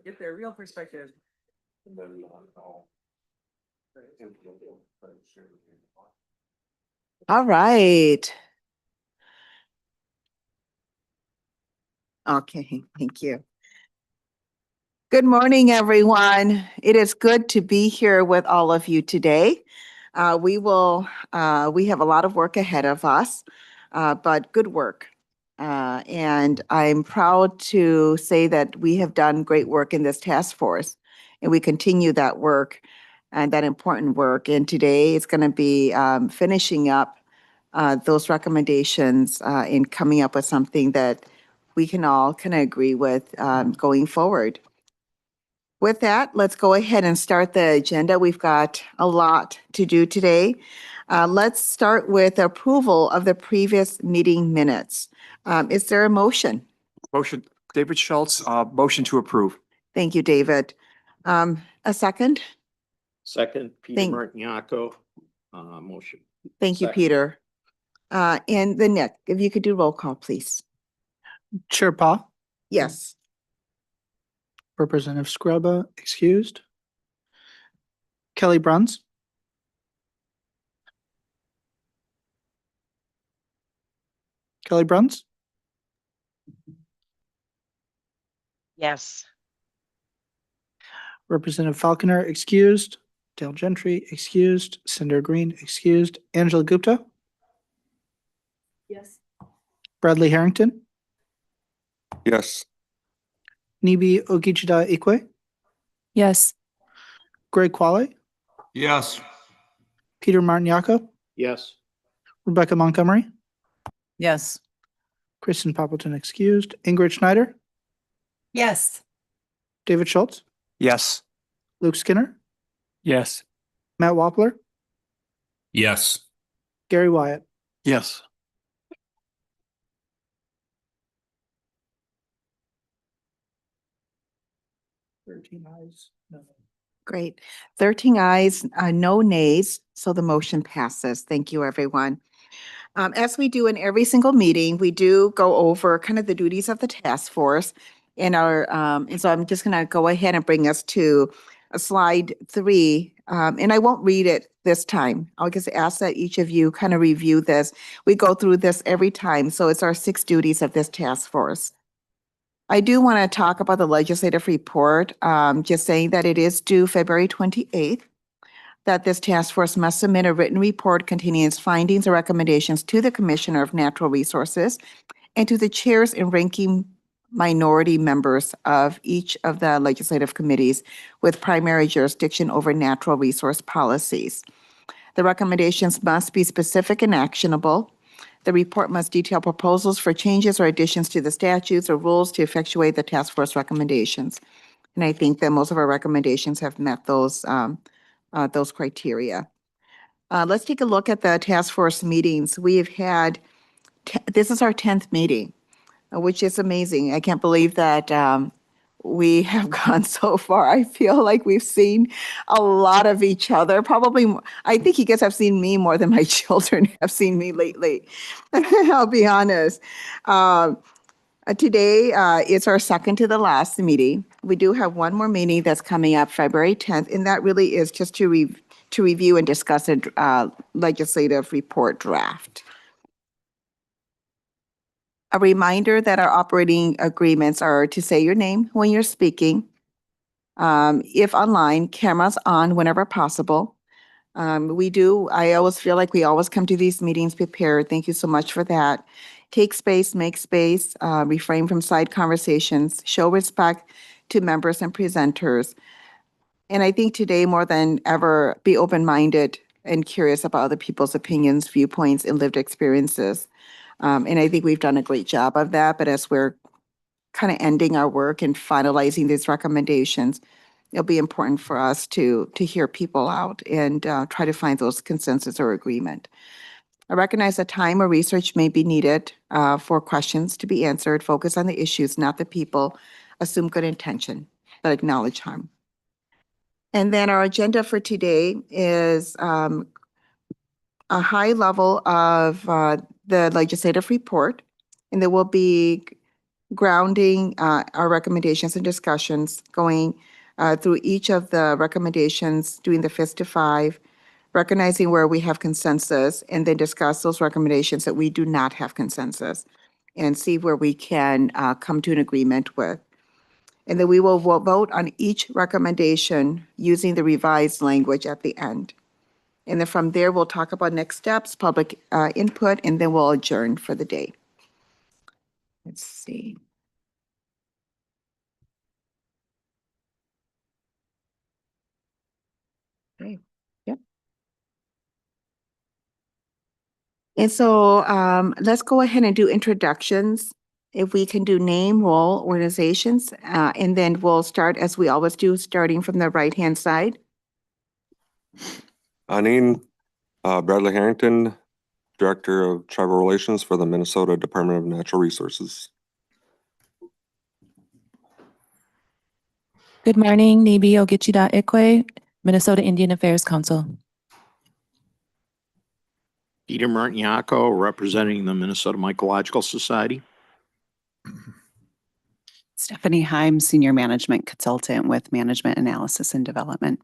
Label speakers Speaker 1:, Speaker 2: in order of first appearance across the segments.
Speaker 1: Get their real perspective. All right. Okay, thank you. Good morning, everyone. It is good to be here with all of you today. We have a lot of work ahead of us, but good work. And I'm proud to say that we have done great work in this task force, and we continue that work and that important work. And today it's going to be finishing up those recommendations and coming up with something that we can all kind of agree with going forward. With that, let's go ahead and start the agenda. We've got a lot to do today. Let's start with approval of the previous meeting minutes. Is there a motion?
Speaker 2: Motion, David Schultz, motion to approve.
Speaker 1: Thank you, David. A second?
Speaker 3: Second, Peter
Speaker 1: Thank-
Speaker 3: Martiniaco, motion.
Speaker 1: Thank you,
Speaker 3: Second.
Speaker 1: Peter. And the Nick, if you could do roll call, please.
Speaker 4: Chair Pa,
Speaker 1: Yes.
Speaker 4: Representative Scrubba excused. Kelly Bruns, Kelly Bruns,
Speaker 5: Yes.
Speaker 4: Representative Falconer excused. Dale Gentry excused. Cinder Green excused. Angela Gupta,
Speaker 5: Yes.
Speaker 4: Bradley Harrington,
Speaker 2: Yes.
Speaker 4: Nibi Ogichida Ikwe,
Speaker 5: Yes.
Speaker 4: Greg Quale,
Speaker 2: Yes.
Speaker 4: Peter Martiniaco,
Speaker 3: Yes.
Speaker 4: Rebecca Montgomery,
Speaker 5: Yes.
Speaker 4: Kristen Poppleton excused. Ingrid Schneider,
Speaker 5: Yes.
Speaker 4: David Schultz,
Speaker 2: Yes.
Speaker 4: Luke Skinner,
Speaker 2: Yes.
Speaker 4: Matt Wappler,
Speaker 2: Yes.
Speaker 4: Gary Wyatt.
Speaker 2: Yes.
Speaker 1: Great. 13 ayes, no nays, so the motion passes. Thank you, everyone. As we do in every single meeting, we do go over kind of the duties of the task force. And so I'm just going to go ahead and bring us to slide 3. And I won't read it this time. I'll just ask that each of you kind of review this. We go through this every time, so it's our 6 duties of this task force. I do want to talk about the legislative report, just saying that it is due February 28th, that this task force must submit a written report containing its findings or recommendations to the Commissioner of Natural Resources and to the chairs and ranking minority members of each of the legislative committees with primary jurisdiction over natural resource policies. The recommendations must be specific and actionable. The report must detail proposals for changes or additions to the statutes or rules to effectuate the task force recommendations. And I think that most of our recommendations have met those criteria. Let's take a look at the task force meetings. We've had, this is our 10th meeting, which is amazing. I can't believe that we have gone so far. I feel like we've seen a lot of each other. Probably, I think you guys have seen me more than my children have seen me lately. I'll be honest. Today is our second to the last meeting. We do have one more meeting that's coming up February 10th, and that really is just to review and discuss a legislative report draft. A reminder that our operating agreements are to say your name when you're speaking. If online, cameras on whenever possible. I always feel like we always come to these meetings prepared. Thank you so much for that. Take space, make space, refrain from side conversations, show respect to members and presenters. And I think today more than ever, be open-minded and curious about other people's opinions, viewpoints, and lived experiences. And I think we've done a great job of that, but as we're kind of ending our work and finalizing these recommendations, it'll be important for us to hear people out and try to find those consensus or agreement. I recognize that time or research may be needed for questions to be answered. Focus on the issues, not the people. Assume good intention, but acknowledge harm. And then our agenda for today is a high level of the legislative report, and there will be grounding our recommendations and discussions, going through each of the recommendations, doing the fifth to five, recognizing where we have consensus, and then discuss those recommendations that we do not have consensus, and see where we can come to an agreement with. And then we will vote on each recommendation using the revised language at the end. And then from there, we'll talk about next steps, public input, and then we'll adjourn for the day. Let's see. Okay, yep. And so let's go ahead and do introductions. If we can do name, role, organizations, and then we'll start as we always do, starting from the right-hand side.
Speaker 2: Aneen Bradley Harrington, Director of Tribal Relations for the Minnesota Department of Natural Resources.
Speaker 5: Good morning, Nibi Ogichida Ikwe, Minnesota Indian Affairs Council.
Speaker 3: Peter Martiniaco, representing the Minnesota Mycological Society.
Speaker 6: Stephanie Heim, Senior Management Consultant with Management Analysis and Development.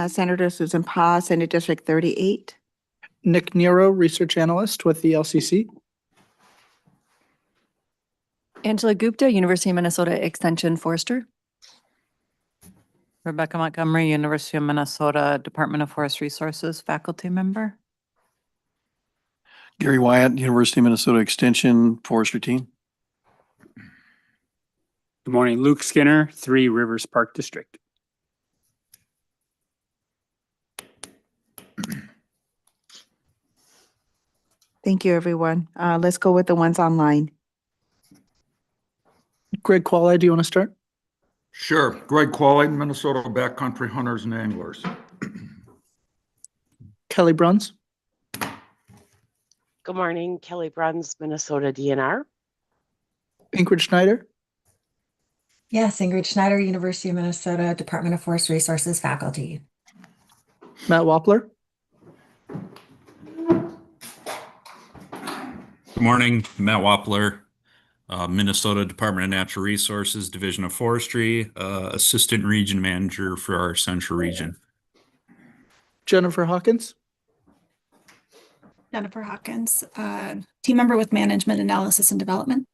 Speaker 1: Senator Susan Pa, Senate District 38.
Speaker 4: Nick Nero, Research Analyst with the LCC.
Speaker 5: Angela Gupta, University of Minnesota Extension Forester. Rebecca Montgomery, University of Minnesota Department of Forest Resources faculty member.
Speaker 7: Gary Wyatt, University of Minnesota Extension Forestry Team.
Speaker 8: Good morning, Luke Skinner, Three Rivers Park District.
Speaker 1: Thank you, everyone. Let's go with the ones online.
Speaker 4: Greg Qualley, do you want to start?
Speaker 9: Sure. Greg Qualley, Minnesota Backcountry Hunters and Anglers.
Speaker 4: Kelly Bruns.
Speaker 10: Good morning, Kelly Bruns, Minnesota DNR.
Speaker 4: Ingrid Schneider.
Speaker 11: Yes, Ingrid Schneider, University of Minnesota Department of Forest Resources faculty.
Speaker 4: Matt Wappler.
Speaker 12: Good morning, Matt Wappler, Minnesota Department of Natural Resources, Division of Forestry, Assistant Region Manager for our Central Region.
Speaker 4: Jennifer Hawkins.
Speaker 13: Jennifer Hawkins, team member with Management Analysis and Development.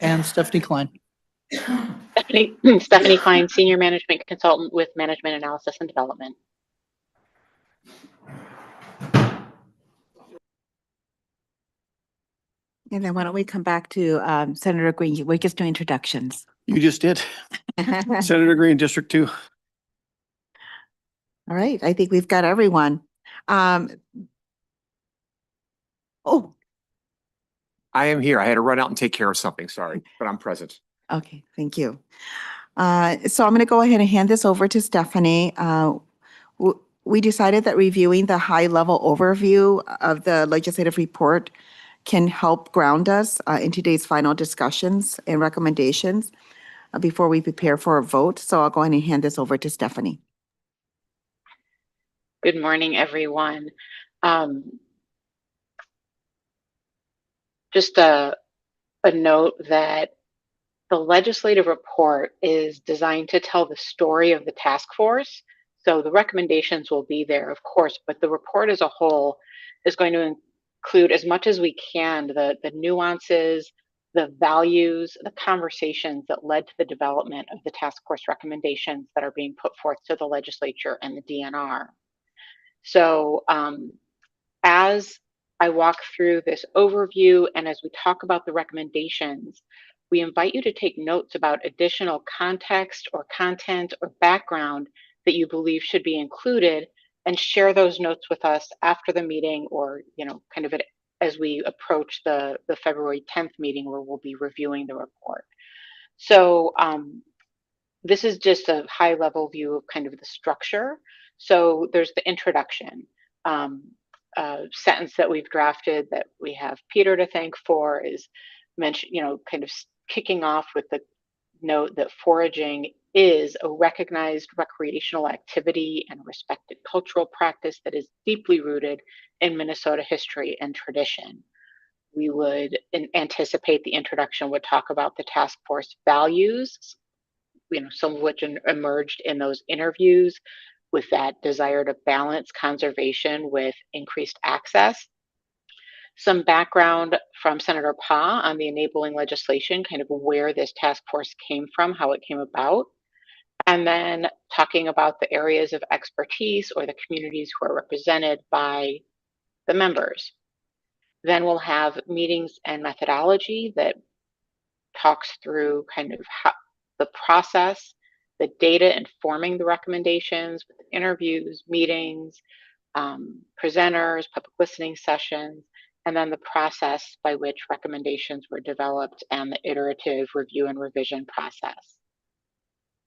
Speaker 4: And Stephanie Klein.
Speaker 14: Stephanie Klein, Senior Management Consultant with Management Analysis and Development.
Speaker 1: And then why don't we come back to Senator Green? We're just doing introductions.
Speaker 7: You just did. Senator Green, District 2.
Speaker 1: All right, I think we've got everyone. Oh,
Speaker 15: I am here. I had to run out and take care of something, sorry, but I'm present.
Speaker 1: okay, thank you. So I'm going to go ahead and hand this over to Stephanie. We decided that reviewing the high-level overview of the legislative report can help ground us in today's final discussions and recommendations before we prepare for a vote. So I'll go ahead and hand this over to Stephanie.
Speaker 14: Good morning, everyone. Just a note that the legislative report is designed to tell the story of the task force. So the recommendations will be there, of course, but the report as a whole is going to include as much as we can the nuances, the values, the conversations that led to the development of the task force recommendations that are being put forth to the legislature and the DNR. So as I walk through this overview and as we talk about the recommendations, we invite you to take notes about additional context or content or background that you believe should be included, and share those notes with us after the meeting, or kind of as we approach the February 10th meeting where we'll be reviewing the report. So this is just a high level view of kind of the structure. So there's the introduction. Sentence that we've drafted that we have Peter to thank for is kind of kicking off with the note that foraging is a recognized recreational activity and respected cultural practice that is deeply rooted in Minnesota history and tradition. we would anticipate the introduction would talk about the task force values, some of which emerged in those interviews, with that desire to balance conservation with increased access. Some background from Senator Pa on the enabling legislation, kind of where this task force came from, how it came about, and then talking about the areas of expertise or the communities who are represented by the members. Then we'll have meetings and methodology that talks through kind of how the process, the data informing the recommendations, with interviews, meetings, presenters, public listening sessions, and then the process by which recommendations were developed and the iterative review and revision process.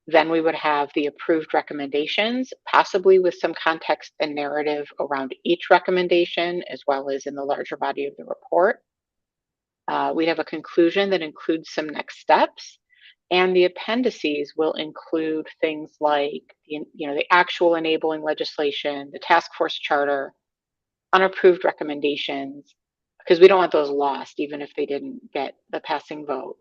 Speaker 14: Then we would have the approved recommendations, possibly with some context and narrative around each recommendation, as well as in the larger body of the report. We have a conclusion that includes some next steps, and the appendices will include things like the actual enabling legislation, the task force charter, unapproved recommendations, because we don't want those lost, even if they didn't get the passing vote.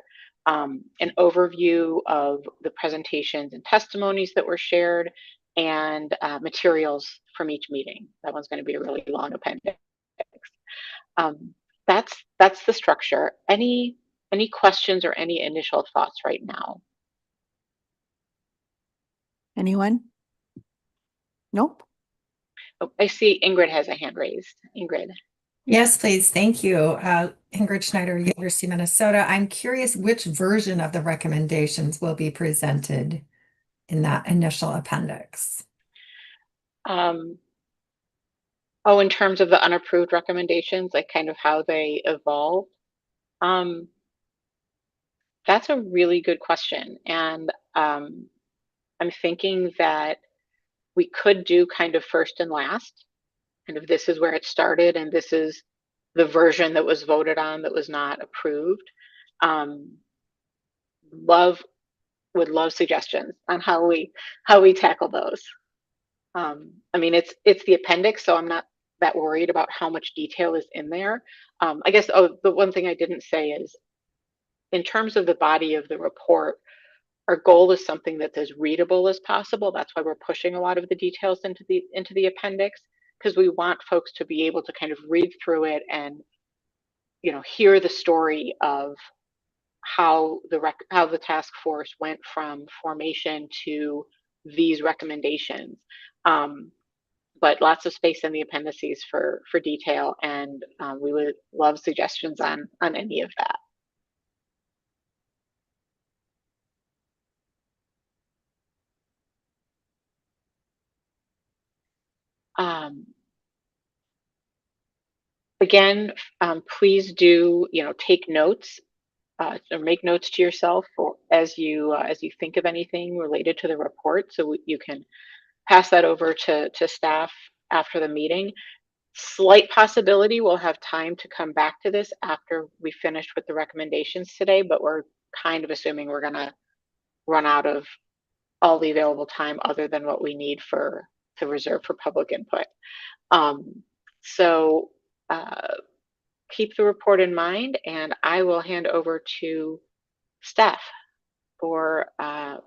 Speaker 14: An overview of the presentations and testimonies that were shared, and materials from each meeting. That one's going to be a really long appendix. That's the structure. Any questions or any initial thoughts right now?
Speaker 1: Anyone? Nope.
Speaker 14: Oh, I see Ingrid has a hand raised. Ingrid.
Speaker 11: Yes, please. Thank you. Ingrid Schneider, University of Minnesota. I'm curious which version of the recommendations will be presented in that initial appendix.
Speaker 14: Oh, in terms of the unapproved recommendations, like kind of how they evolve. That's a really good question. And I'm thinking that we could do kind of first and last. Kind of this is where it started, and this is the version that was voted on that was not approved. Would love suggestions on how we tackle those. I mean, it's the appendix, so I'm not that worried about how much detail is in there. I guess the one thing I didn't say is, in terms of the body of the report, our goal is something that's as readable as possible. That's why we're pushing a lot of the details into the appendix, because we want folks to be able to kind of read through it and hear the story of how the task force went from formation to these recommendations. But lots of space in the appendices for detail, and we would love suggestions on any of that. Again, please do take notes or make notes to yourself as you think of anything related to the report, so you can pass that over to staff after the meeting. Slight possibility we'll have time to come back to this after we finish with the recommendations today, but we're kind of assuming we're going to run out of all the available time other than what we need to reserve for public input. So keep the report in mind, and I will hand over to Steph for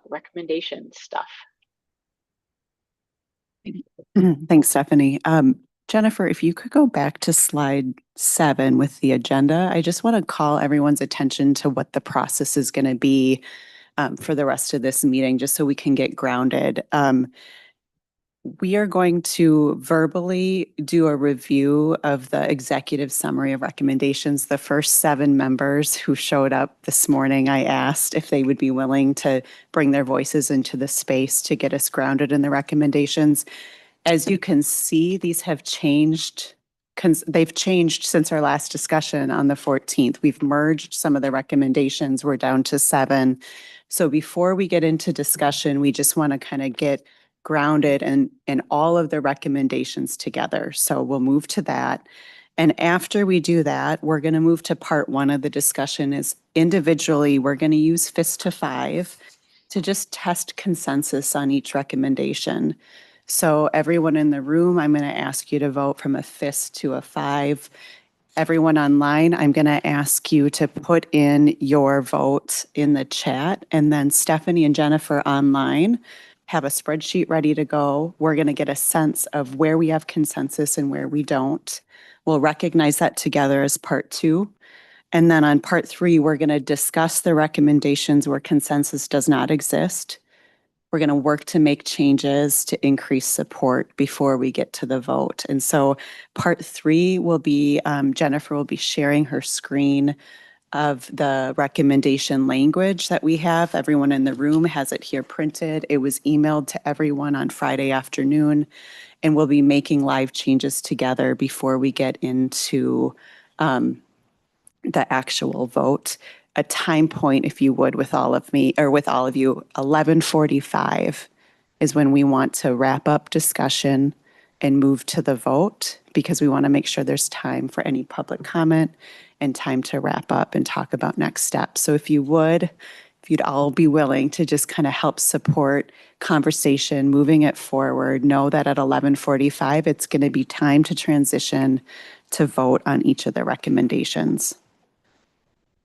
Speaker 14: recommendation stuff.
Speaker 6: Thanks, Stephanie. Jennifer, if you could go back to slide 7 with the agenda, I just want to call everyone's attention to what the process is going to be for the rest of this meeting, just so we can get grounded. We are going to verbally do a review of the executive summary of recommendations. The first 7 members who showed up this morning, I asked if they would be willing to bring their voices into the space to get us grounded in the recommendations. As you can see, these have changed. They've changed since our last discussion on the 14th. We've merged some of the recommendations. We're down to 7. So before we get into discussion, we just want to kind of get grounded in all of the recommendations together. So we'll move to that. And after we do that, we're going to move to part 1 of the discussion. Is individually, we're going to use fist to 5 to just test consensus on each recommendation. So everyone in the room, I'm going to ask you to vote from a fist to a 5. Everyone online, I'm going to ask you to put in your vote in the chat, and then Stephanie and Jennifer online have a spreadsheet ready to go. We're going to get a sense of where we have consensus and where we don't. We'll recognize that together as part 2. And then on part 3, we're going to discuss the recommendations where consensus does not exist. We're going to work to make changes to increase support before we get to the vote. And so part 3 will be, Jennifer will be sharing her screen of the recommendation language that we have. Everyone in the room has it here printed. It was emailed to everyone on Friday afternoon, and we'll be making live changes together before we get into the actual vote. A time point, if you would, with all of me, or with all of you, 11:45 is when we want to wrap up discussion and move to the vote, because we want to make sure there's time for any public comment and time to wrap up and talk about next steps. So if you'd all be willing to just kind of help support conversation, moving it forward, know that at 11:45, it's going to be time to transition to vote on each of the recommendations.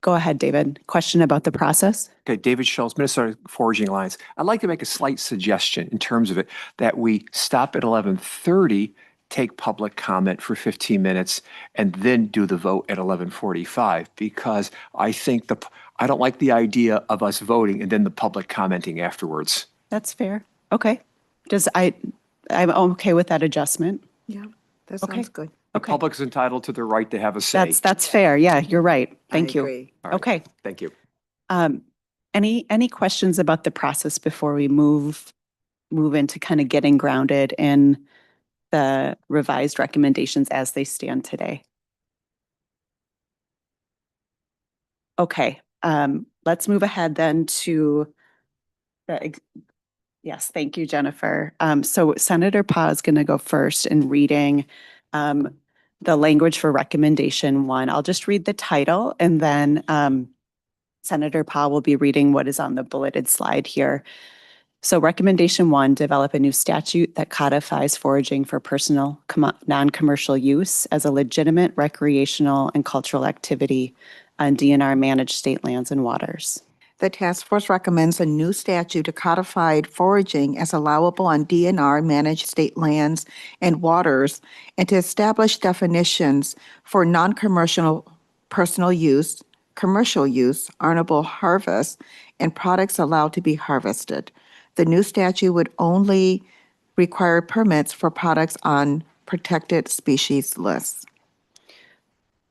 Speaker 6: Go ahead, David. Question about the process?
Speaker 15: Okay, David Schultz, Minnesota Foraging Alliance. I'd like to make a slight suggestion in terms of it, that we stop at 11:30, take public comment for 15 minutes, and then do the vote at 11:45, because I think I don't like the idea of us voting and then the public commenting afterwards.
Speaker 6: That's fair. Okay. I'm okay with that adjustment.
Speaker 1: Yeah, that
Speaker 6: Okay.
Speaker 1: sounds good.
Speaker 15: The public is entitled to their right to have a say.
Speaker 6: That's fair. Yeah, you're right. Thank you.
Speaker 1: Agree.
Speaker 15: All right.
Speaker 6: Okay.
Speaker 15: Thank you.
Speaker 6: Any questions about the process before we move into kind of getting grounded in the revised recommendations as they stand today? Okay, let's move ahead then to yes, thank you, Jennifer. So Senator Pa is going to go first in reading the language for recommendation 1. I'll just read the title, and then Senator Pa will be reading what is on the bulleted slide here. So recommendation 1, develop a new statute that codifies foraging for personal non-commercial use as a legitimate recreational and cultural activity on DNR managed state lands and waters.
Speaker 1: The task force recommends a new statute to codify foraging as allowable on DNR managed state lands and waters, and to establish definitions for non-commercial personal use, commercial use, honorable harvest, and products allowed to be harvested. The new statute would only require permits for products on protected species lists.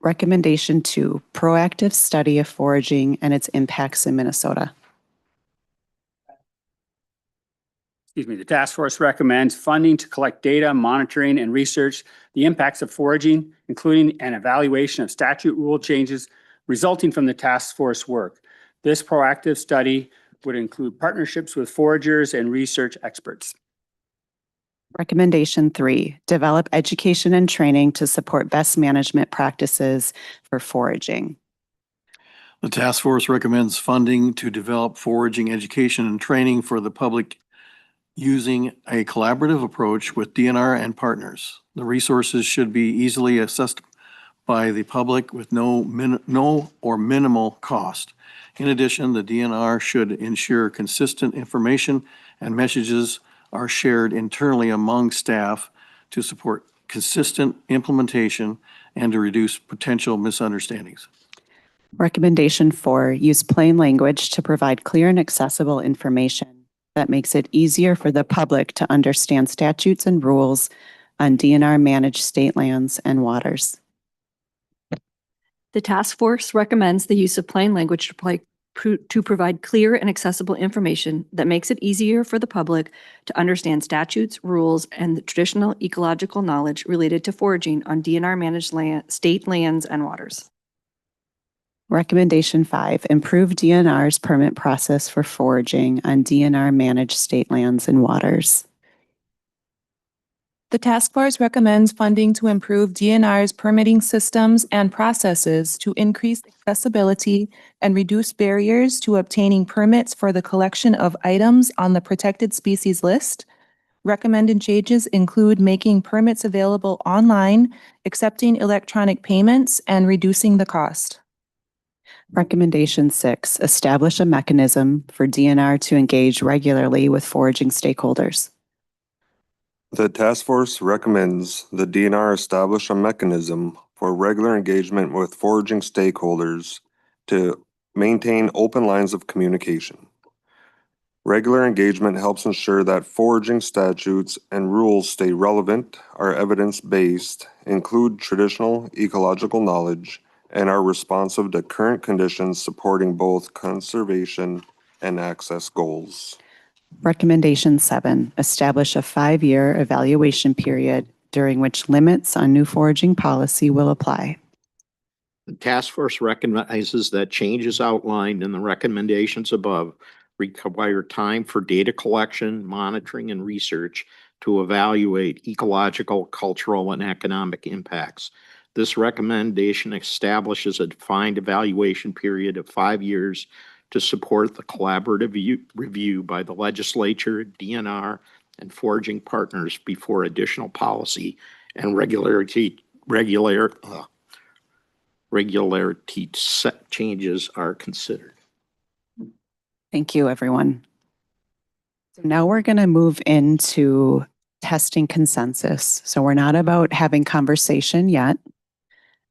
Speaker 6: Recommendation 2, proactive study of foraging and its impacts in Minnesota.
Speaker 8: The task force recommends funding to collect data, monitoring, and research the impacts of foraging, including an evaluation of statute rule changes resulting from the task force work. This proactive study would include partnerships with foragers and research experts.
Speaker 6: Recommendation 3, develop education and training to support best management practices for foraging.
Speaker 7: The task force recommends funding to develop foraging education and training for the public using a collaborative approach with DNR and partners. The resources should be easily accessed by the public with no or minimal cost. In addition, the DNR should ensure consistent information and messages are shared internally among staff to support consistent implementation and to reduce potential misunderstandings.
Speaker 6: Recommendation 4, use plain language to provide clear and accessible information that makes it easier for the public to understand statutes and rules on DNR managed state lands and waters.
Speaker 16: The task force recommends the use of plain language to provide clear and accessible information that makes it easier for the public to understand statutes, rules, and the traditional ecological knowledge related to foraging on DNR managed state lands and waters.
Speaker 6: Recommendation 5, improve DNR's permit process for foraging on DNR managed state lands and waters.
Speaker 17: The task force recommends funding to improve DNR's permitting systems and processes to increase accessibility and reduce barriers to obtaining permits for the collection of items on the protected species list, Recommended changes include making permits available online, accepting electronic payments, and reducing the cost.
Speaker 6: Recommendation 6, establish a mechanism for DNR to engage regularly with foraging stakeholders.
Speaker 2: The task force recommends the DNR establish a mechanism for regular engagement with foraging stakeholders to maintain open lines of communication. Regular engagement helps ensure that foraging statutes and rules stay relevant, are evidence-based, include traditional ecological knowledge, and are responsive to current conditions supporting both conservation and access goals.
Speaker 6: Recommendation 7, establish a 5-year evaluation period during which limits on new foraging policy will apply.
Speaker 3: The task force recognizes that changes outlined in the recommendations above require time for data collection, monitoring, and research to evaluate ecological, cultural, and economic impacts. This recommendation establishes a defined evaluation period of 5 years to support the collaborative review by the legislature, DNR, and foraging partners before additional policy and regularity set changes are considered.
Speaker 6: Thank you, everyone. So now we're going to move into testing consensus. So we're not about having conversation yet,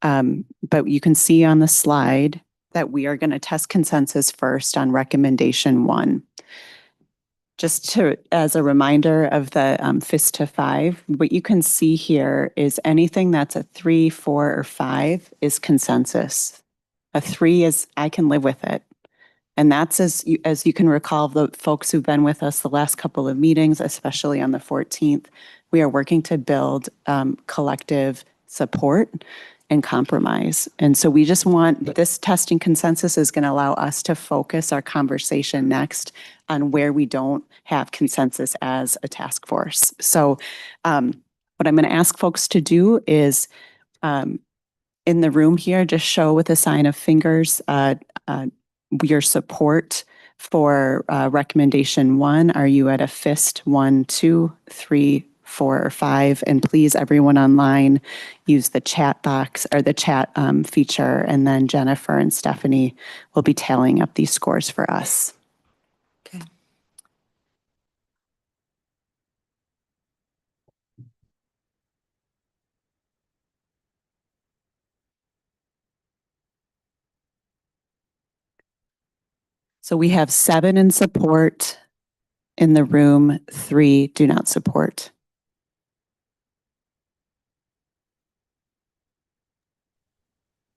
Speaker 6: but you can see on the slide that we are going to test consensus first on recommendation 1. Just as a reminder of the FIST to 5, what you can see here is anything that's a 3, 4, or 5 is consensus. A 3 is I can live with it. And that's as you can recall, the folks who've been with us the last couple of meetings, especially on the 14th, we are working to build collective support and compromise. And so we just want this testing consensus is going to allow us to focus our conversation next on where we don't have consensus as a task force. So what I'm going to ask folks to do is in the room here, just show with a sign of fingers your support for recommendation 1. Are you at a fist 1, 2, 3, 4, or 5? And please, everyone online, use the chat box or the chat feature, and then Jennifer and Stephanie will be tallying up these scores for us.
Speaker 5: Okay.
Speaker 6: So we have 7 in support in the room, 3 do not support.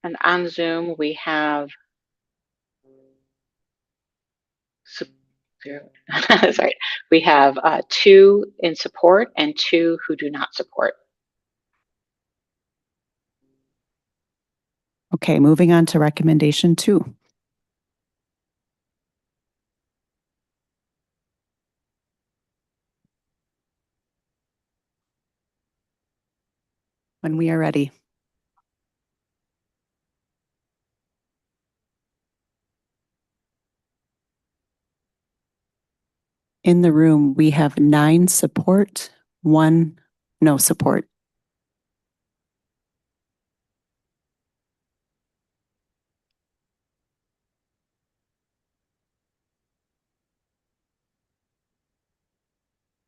Speaker 14: And on Zoom, we have sorry, we have 2 in support and 2 who do not support.
Speaker 6: Okay, moving on to recommendation 2. When we are ready. In the room, we have 9 support, 1 no support.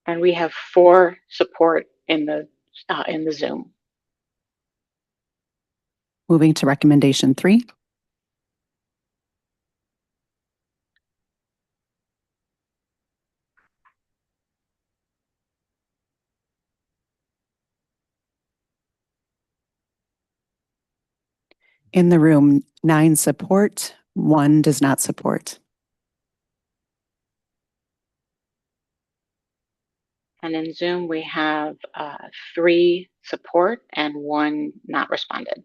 Speaker 14: And we have 4 support in the Zoom.
Speaker 6: Moving to recommendation 3. In the room, 9 support, 1 does not support.
Speaker 14: And in Zoom, we have 3 support and 1 not responded.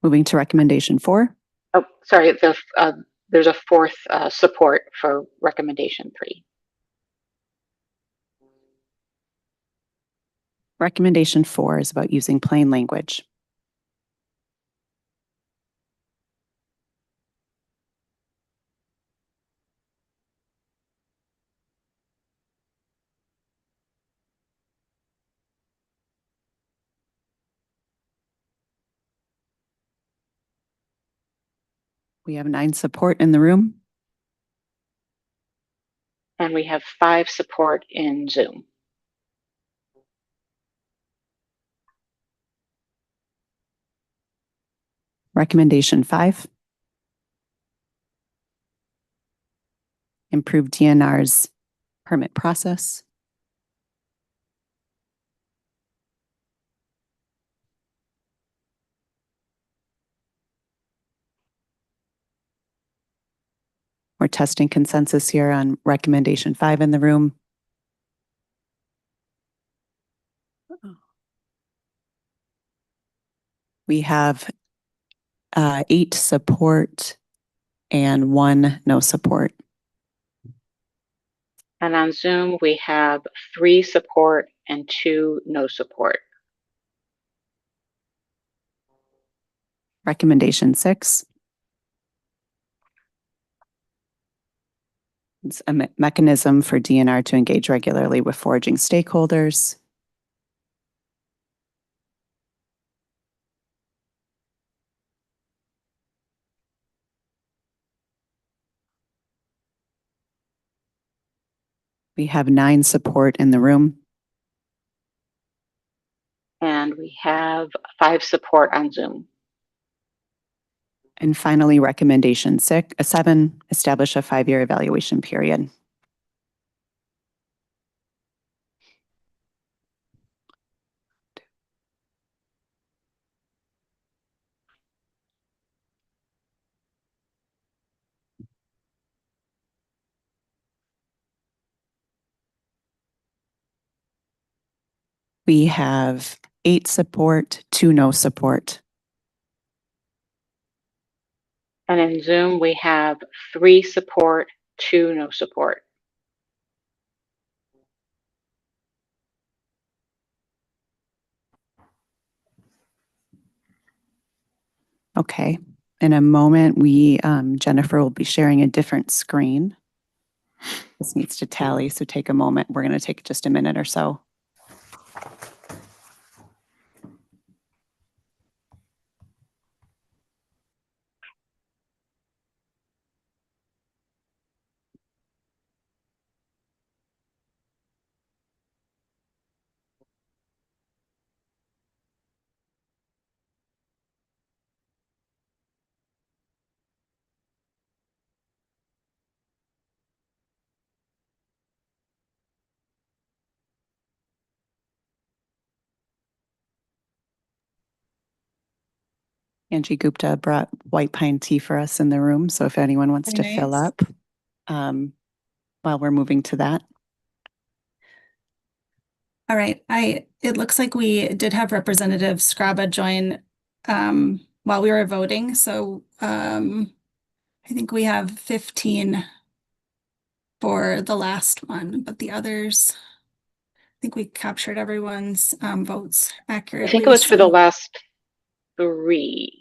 Speaker 6: Moving to recommendation 4.
Speaker 14: Oh, sorry, there's a 4th support for recommendation 3.
Speaker 6: Recommendation 4 is about using plain language. We have 9 support in the room.
Speaker 14: And we have 5 support in Zoom.
Speaker 6: Recommendation 5. Improve DNR's permit process. We're testing consensus here on recommendation 5 in the room. We have 8 support and 1 no support.
Speaker 14: And on Zoom, we have 3 support and 2 no support.
Speaker 6: Recommendation 6. It's a mechanism for DNR to engage regularly with foraging stakeholders. We have 9 support in the room.
Speaker 14: And we have 5 support on Zoom.
Speaker 6: And finally, recommendation 7, establish a 5-year evaluation period. We have 8 support, 2 no support.
Speaker 14: And in Zoom, we have 3 support, 2 no support.
Speaker 6: Okay. In a moment, Jennifer will be sharing a different screen. This needs to tally, so take a moment. We're going to take just a minute or so. Angie Gupta brought white pine tea for us in the room, so if anyone wants to fill up while we're moving to that.
Speaker 13: All right, it looks like we did have Representative Scraba join while we were voting. So I think we have 15 for the last one, but the others, I think we captured everyone's votes accurately.
Speaker 14: I think it was for the
Speaker 13: so-
Speaker 14: last 3.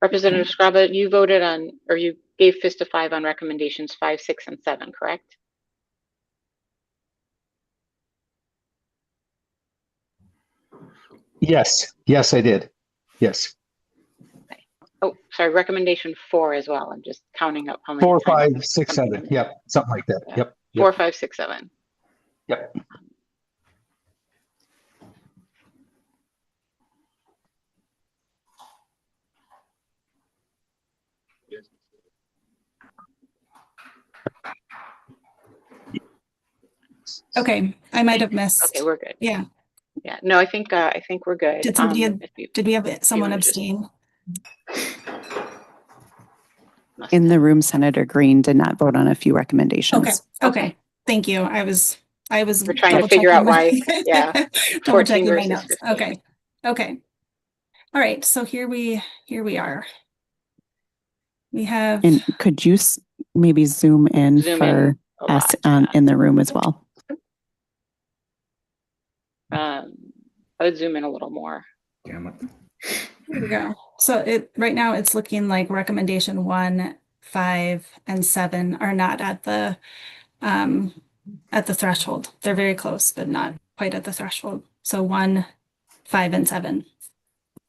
Speaker 14: Representative Scraba, you voted on, or you gave fist of 5 on recommendations 5, 6, and 7, correct?
Speaker 18: Yes, yes, I did. Yes.
Speaker 14: Okay. Oh, sorry, recommendation 4 as well. I'm just counting up how many
Speaker 18: 4,
Speaker 14: times
Speaker 18: 5, 6,
Speaker 14: something
Speaker 18: 7.
Speaker 14: is-
Speaker 18: Yep, something like that. Yep.
Speaker 14: 4, 5, 6, 7.
Speaker 18: Yep.
Speaker 13: Okay, I might have missed.
Speaker 14: Okay, we're good.
Speaker 13: Yeah.
Speaker 14: Yeah. No, I think we're good.
Speaker 13: Did somebody,
Speaker 14: If
Speaker 13: did we have someone
Speaker 14: wanna just-
Speaker 13: abstain?
Speaker 6: In the room, Senator Green did not vote on a few recommendations.
Speaker 13: Okay. Thank you. I was
Speaker 14: We're trying to figure out why. Yeah.
Speaker 13: double
Speaker 14: 14
Speaker 13: checking my
Speaker 14: versus
Speaker 13: notes.
Speaker 14: 15.
Speaker 13: Okay. All right. So here we are. We have.
Speaker 6: And could you maybe zoom in
Speaker 14: Zoom
Speaker 6: for
Speaker 14: in a
Speaker 6: us
Speaker 14: lot,
Speaker 6: in the room as well?
Speaker 14: I would zoom in a little more.
Speaker 9: Damn it.
Speaker 13: Here we go. So right now it's looking like recommendation 1, 5, and 7 are not at the threshold. They're very close, but not quite at the threshold. So 1, 5, and 7.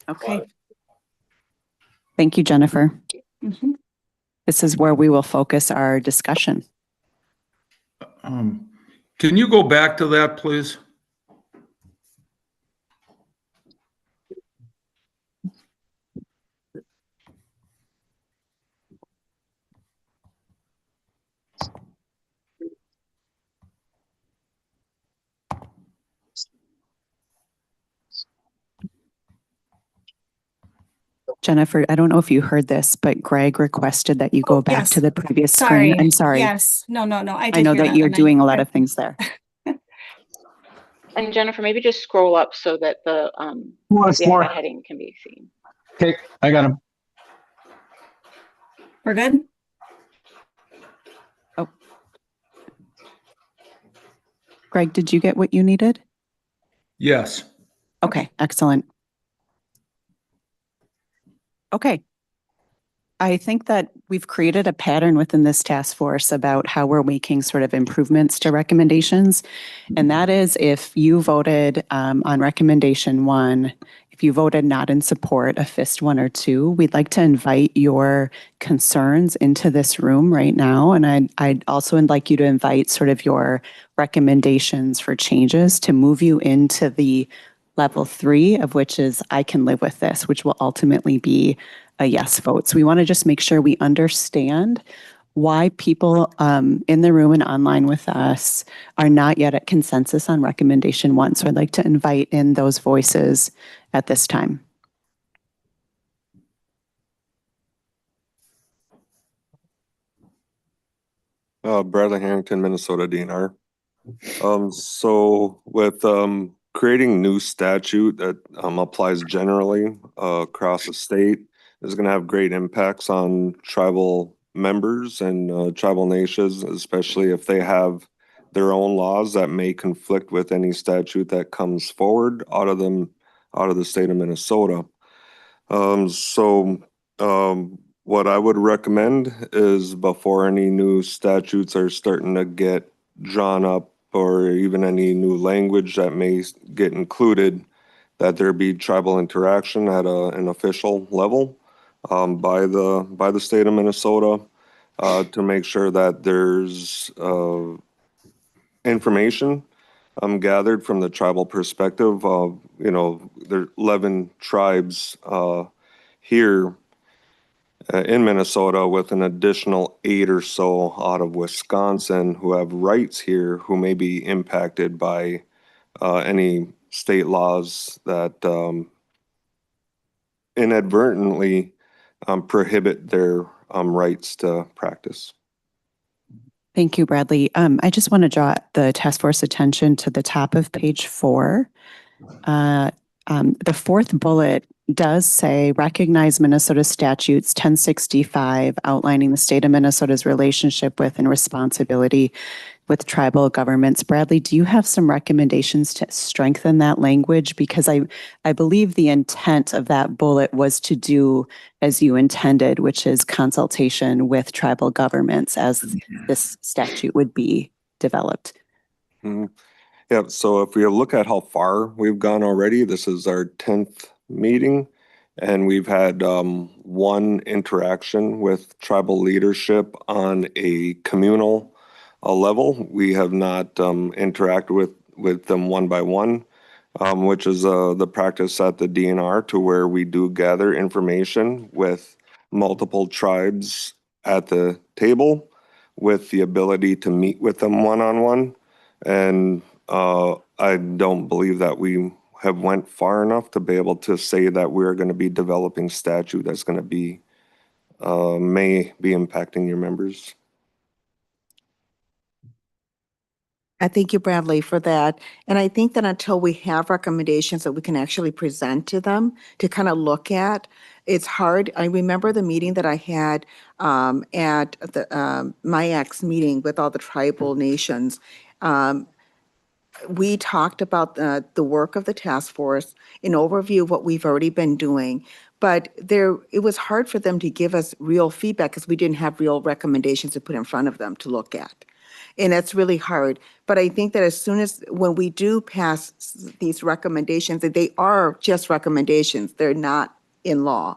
Speaker 6: Okay. Thank you, Jennifer.
Speaker 13: Mhm.
Speaker 6: This is where we will focus our discussion.
Speaker 9: Can you go back to that, please?
Speaker 6: Jennifer, I don't know if you heard this, but Greg requested that you go back
Speaker 13: yes.
Speaker 6: to the previous
Speaker 13: Sorry.
Speaker 6: screen. I'm sorry.
Speaker 13: Yes. No. I did
Speaker 6: I know
Speaker 13: hear
Speaker 6: that you're
Speaker 13: and
Speaker 6: doing a lot of things there.
Speaker 14: And Jennifer, maybe just scroll up so that the
Speaker 18: Once more.
Speaker 14: iPad heading can be seen.
Speaker 18: Okay, I got him.
Speaker 13: We're good?
Speaker 6: Oh. Greg, did you get what you needed?
Speaker 9: Yes.
Speaker 6: Okay, excellent. Okay. I think that we've created a pattern within this task force about how we're making sort of improvements to recommendations. And that is if you voted on recommendation 1, if you voted not in support, a fist 1 or 2, we'd like to invite your concerns into this room right now. And I'd also like you to invite sort of your recommendations for changes to move you into the level 3, of which is I can live with this, which will ultimately be a yes vote. So we want to just make sure we understand why people in the room and online with us are not yet at consensus on recommendation 1. So I'd like to invite in those voices at this time.
Speaker 2: Bradley Harrington, Minnesota DNR. So with creating new statute that applies generally across the state is going to have great impacts on tribal members and tribal nations, especially if they have their own laws that may conflict with any statute that comes forward out of the state of Minnesota. What I would recommend is before any new statutes are starting to get drawn up or even any new language that may get included, that there be tribal interaction at an official level by the state of Minnesota to make sure that there's information gathered from the tribal perspective. There are 11 tribes here in Minnesota, with an additional 8 or so out of Wisconsin who have rights here who may be impacted by any state laws that inadvertently prohibit their rights to practice.
Speaker 6: Thank you, Bradley. I just want to draw the task force attention to the top of page 4. The 4th bullet does say recognize Minnesota statutes 1065 outlining the state of Minnesota's relationship with and responsibility with tribal governments. Bradley, do you have some recommendations to strengthen that language? Because I believe the intent of that bullet was to do as you intended, which is consultation with tribal governments as this statute would be developed.
Speaker 2: Mm-hmm. Yeah, so if we look at how far we've gone already, this is our 10th meeting, and we've had 1 interaction with tribal leadership on a communal level. We have not interacted with them one by one, which is the practice at the DNR, to where we do gather information with multiple tribes at the table with the ability to meet with them one-on-one. And I don't believe that we have went far enough to be able to say that we're going to be developing statute that's going to be may be impacting your members.
Speaker 1: I thank you, Bradley, for that. And I think that until we have recommendations that we can actually present to them to kind of look at, it's hard. I remember the meeting that I had at the MIAC's meeting with all the tribal nations. We talked about the work of the task force, an overview of what we've already been doing, but it was hard for them to give us real feedback because we didn't have real recommendations to put in front of them to look at. And that's really hard. But I think that as soon as when we do pass these recommendations, that they are just recommendations, they're not in law.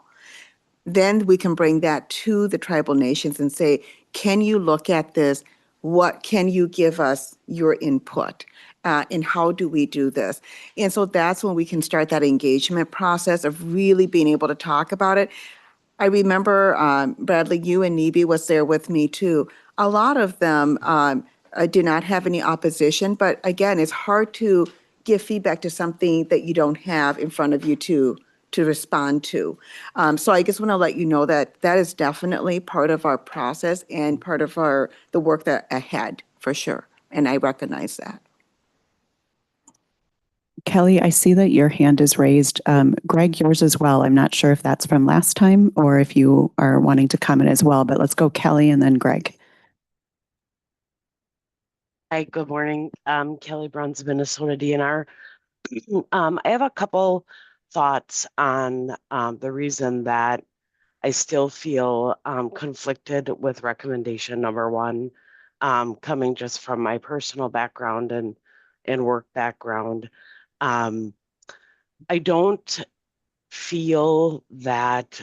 Speaker 1: then we can bring that to the tribal nations and say, can you look at this? What can you give us your input? And how do we do this? And so that's when we can start that engagement process of really being able to talk about it. I remember, Bradley, you and Nibi was there with me too. A lot of them did not have any opposition, but again, it's hard to give feedback to something that you don't have in front of you to respond to. So I just want to let you know that that is definitely part of our process and part of the work that ahead, for sure. And I recognize that.
Speaker 6: Kelly, I see that your hand is raised. Greg, yours as well. I'm not sure if that's from last time or if you are wanting to comment as well, but let's go Kelly and then Greg.
Speaker 10: Hi, good morning. Kelly Bruns, Minnesota DNR. I have a couple thoughts on the reason that I still feel conflicted with recommendation number one, coming just from my personal background and work background. I don't feel that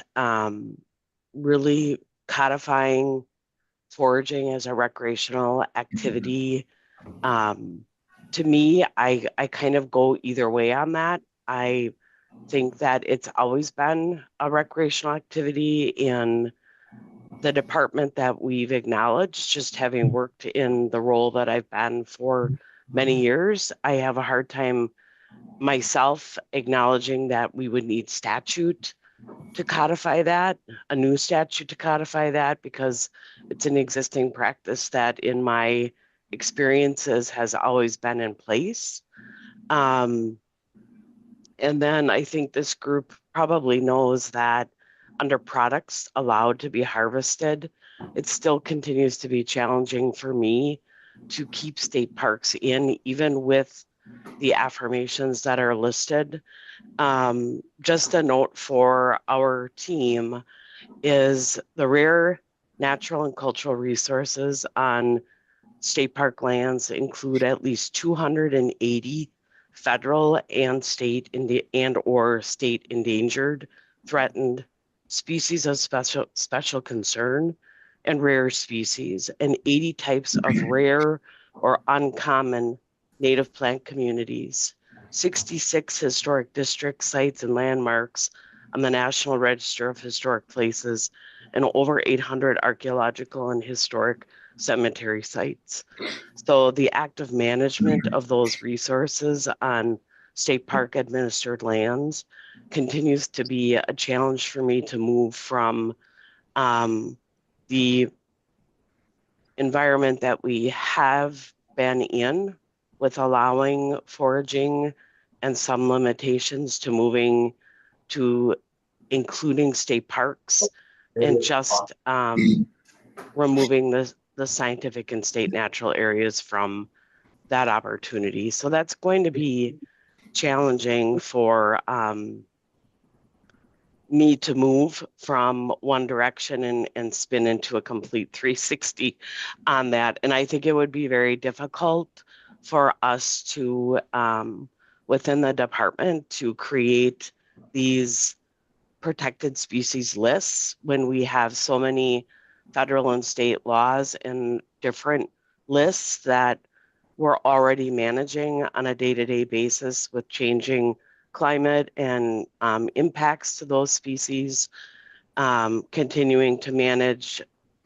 Speaker 10: really codifying foraging as a recreational activity, to me, I kind of go either way on that. I think that it's always been a recreational activity in the department that we've acknowledged. Just having worked in the role that I've been for many years, I have a hard time myself acknowledging that we would need statute to codify that, a new statute to codify that, because it's an existing practice that in my experiences has always been in place. And then I think this group probably knows that under products allowed to be harvested, it still continues to be challenging for me to keep state parks in, even with the affirmations that are listed. Just a note for our team is the rare natural and cultural resources on state park lands include at least 280 federal and state or state endangered, threatened species of special concern and rare species, and 80 types of rare or uncommon native plant communities, 66 historic district sites and landmarks on the National Register of Historic Places, and over 800 archaeological and historic cemetery sites. So the active management of those resources on state park administered lands continues to be a challenge for me to move from the environment that we have been in with allowing foraging and some limitations to moving to including state parks and just removing the scientific and state natural areas from that opportunity. So that's going to be challenging for me to move from one direction and spin into a complete 360 on that. And I think it would be very difficult for us to, within the department, to create these protected species lists when we have so many federal and state laws and different lists that we're already managing on a day-to-day basis with changing climate and impacts to those species, continuing to manage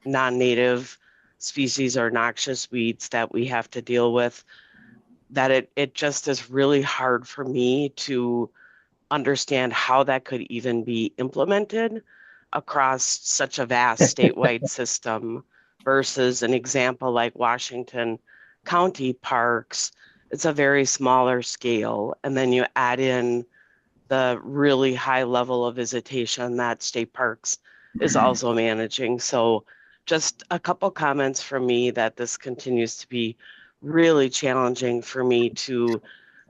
Speaker 10: non-native species or noxious weeds that we have to deal with, that it just is really hard for me to understand how that could even be implemented across such a vast statewide system versus an example like Washington County parks. It's a very smaller scale. And then you add in the really high level of visitation that state parks is also managing. So just a couple comments from me that this continues to be really challenging for me to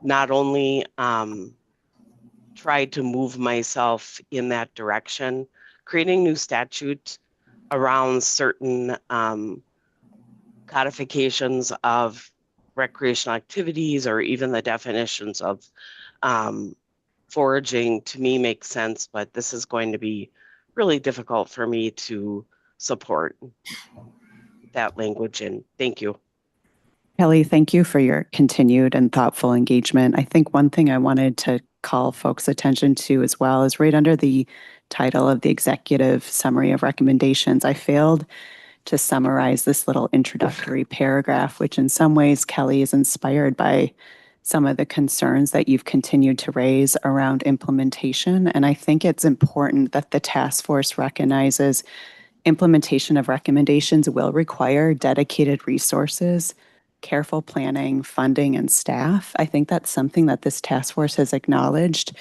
Speaker 10: not only try to move myself in that direction, creating new statutes around certain codifications of recreational activities or even the definitions of foraging to me makes sense, but this is going to be really difficult for me to support that language in. Thank you.
Speaker 6: Kelly, thank you for your continued and thoughtful engagement. I think one thing I wanted to call folks' attention to as well is right under the title of the executive summary of recommendations, I failed to summarize this little introductory paragraph, which in some ways, Kelly, is inspired by some of the concerns that you've continued to raise around implementation. And I think it's important that the task force recognizes implementation of recommendations will require dedicated resources, careful planning, funding, and staff. I think that's something that this task force has acknowledged,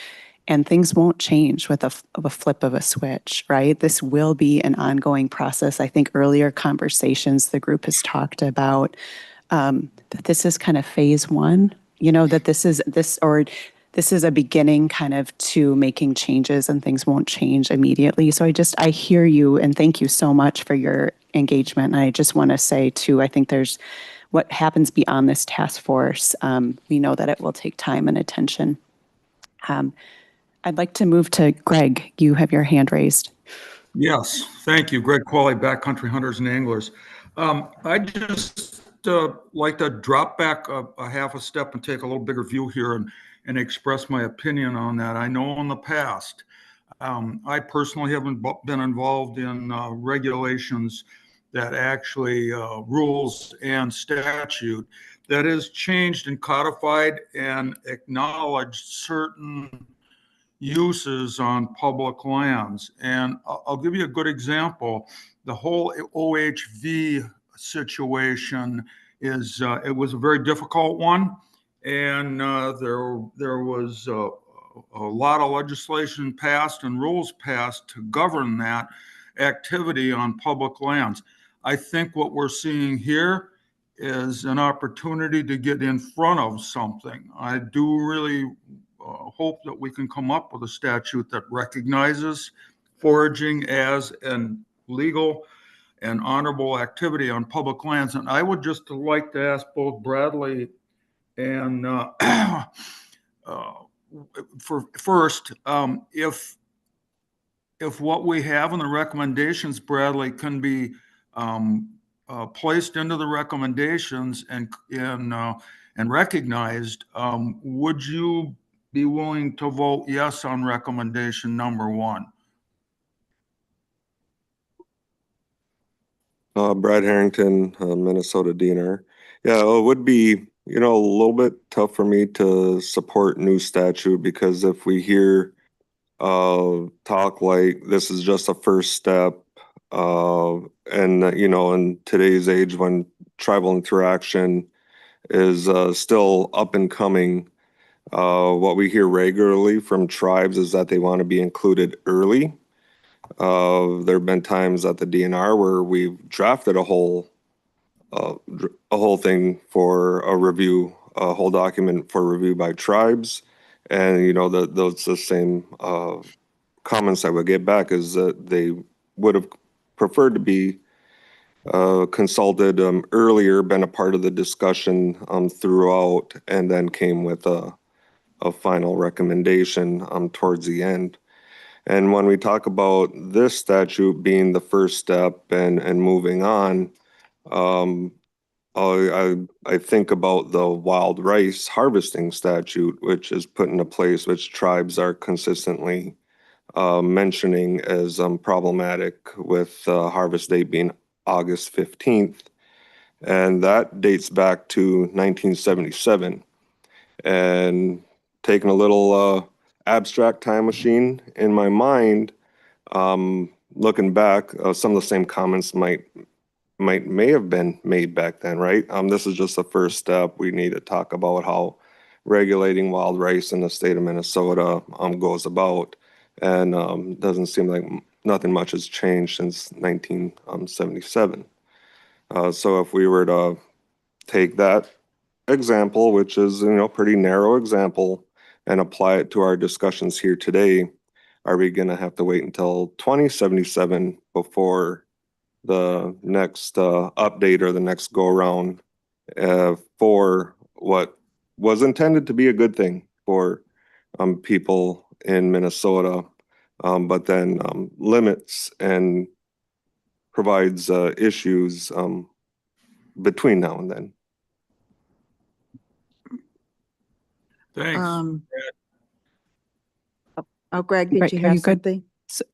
Speaker 6: and things won't change with a flip of a switch, right? This will be an ongoing process. I think earlier conversations the group has talked about that this is kind of phase one, that this is a beginning kind of to making changes, and things won't change immediately. So I hear you, and thank you so much for your engagement. And I just want to say too, I think there's what happens beyond this task force. We know that it will take time and attention. I'd like to move to Greg. You have your hand raised.
Speaker 9: Yes, thank you. Greg Qualley, Backcountry Hunters and Anglers. I just like to drop back a half a step and take a little bigger view here and express my opinion on that. I know in the past, I personally haven't been involved in regulations that actually rules and statute that has changed and codified and acknowledged certain uses on public lands. And I'll give you a good example. The whole OHV situation is, it was a very difficult one. And there was a lot of legislation passed and rules passed to govern that activity on public lands. I think what we're seeing here is an opportunity to get in front of something. I do really hope that we can come up with a statute that recognizes foraging as an legal and honorable activity on public lands. And I would just like to ask both Bradley and for first, if what we have in the recommendations, Bradley, can be placed into the recommendations and recognized, would you be willing to vote yes on recommendation number 1?
Speaker 2: Brad Harrington, Minnesota DNR. Yeah, it would be, a little bit tough for me to support new statute, because if we hear talk like this is just a first step, and in today's age when tribal interaction is still up and coming, what we hear regularly from tribes is that they want to be included early. There have been times at the DNR where we've drafted a whole thing for a review, a whole document for review by tribes, and those the same comments I would get back is that they would have preferred to be consulted earlier, been a part of the discussion throughout, and then came with a final recommendation towards the end. And when we talk about this statute being the first step and moving on, I think about the wild rice harvesting statute, which is put into place, which tribes are consistently mentioning as problematic, with harvest date being August 15th. And that dates back to 1977. And taking a little abstract time machine in my mind, looking back, some of the same comments may have been made back then, right? This is just the first step. We need to talk about how regulating wild rice in the state of Minnesota goes about, and doesn't seem like nothing much has changed since 1977. So if we were to take that example, which is pretty narrow example, and apply it to our discussions here today, are we going to have to wait until 2077 before the next update or the next go around for what was intended to be a good thing for people in Minnesota, but then limits and provides issues between now and then.
Speaker 9: Thanks.
Speaker 1: Greg, did
Speaker 6: Right,
Speaker 1: you
Speaker 6: are
Speaker 1: have
Speaker 6: you good?
Speaker 1: something?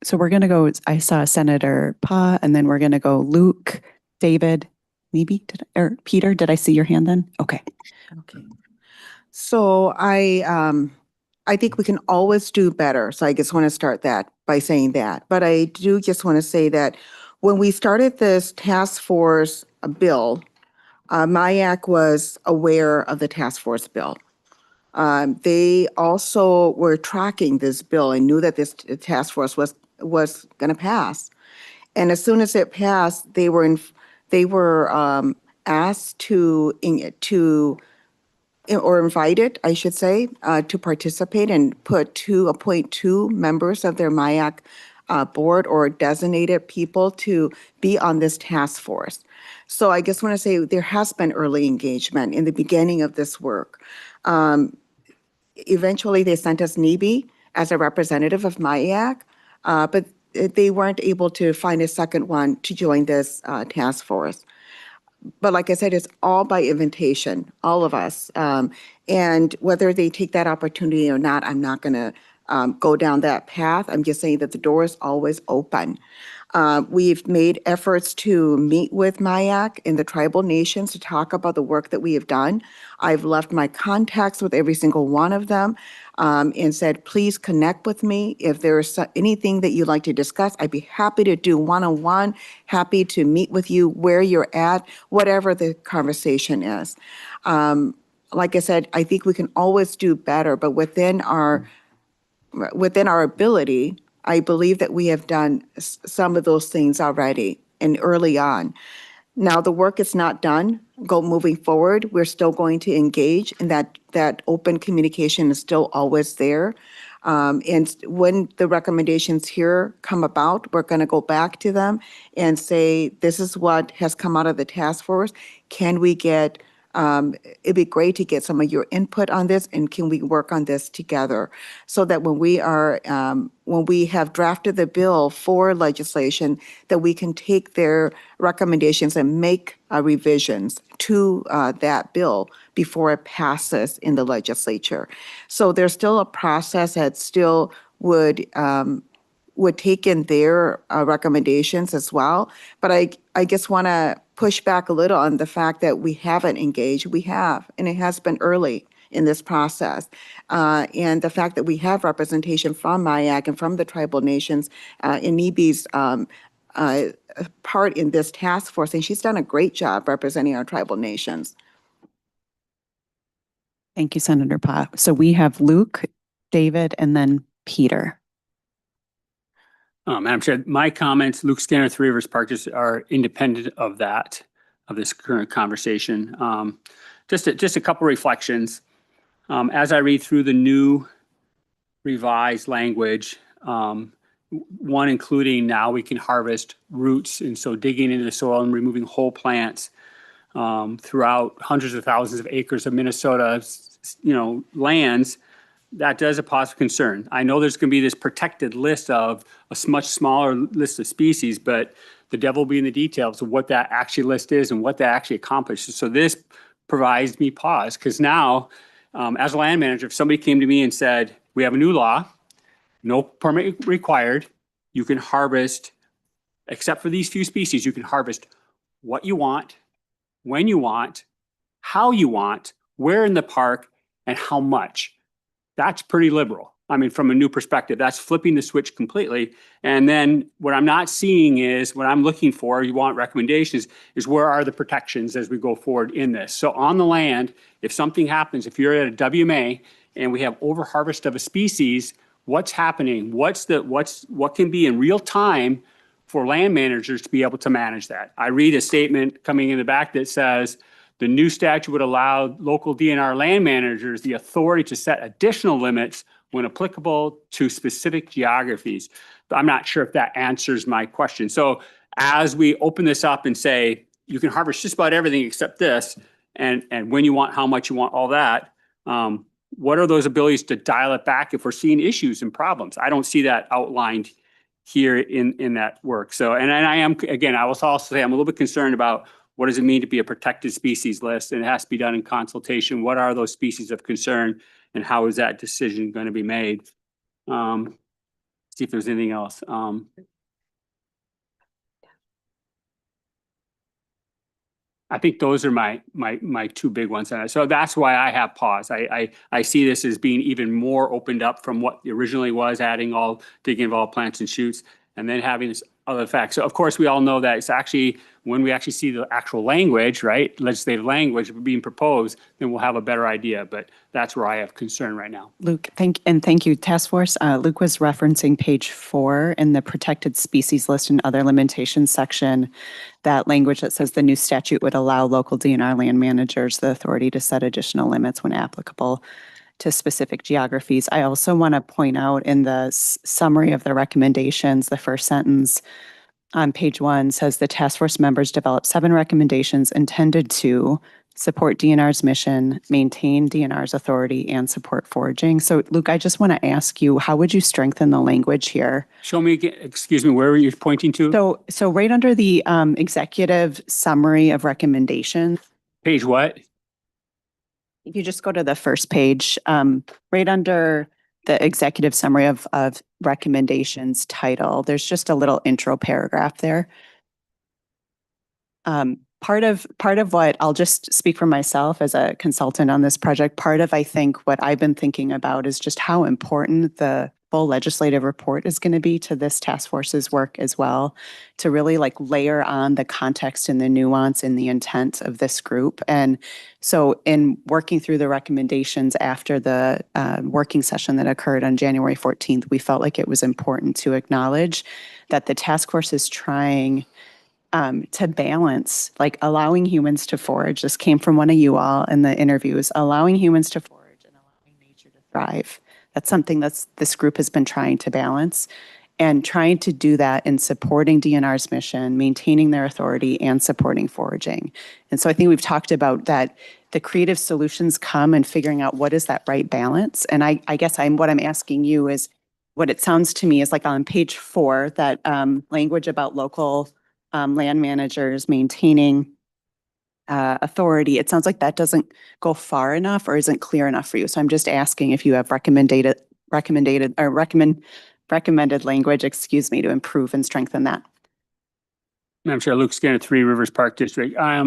Speaker 6: So we're going to go, I saw Senator Pa, and then we're going to go Luke, David, maybe, or Peter, did I see your hand then? Okay.
Speaker 1: Okay. So I think we can always do better. So I just want to start that by saying that. But I do just want to say that when we started this task force bill, MIAC was aware of the task force bill. They also were tracking this bill and knew that this task force was going to pass. And as soon as it passed, they were asked to or invited, I should say, to participate and appoint two members of their MIAC board or designated people to be on this task force. So I just want to say there has been early engagement in the beginning of this work. Eventually, they sent us NEB as a representative of MIAC, but they weren't able to find a second one to join this task force. But like I said, it's all by invitation, all of us. And whether they take that opportunity or not, I'm not going to go down that path. I'm just saying that the door is always open. We've made efforts to meet with MIAC in the tribal nations to talk about the work that we have done. I've left my contacts with every single one of them and said, please connect with me. If there's anything that you'd like to discuss, I'd be happy to do one-on-one, happy to meet with you where you're at, whatever the conversation is. Like I said, I think we can always do better, but within our ability, I believe that we have done some of those things already and early on. Now, the work is not done. Moving forward, we're still going to engage, and that open communication is still always there. And when the recommendations here come about, we're going to go back to them and say, this is what has come out of the task force. Can we get it'd be great to get some of your input on this, and can we work on this together so that when we have drafted the bill for legislation, that we can take their recommendations and make revisions to that bill before it passes in the legislature. So there's still a process that still would take in their recommendations as well. But I just want to push back a little on the fact that we haven't engaged. We have, and it has been early in this process. And the fact that we have representation from MIAC and from the tribal nations in NEB's part in this task force, and she's done a great job representing our tribal nations.
Speaker 6: Thank you, Senator Pa. So we have Luke, David, and then Peter.
Speaker 8: Madam Chair, my comments, Luke Skinner, Three Rivers Park, are independent of that, of this current conversation. Just a couple reflections. As I read through the new revised language, one including now we can harvest roots, and so digging into the soil and removing whole plants throughout hundreds of thousands of acres of Minnesota, lands. That does a positive concern. I know there's going to be this protected list of a much smaller list of species, but the devil will be in the details of what that actually list is and what that actually accomplishes. So this provides me pause, because now, as a land manager, if somebody came to me and said, we have a new law, no permit required, you can harvest, except for these few species, you can harvest what you want, when you want, how you want, where in the park, and how much. That's pretty liberal. I mean, from a new perspective, that's flipping the switch completely. And then what I'm not seeing is, what I'm looking for, you want recommendations, is where are the protections as we go forward in this? So on the land, if something happens, if you're at a WMA and we have overharvest of a species, what's happening? What can be in real time for land managers to be able to manage that? I read a statement coming in the back that says, the new statute would allow local DNR land managers the authority to set additional limits when applicable to specific geographies. But I'm not sure if that answers my question. So as we open this up and say, you can harvest just about everything except this, and when you want, how much you want, all that, what are those abilities to dial it back if we're seeing issues and problems? I don't see that outlined here in that work. So, and I am, again, I will also say I'm a little bit concerned about what does it mean to be a protected species list, and it has to be done in consultation. What are those species of concern, and how is that decision going to be made? See if there's anything else. I think those are my two big ones. So that's why I have pause. I see this as being even more opened up from what originally was, digging of all plants and shoots, and then having this other fact. So of course we all know that it's actually, when we actually see the actual language, right, legislative language being proposed, then we'll have a better idea. But that's where I have concern right now.
Speaker 6: Luke, thank you, Task Force. Luke was referencing page 4 in the protected species list and other limitations section, that language that says the new statute would allow local DNR land managers the authority to set additional limits when applicable to specific geographies. I also want to point out in the summary of the recommendations, the first sentence on page 1 says the task force members developed 7 recommendations intended to support DNR's mission, maintain DNR's authority, and support foraging. So Luke, I just want to ask you, how would you strengthen the language here?
Speaker 8: Show me again, excuse me, where are you pointing to?
Speaker 6: So right under the executive summary of recommendations.
Speaker 8: Page what?
Speaker 6: If you just go to the first page, right under the executive summary of recommendations title, there's just a little intro paragraph there. Part of what, I'll just speak for myself as a consultant on this project, part of, I think, what I've been thinking about is just how important the full legislative report is going to be to this task force's work as well, to really layer on the context and the nuance and the intent of this group. And so in working through the recommendations after the working session that occurred on January 14th, we felt like it was important to acknowledge that the task force is trying to balance, allowing humans to forage. This came from one of you all in the interviews, allowing humans to forage and allowing nature to thrive. That's something this group has been trying to balance, and trying to do that in supporting DNR's mission, maintaining their authority, and supporting foraging. And so I think we've talked about that the creative solutions come in figuring out what is that right balance. And I guess what I'm asking you is, what it sounds to me is on page 4, that language about local land managers maintaining authority. It sounds like that doesn't go far enough or isn't clear enough for you. So I'm just asking if you have recommended language, to improve and strengthen that.
Speaker 8: Madam Chair, Luke Skinner, 3 Rivers Park District. I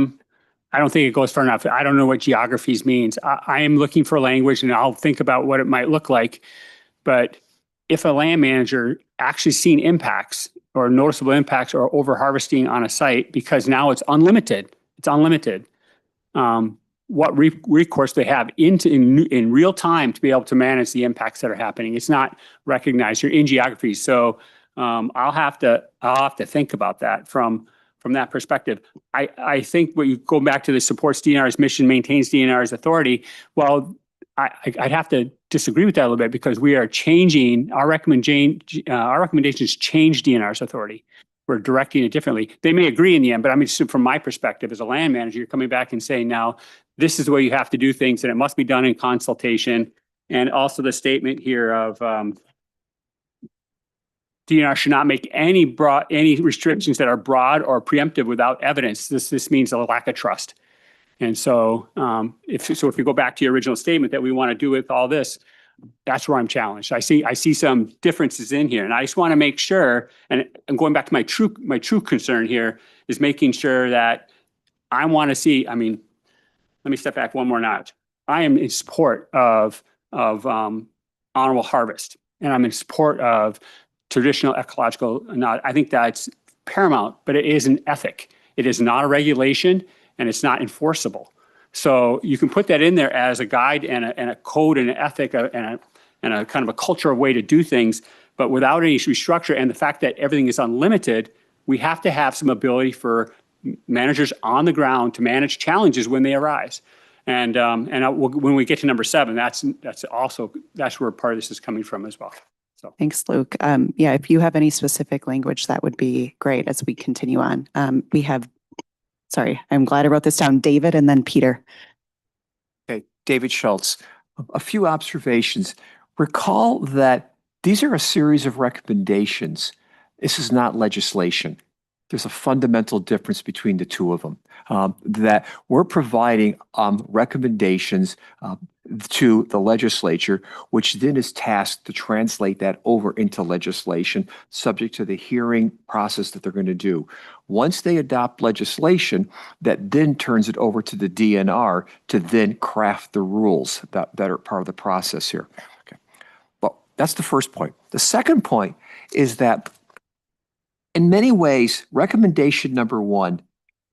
Speaker 8: don't think it goes far enough. I don't know what geographies means. I am looking for language, and I'll think about what it might look like. But if a land manager actually seen impacts or noticeable impacts or over harvesting on a site, because now it's unlimited, what recourse they have in real time to be able to manage the impacts that are happening. It's not recognized. You're in geography. So I'll have to think about that from that perspective. I think when you go back to the supports DNR's mission, maintains DNR's authority, well, I'd have to disagree with that a little bit, because we are changing our recommendations change DNR's authority. We're directing it differently. They may agree in the end, but I mean, from my perspective as a land manager, you're coming back and saying, now this is the way you have to do things, and it must be done in consultation. And also the statement here of DNR should not make any restrictions that are broad or preemptive without evidence. This means a lack of trust. And so if you go back to your original statement that we want to do with all this, that's where I'm challenged. I see some differences in here, and I just want to make sure, and I'm going back to my true concern here is making sure that I want to see, let me step back one more notch. I am in support of honorable harvest, and I'm in support of traditional ecological. I think that's paramount, but it is an ethic. It is not a regulation, and it's not enforceable. So you can put that in there as a guide and a code and an ethic and a kind of a cultural way to do things, but without any restructure and the fact that everything is unlimited, we have to have some ability for managers on the ground to manage challenges when they arise. And when we get to number 7, that's where part of this is coming from as well. So
Speaker 6: thanks, Luke. Yeah, if you have any specific language, that would be great as we continue on. Sorry, I'm glad I wrote this down. David and then Peter.
Speaker 15: Okay, David Schultz. A few observations. Recall that these are a series of recommendations. This is not legislation. There's a fundamental difference between the two of them. That we're providing recommendations to the legislature, which then is tasked to translate that over into legislation, subject to the hearing process that they're going to do. Once they adopt legislation, that then turns it over to the DNR to then craft the rules that are part of the process here. Okay. Well, that's the first point. The second point is that in many ways, recommendation number one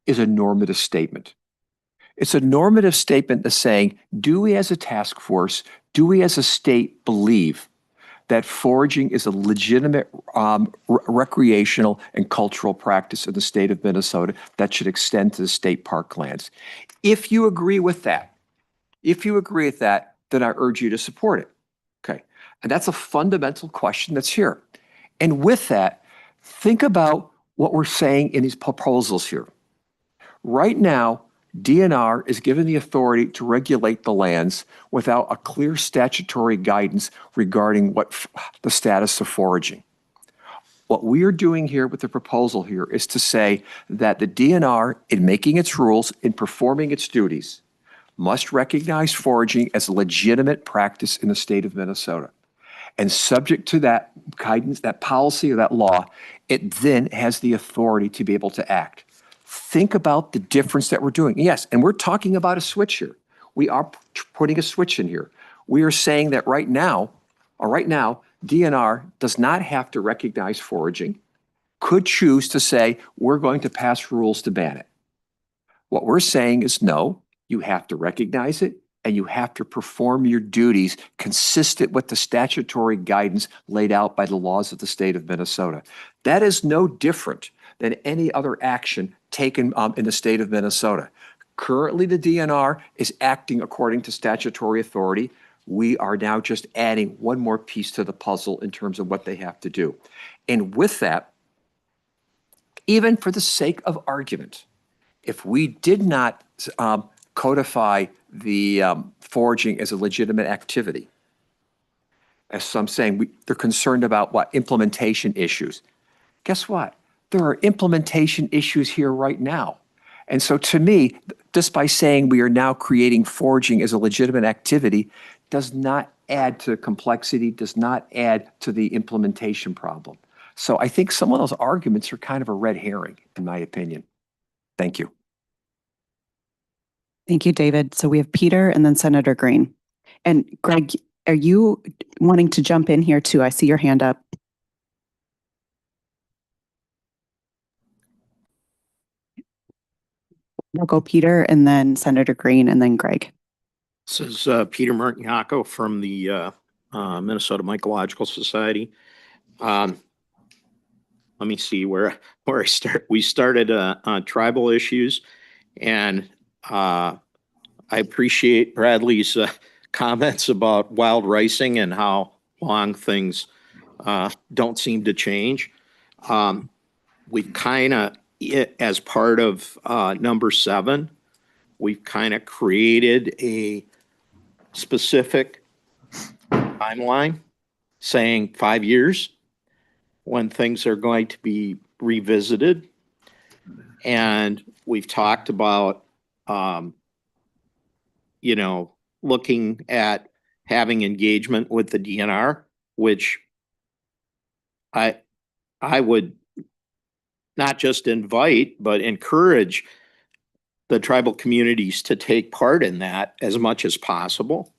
Speaker 15: is a normative statement. It's a normative statement that's saying, do we as a task force, do we as a state believe that foraging is a legitimate recreational and cultural practice in the state of Minnesota that should extend to the state parklands? If you agree with that, then I urge you to support it. Okay. And that's a fundamental question that's here. And with that, think about what we're saying in these proposals here. Right now, DNR is given the authority to regulate the lands without a clear statutory guidance regarding what the status of foraging. What we are doing here with the proposal here is to say that the DNR, in making its rules, in performing its duties, must recognize foraging as a legitimate practice in the state of Minnesota. And subject to that guidance, that policy or that law, it then has the authority to be able to act. Think about the difference that we're doing. Yes, and we're talking about a switch here. We are putting a switch in here. We are saying that right now, DNR does not have to recognize foraging, could choose to say, we're going to pass rules to ban it. What we're saying is no, you have to recognize it, and you have to perform your duties consistent with the statutory guidance laid out by the laws of the state of Minnesota. That is no different than any other action taken in the state of Minnesota. Currently, the DNR is acting according to statutory authority. We are now just adding one more piece to the puzzle in terms of what they have to do. And with that, even for the sake of argument, if we did not codify the foraging as a legitimate activity, as some saying, they're concerned about what? Implementation issues. Guess what? There are implementation issues here right now. And so to me, just by saying we are now creating foraging as a legitimate activity does not add to complexity, does not add to the implementation problem. So I think some of those arguments are kind of a red herring, in my opinion. Thank you.
Speaker 6: Thank you, David. So we have Peter and then Senator Green. And Greg, are you wanting to jump in here too? I see your hand up. We'll go Peter and then Senator Green and then Greg.
Speaker 3: This is Peter Martiniaco from the Minnesota Mycological Society. Let me see where I start. We started on tribal issues, and I appreciate Bradley's comments about wild ricing and how long things don't seem to change. We've kind of, as part of number 7, we've kind of created a specific timeline saying 5 years when things are going to be revisited. And we've talked about, looking at having engagement with the DNR, which I would not just invite, but encourage the tribal communities to take part in that as much as possible.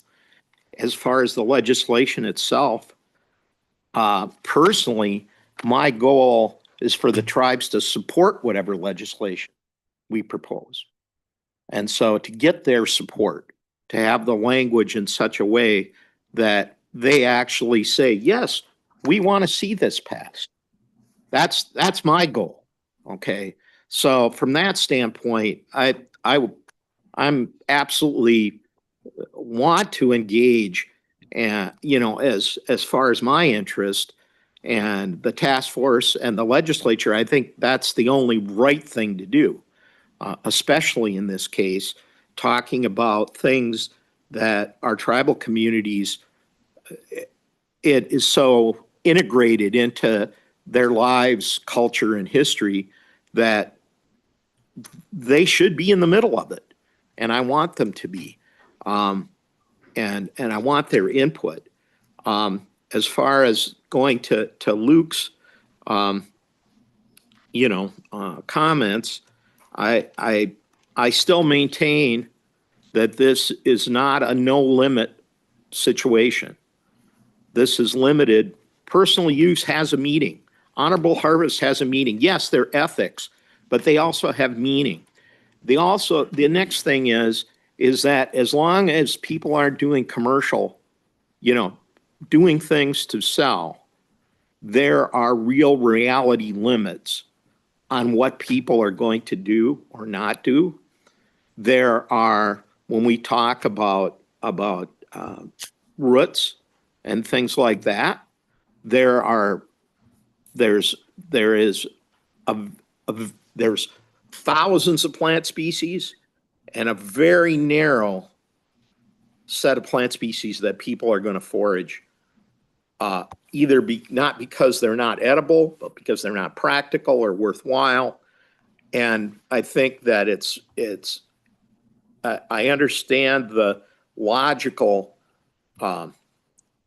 Speaker 3: As far as the legislation itself, personally, my goal is for the tribes to support whatever legislation we propose. And so to get their support, to have the language in such a way that they actually say, yes, we want to see this passed. That's my goal. Okay. So from that standpoint, I'm absolutely want to engage, and as far as my interest and the task force and the legislature, I think that's the only right thing to do, especially in this case, talking about things that our tribal communities, it is so integrated into their lives, culture, and history that they should be in the middle of it. And I want them to be. And I want their input. As far as going to Luke's, comments, I still maintain that this is not a no limit situation. This is limited. Personal use has a meaning. Honorable harvest has a meaning. Yes, they're ethics, but they also have meaning. The next thing is that as long as people aren't doing commercial, doing things to sell, there are real reality limits on what people are going to do or not do. There are, when we talk about roots and things like that, there's thousands of plant species and a very narrow set of plant species that people are going to forage, either not because they're not edible, but because they're not practical or worthwhile. And I think that I understand the logical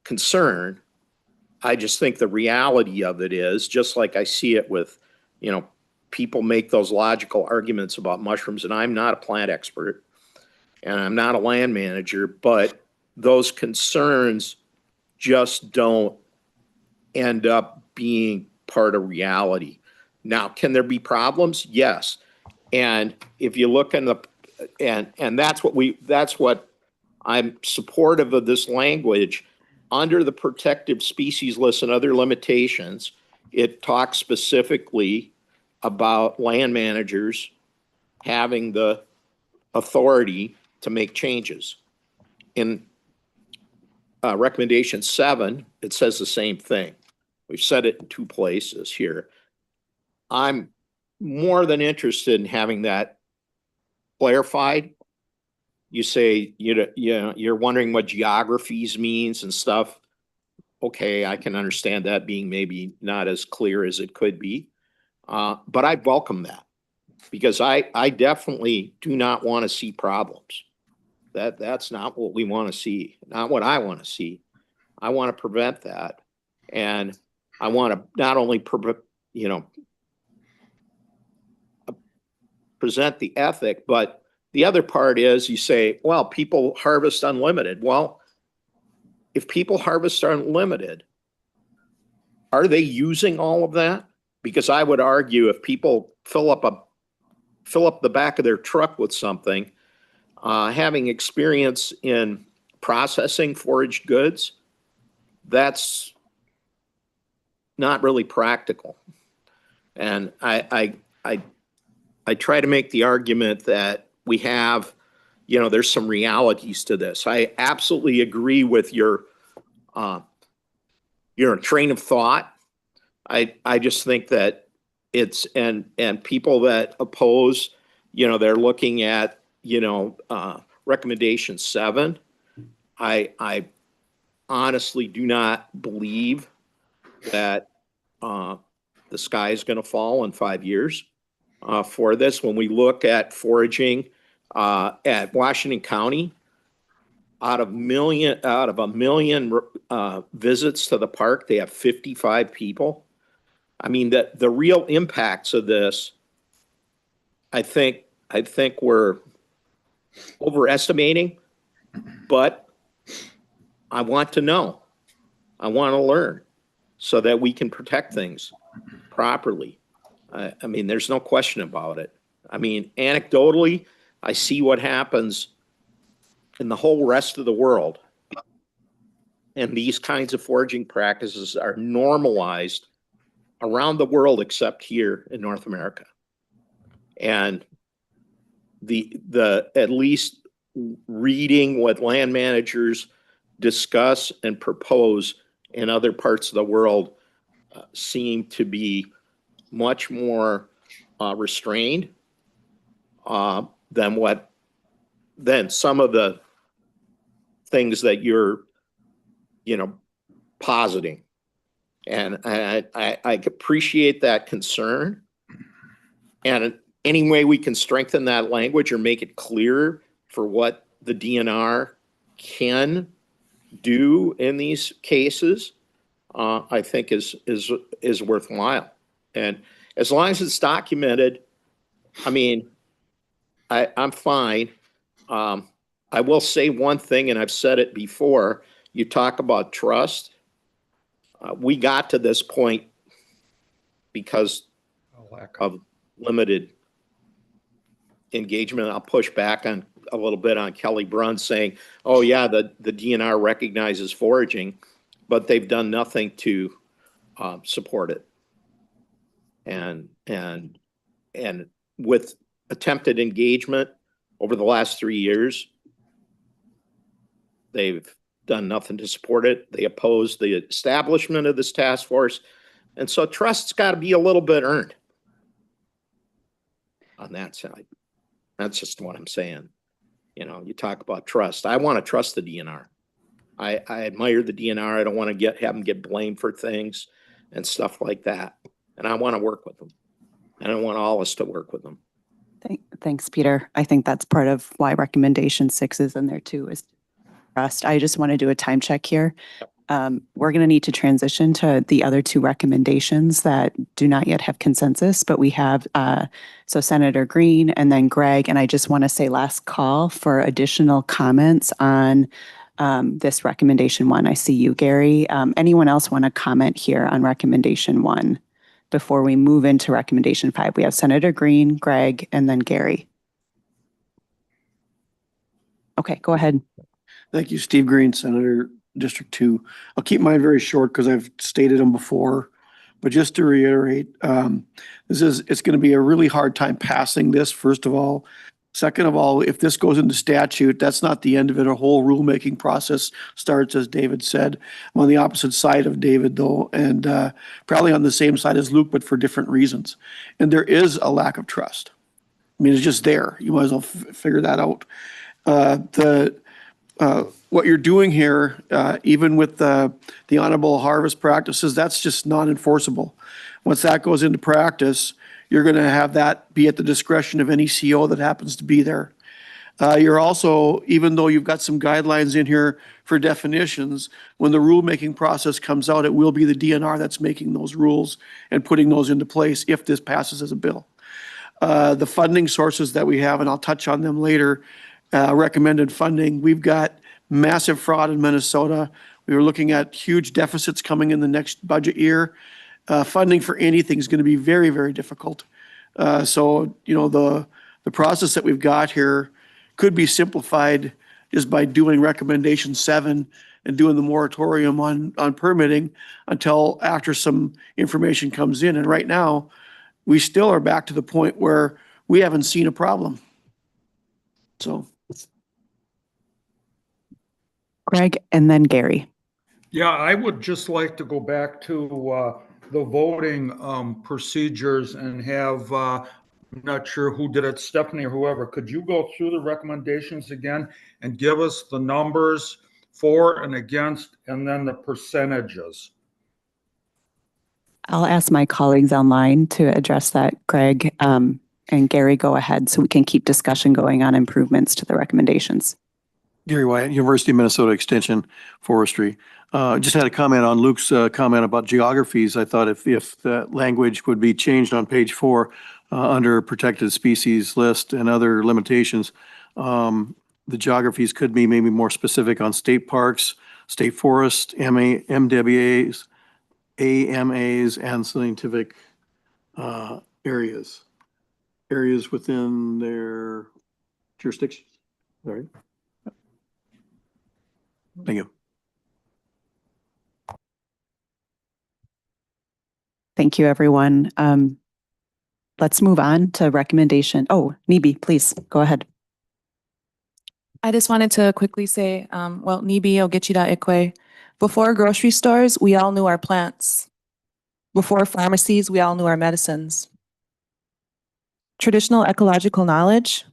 Speaker 3: concern. I just think the reality of it is, just like I see it with, people make those logical arguments about mushrooms, and I'm not a plant expert and I'm not a land manager, but those concerns just don't end up being part of reality. Now, can there be problems? Yes. And if you look in and that's what I'm supportive of this language. Under the protected species list and other limitations, it talks specifically about land managers having the authority to make changes. In recommendation 7, it says the same thing. We've said it in 2 places here. I'm more than interested in having that clarified. You say, you're wondering what geographies means and stuff. Okay, I can understand that being maybe not as clear as it could be. But I welcome that, because I definitely do not want to see problems. That's not what we want to see, not what I want to see. I want to prevent that. And I want to not only present the ethic, but the other part is, you say, well, people harvest unlimited. Well, if people harvest unlimited, are they using all of that? Because I would argue, if people fill up the back of their truck with something, having experience in processing foraged goods, that's not really practical. And I try to make the argument that we have, there's some realities to this. I absolutely agree with your train of thought. I just think that it's, and people that oppose, they're looking at, recommendation 7. I honestly do not believe that the sky is going to fall in 5 years for this. When we look at foraging at Washington County, out of a million visits to the park, they have 55 people. I mean, that the real impacts of this, I think we're overestimating, but I want to know. I want to learn so that we can protect things properly. I mean, there's no question about it. I mean, anecdotally, I see what happens in the whole rest of the world. And these kinds of foraging practices are normalized around the world except here in North America. And the at least reading what land managers discuss and propose in other parts of the world seem to be much more restrained than some of the things that you're, positing. And I appreciate that concern. And any way we can strengthen that language or make it clearer for what the DNR can do in these cases, I think is worthwhile. And as long as it's documented, I mean, I'm fine. I will say one thing, and I've said it before. You talk about trust. We got to this point because of limited engagement. I'll push back on a little bit on Kelly Brunn saying, "Oh yeah, the DNR recognizes foraging, but they've done nothing to support it." And with attempted engagement over the last 3 years, they've done nothing to support it. They oppose the establishment of this task force. And so trust's got to be a little bit earned on that side. That's just what I'm saying. You talk about trust. I want to trust the DNR. I admire the DNR. I don't want to have them get blamed for things and stuff like that. And I want to work with them. And I want all of us to work with them.
Speaker 6: Thanks, Peter. I think that's part of why recommendation 6 is in there too, is trust. I just want to do a time check here. We're going to need to transition to the other 2 recommendations that do not yet have consensus, but we have, so Senator Green and then Greg, and I just want to say last call for additional comments on this recommendation 1. I see you, Gary. Anyone else want to comment here on recommendation 1 before we move into recommendation 5? We have Senator Green, Greg, and then Gary. Okay, go ahead.
Speaker 7: Thank you, Steve Green, Senator District 2. I'll keep mine very short because I've stated them before. But just to reiterate, it's going to be a really hard time passing this, first of all. Second of all, if this goes into statute, that's not the end of it. A whole rulemaking process starts, as David said. I'm on the opposite side of David, though, and probably on the same side as Luke, but for different reasons. And there is a lack of trust. I mean, it's just there. You might as well figure that out. What you're doing here, even with the honorable harvest practices, that's just not enforceable. Once that goes into practice, you're going to have that be at the discretion of any CO that happens to be there. You're also, even though you've got some guidelines in here for definitions, when the rulemaking process comes out, it will be the DNR that's making those rules and putting those into place if this passes as a bill. The funding sources that we have, and I'll touch on them later, recommended funding. We've got massive fraud in Minnesota. We were looking at huge deficits coming in the next budget year. Funding for anything is going to be very, very difficult. So, the process that we've got here could be simplified just by doing recommendation 7 and doing the moratorium on permitting until after some information comes in. And right now, we still are back to the point where we haven't seen a problem. So.
Speaker 6: Greg, and then Gary.
Speaker 9: Yeah, I would just like to go back to the voting procedures and have, I'm not sure who did it, Stephanie or whoever, could you go through the recommendations again and give us the numbers for and against and then the percentages?
Speaker 6: I'll ask my colleagues online to address that, Greg. And Gary, go ahead so we can keep discussion going on improvements to the recommendations.
Speaker 7: Gary Wyatt, University of Minnesota Extension Forestry. Just had a comment on Luke's comment about geographies. I thought if the language would be changed on page 4 under protected species list and other limitations, the geographies could be maybe more specific on state parks, state forests, MWAs, AMAs, and scientific areas within their jurisdiction. All right. Thank you.
Speaker 6: Thank you, everyone. Let's move on to recommendation. Oh, Nibi, please go ahead.
Speaker 17: I just wanted to quickly say, Nibi Ogechida Ikwe, before grocery stores, we all knew our plants. Before pharmacies, we all knew our medicines. Traditional ecological knowledge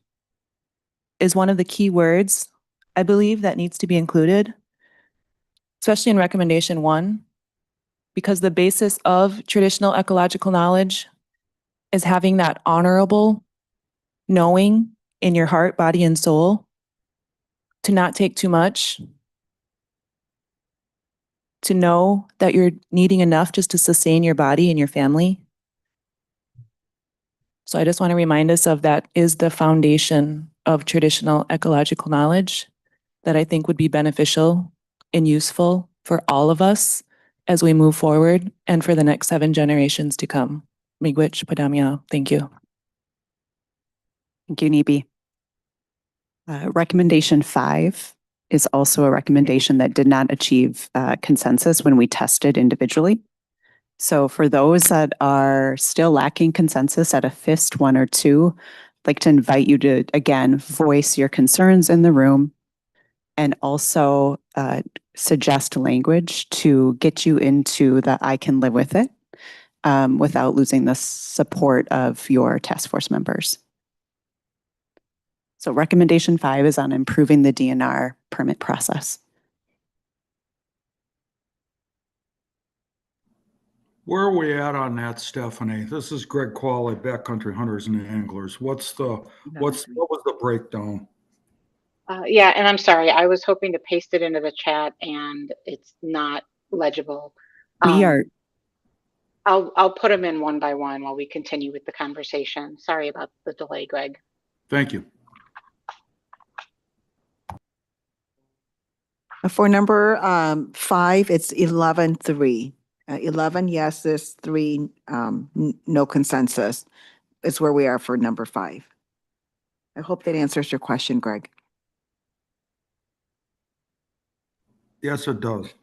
Speaker 17: is one of the key words I believe that needs to be included, especially in recommendation 1, because the basis of traditional ecological knowledge is having that honorable knowing in your heart, body, and soul to not take too much, to know that you're needing enough just to sustain your body and your family. So I just want to remind us of that is the foundation of traditional ecological knowledge that I think would be beneficial and useful for all of us as we move forward and for the next 7 generations to come. Miigwech Padamyao. Thank you.
Speaker 6: Thank you, Nibi. Recommendation 5 is also a recommendation that did not achieve consensus when we tested individually. So for those that are still lacking consensus at a fist 1 or 2, I'd like to invite you to, again, voice your concerns in the room and also suggest language to get you into the I can live with it without losing the support of your task force members. So recommendation 5 is on improving the DNR permit process.
Speaker 9: Where are we at on that, Stephanie? This is Greg Qualley, Backcountry Hunters and Anglers. What was the breakdown?
Speaker 14: Yeah, and I'm sorry, I was hoping to paste it into the chat and it's not legible.
Speaker 6: We are.
Speaker 14: I'll put them in one by one while we continue with the conversation. Sorry about the delay, Greg.
Speaker 9: Thank you.
Speaker 1: For number 5, it's 11-3. 11 yeses, 3 no consensus is where we are for number 5. I hope that answers your question, Greg.
Speaker 9: Yes, it does.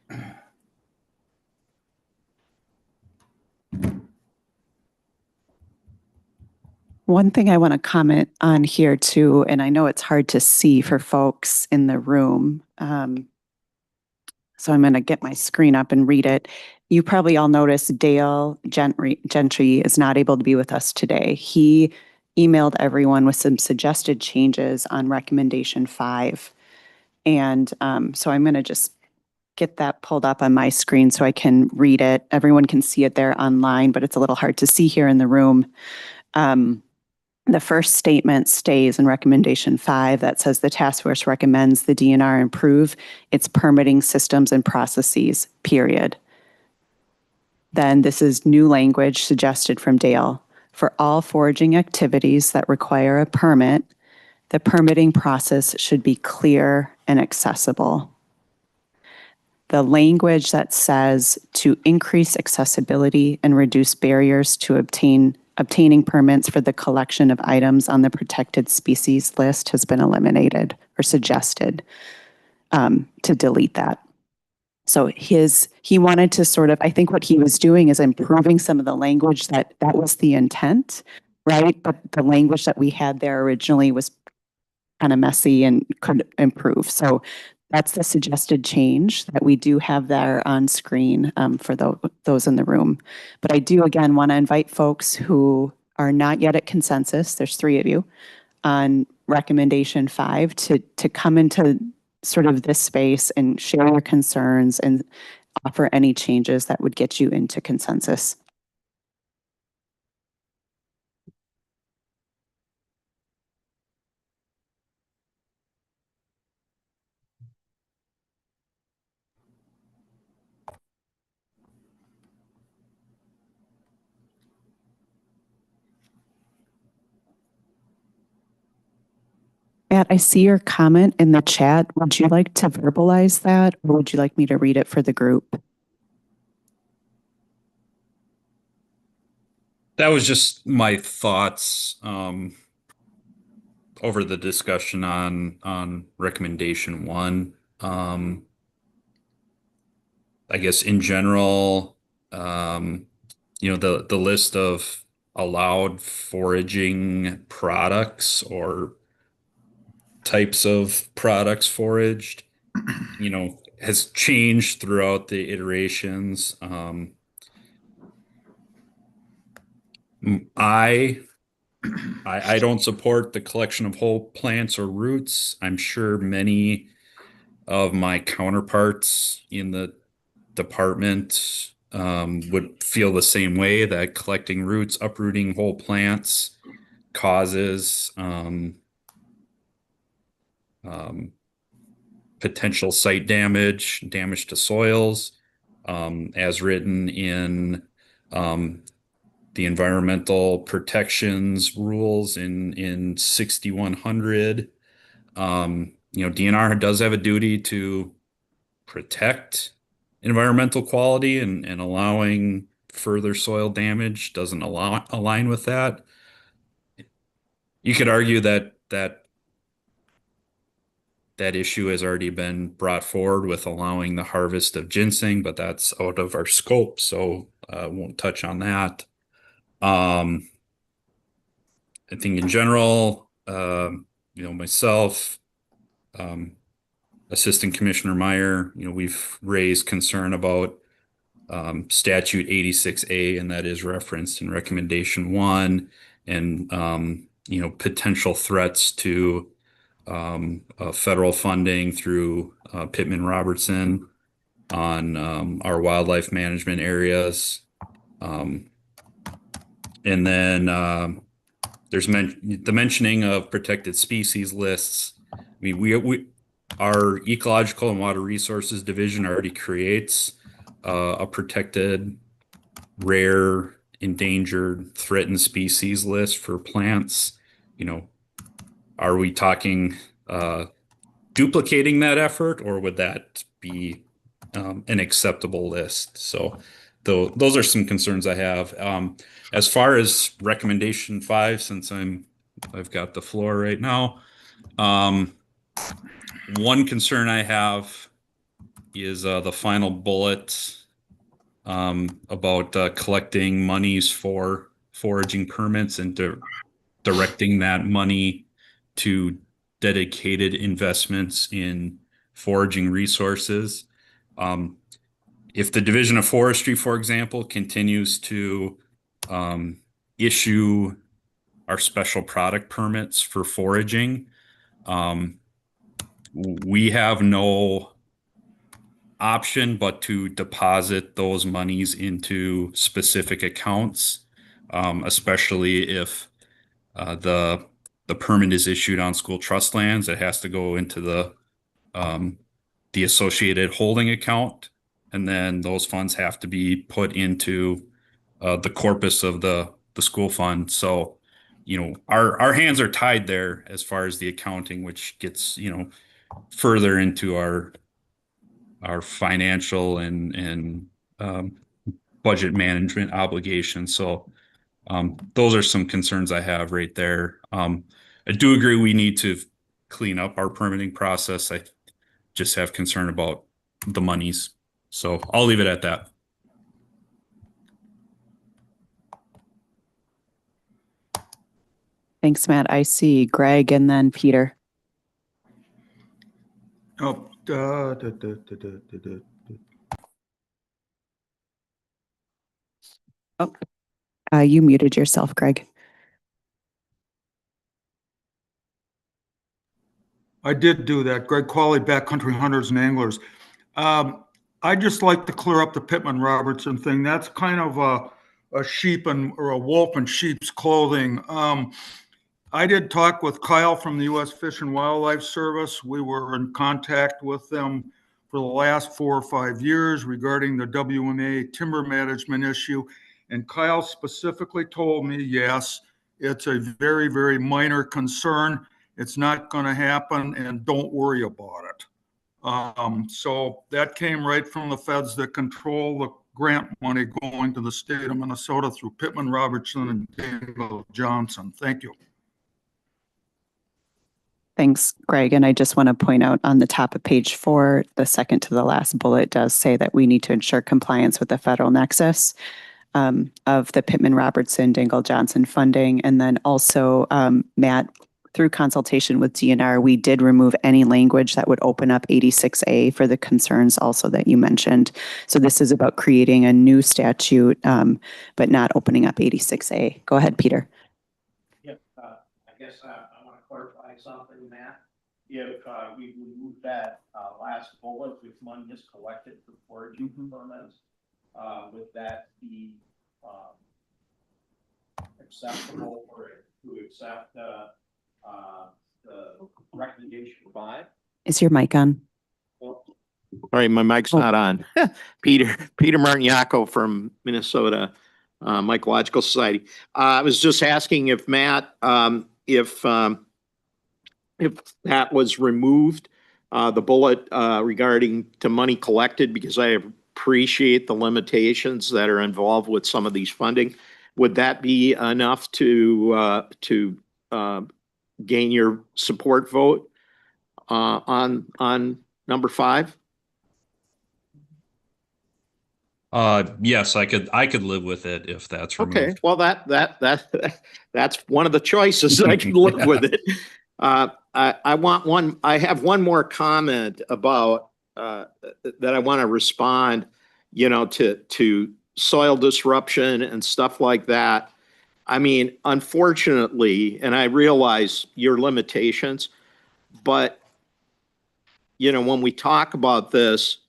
Speaker 6: One thing I want to comment on here too, and I know it's hard to see for folks in the room, so I'm going to get my screen up and read it. You probably all noticed Dale Gentry is not able to be with us today. He emailed everyone with some suggested changes on recommendation 5. And so I'm going to just get that pulled up on my screen so I can read it. Everyone can see it there online, but it's a little hard to see here in the room. The first statement stays in recommendation 5 that says the task force recommends the DNR improve its permitting systems and processes, period. Then this is new language suggested from Dale. For all foraging activities that require a permit, the permitting process should be clear and accessible. The language that says to increase accessibility and reduce barriers to obtaining permits for the collection of items on the protected species list has been eliminated or suggested to delete that. So he wanted to sort of, I think what he was doing is improving some of the language that was the intent, right? But the language that we had there originally was kind of messy and could improve. So that's the suggested change that we do have there on screen for those in the room. But I do, again, want to invite folks who are not yet at consensus, there's 3 of you, on recommendation 5 to come into sort of this space and share your concerns and offer any changes that would get you into consensus. Matt, I see your comment in the chat. Would you like to verbalize that, or would you like me to read it for the group?
Speaker 12: That was just my thoughts over the discussion on recommendation 1. I guess in general, the list of allowed foraging products or types of products foraged, has changed throughout the iterations. I don't support the collection of whole plants or roots. I'm sure many of my counterparts in the department would feel the same way, that collecting roots, uprooting whole plants causes potential site damage, damage to soils, as written in the environmental protections rules in 6100. DNR does have a duty to protect environmental quality, and allowing further soil damage doesn't align with that. You could argue that issue has already been brought forward with allowing the harvest of ginseng, but that's out of our scope, so I won't touch on that. I think in general, myself, Assistant Commissioner Meyer, we've raised concern about Statute 86A, and that is referenced in Recommendation 1, and potential threats to federal funding through Pittman-Robertson on our wildlife management areas. And then there's the mentioning of protected species lists. I mean, our Ecological and Water Resources Division already creates a protected, rare, endangered, threatened species list for plants. Are we talking duplicating that effort, or would that be an acceptable list? So those are some concerns I have. As far as recommendation 5, since I've got the floor right now, one concern I have is the final bullet about collecting monies for foraging permits and directing that money to dedicated investments in foraging resources. If the Division of Forestry, for example, continues to issue our special product permits for foraging, we have no option but to deposit those monies into specific accounts, especially if the permit is issued on school trust lands. It has to go into the associated holding account, and then those funds have to be put into the corpus of the school fund. So, our hands are tied there as far as the accounting, which gets further into our financial and budget management obligations. So those are some concerns I have right there. I do agree we need to clean up our permitting process. I just have concern about the monies. So I'll leave it at that.
Speaker 6: Thanks, Matt. I see Greg and then Peter.
Speaker 9: Oh,
Speaker 6: You muted yourself, Greg.
Speaker 9: I did do that. Greg Qualley, Backcountry Hunters and Anglers. I'd just like to clear up the Pittman-Robertson thing. That's kind of a sheep or a wolf in sheep's clothing. I did talk with Kyle from the U.S. Fish and Wildlife Service. We were in contact with them for the last 4 or 5 years regarding the WMA timber management issue. And Kyle specifically told me, yes, it's a very, very minor concern. It's not going to happen, and don't worry about it. So that came right from the feds that control the grant money going to the state of Minnesota through Pittman-Robertson and Daniel Johnson. Thank you.
Speaker 6: Thanks, Greg. And I just want to point out on the top of page 4, the second to the last bullet does say that we need to ensure compliance with the federal nexus of the Pittman-Robertson, Dingell Johnson funding. And then also, Matt, through consultation with DNR, we did remove any language that would open up 86A for the concerns also that you mentioned. So this is about creating a new statute, but not opening up 86A. Go ahead, Peter.
Speaker 3: Yep. I guess I want to clarify something, Matt. if we remove that last bullet, if money is collected for foraging permits, would that be acceptable for it to accept the recommendation 5?
Speaker 6: Is your mic on?
Speaker 3: All right, my mic's not on. Peter Martiniaco from Minnesota Mycological Society. I was just asking if Matt, if that was removed, the bullet regarding to money collected, because I appreciate the limitations that are involved with some of these funding. Would that be enough to gain your support vote on number 5?
Speaker 12: Yes, I could live with it if that's removed.
Speaker 3: Okay, well, that's one of the choices. I can live with it. I have one more comment about that I want to respond, to soil disruption and stuff like that. I mean, unfortunately, and I realize your limitations, but when we talk about this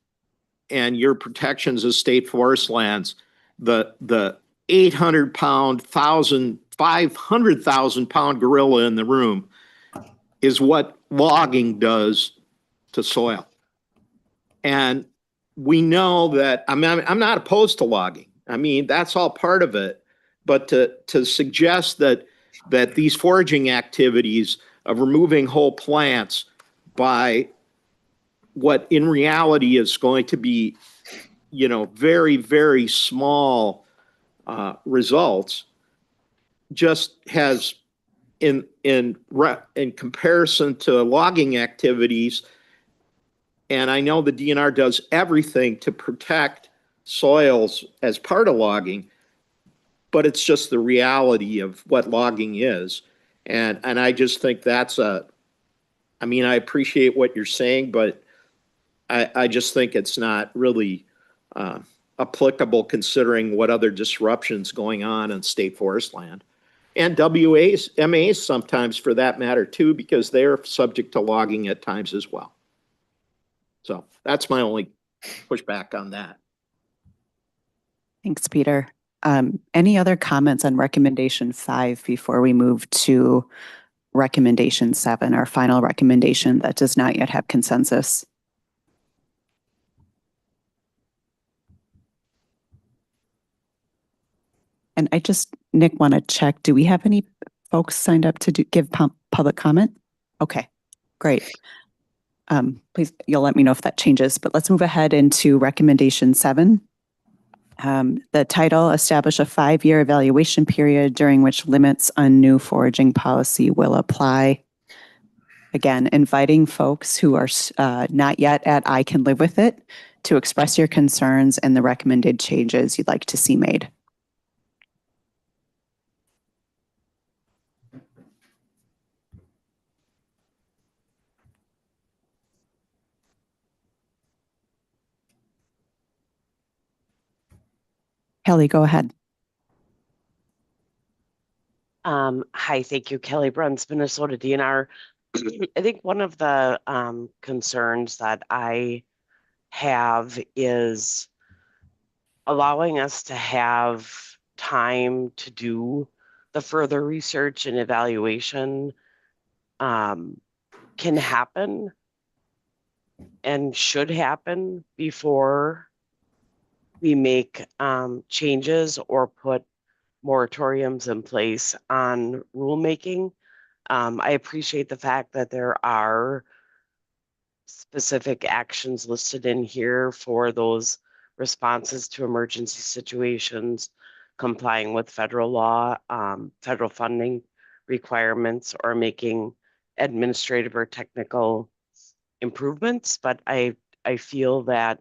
Speaker 3: and your protections of state forest lands, the 800-pound, 500,000-pound gorilla in the room is what logging does to soil. And we know that, I'm not opposed to logging. I mean, that's all part of it. But to suggest that these foraging activities of removing whole plants by what in reality is going to be, very, very small results, just has in comparison to logging activities. And I know the DNR does everything to protect soils as part of logging, but it's just the reality of what logging is. And I just think that's I appreciate what you're saying, but I just think it's not really applicable considering what other disruptions going on in state forest land. And WAs, MAs sometimes for that matter too, because they're subject to logging at times as well. So that's my only pushback on that.
Speaker 6: Thanks, Peter. Any other comments on recommendation 5 before we move to recommendation 7, our final recommendation that does not yet have consensus? And I just, Nick, want to check, do we have any folks signed up to give public comment? Okay, great. Please, you'll let me know if that changes, but let's move ahead into recommendation 7. The title, establish a 5-year evaluation period during which limits on new foraging policy will apply. Again, inviting folks who are not yet at I can live with it to express your concerns and the recommended changes you'd like to see made. Kelly, go ahead.
Speaker 10: Hi, thank you. Kelly Bruns, Minnesota DNR. I think one of the concerns that I have is allowing us to have time to do the further research and evaluation can happen and should happen before we make changes or put moratoriums in place on rulemaking. I appreciate the fact that there are specific actions listed in here for those responses to emergency situations, complying with federal law, federal funding requirements, or making administrative or technical improvements. But I feel that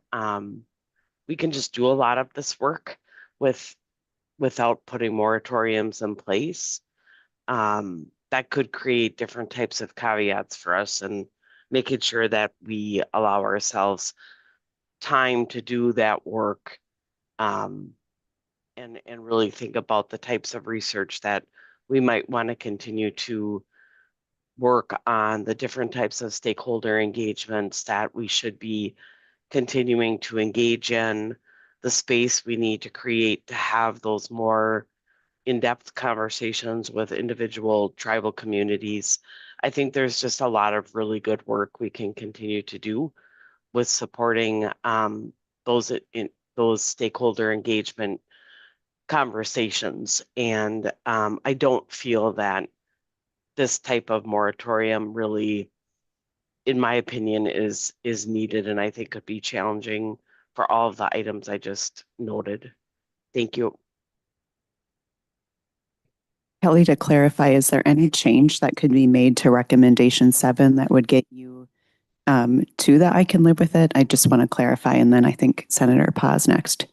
Speaker 10: we can just do a lot of this work without putting moratoriums in place. That could create different types of caveats for us, and making sure that we allow ourselves time to do that work and really think about the types of research that we might want to continue to work on the different types of stakeholder engagements that we should be continuing to engage in, the space we need to create to have those more in-depth conversations with individual tribal communities. I think there's just a lot of really good work we can continue to do with supporting those stakeholder engagement conversations. And I don't feel that this type of moratorium really, in my opinion, is needed, and I think could be challenging for all of the items I just noted. Thank you.
Speaker 6: Kelly, to clarify, is there any change that could be made to recommendation 7 that would get you to the I can live with it? I just want to clarify, and then I think Senator Paz next.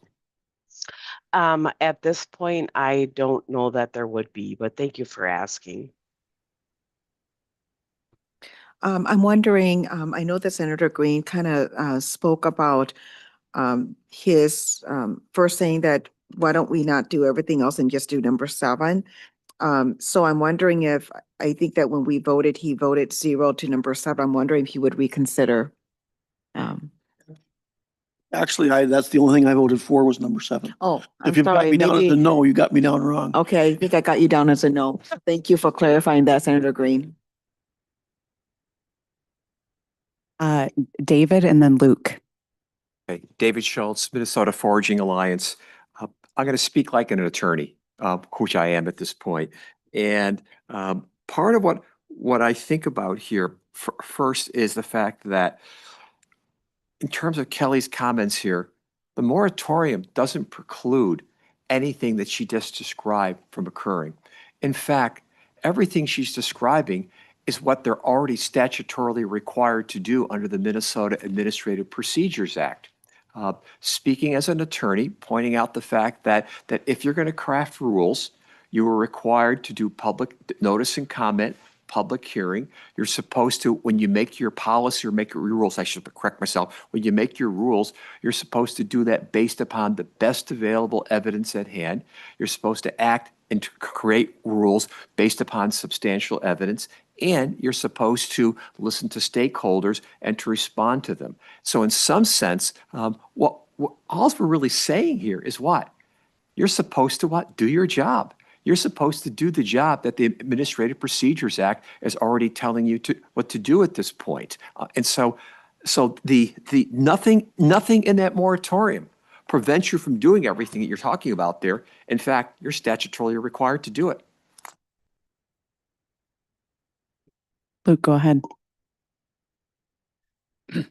Speaker 10: At this point, I don't know that there would be, but thank you for asking.
Speaker 1: I'm wondering, I know that Senator Green kind of spoke about his first saying that why don't we not do everything else and just do number 7? So I'm wondering if, I think that when we voted, he voted 0 to number 7. I'm wondering if he would reconsider.
Speaker 19: Actually, that's the only thing I voted for was number 7.
Speaker 1: Oh, I'm
Speaker 19: If you've got
Speaker 1: sorry,
Speaker 19: me down as
Speaker 1: maybe-
Speaker 19: a no, you got me down wrong.
Speaker 1: Okay, I think I got you down as a no. Thank you for clarifying that, Senator Green.
Speaker 6: David and then Luke.
Speaker 15: Okay, David Schultz, Minnesota Foraging Alliance. I'm going to speak like an attorney, which I am at this point. And part of what I think about here first is the fact that in terms of Kelly's comments here, the moratorium doesn't preclude anything that she just described from occurring. In fact, everything she's describing is what they're already statutorily required to do under the Minnesota Administrative Procedures Act. Speaking as an attorney, pointing out the fact that if you're going to craft rules, you are required to do public notice and comment, public hearing. You're supposed to, when you make your policy or make your rules, I should correct myself, when you make your rules, you're supposed to do that based upon the best available evidence at hand. You're supposed to act and to create rules based upon substantial evidence, and you're supposed to listen to stakeholders and to respond to them. So in some sense, what all we're really saying here is what? You're supposed to what? Do your job. You're supposed to do the job that the Administrative Procedures Act is already telling you what to do at this point. And so the nothing in that moratorium prevents you from doing everything that you're talking about there. In fact, you're statutorily required to do it.
Speaker 6: Luke, go ahead.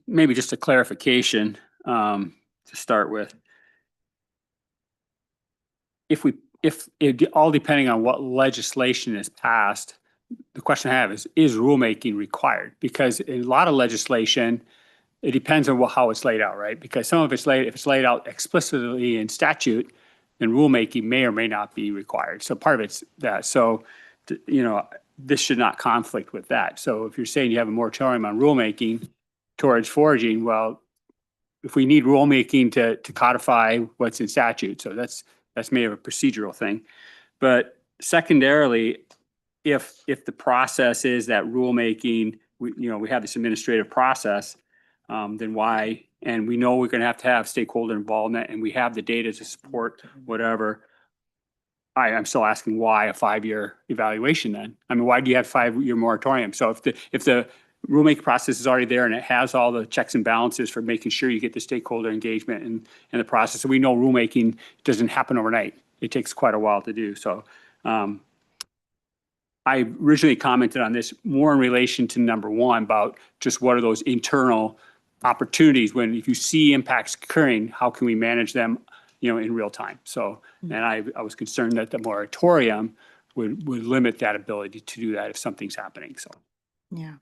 Speaker 8: Maybe just a clarification to start with. If it all depending on what legislation is passed, the question I have is rulemaking required? Because in a lot of legislation, it depends on how it's laid out, right? Because some of it's if it's laid out explicitly in statute, then rulemaking may or may not be required. So part of it's that. So, this should not conflict with that. So if you're saying you have a moratorium on rulemaking towards foraging, well, if we need rulemaking to codify what's in statute, so that's maybe a procedural thing. But secondarily, if the process is that rulemaking, we have this administrative process, then why? And we know we're going to have stakeholder involvement, and we have the data to support whatever. I'm still asking why a 5-year evaluation then? I mean, why do you have 5-year moratorium? So if the rulemaking process is already there and it has all the checks and balances for making sure you get the stakeholder engagement in the process, so we know rulemaking doesn't happen overnight. It takes quite a while to do. So I originally commented on this more in relation to number 1 about just what are those internal opportunities when if you see impacts occurring, how can we manage them in real time? So, and I was concerned that the moratorium would limit that ability to do that if something's happening. So,
Speaker 1: Yeah.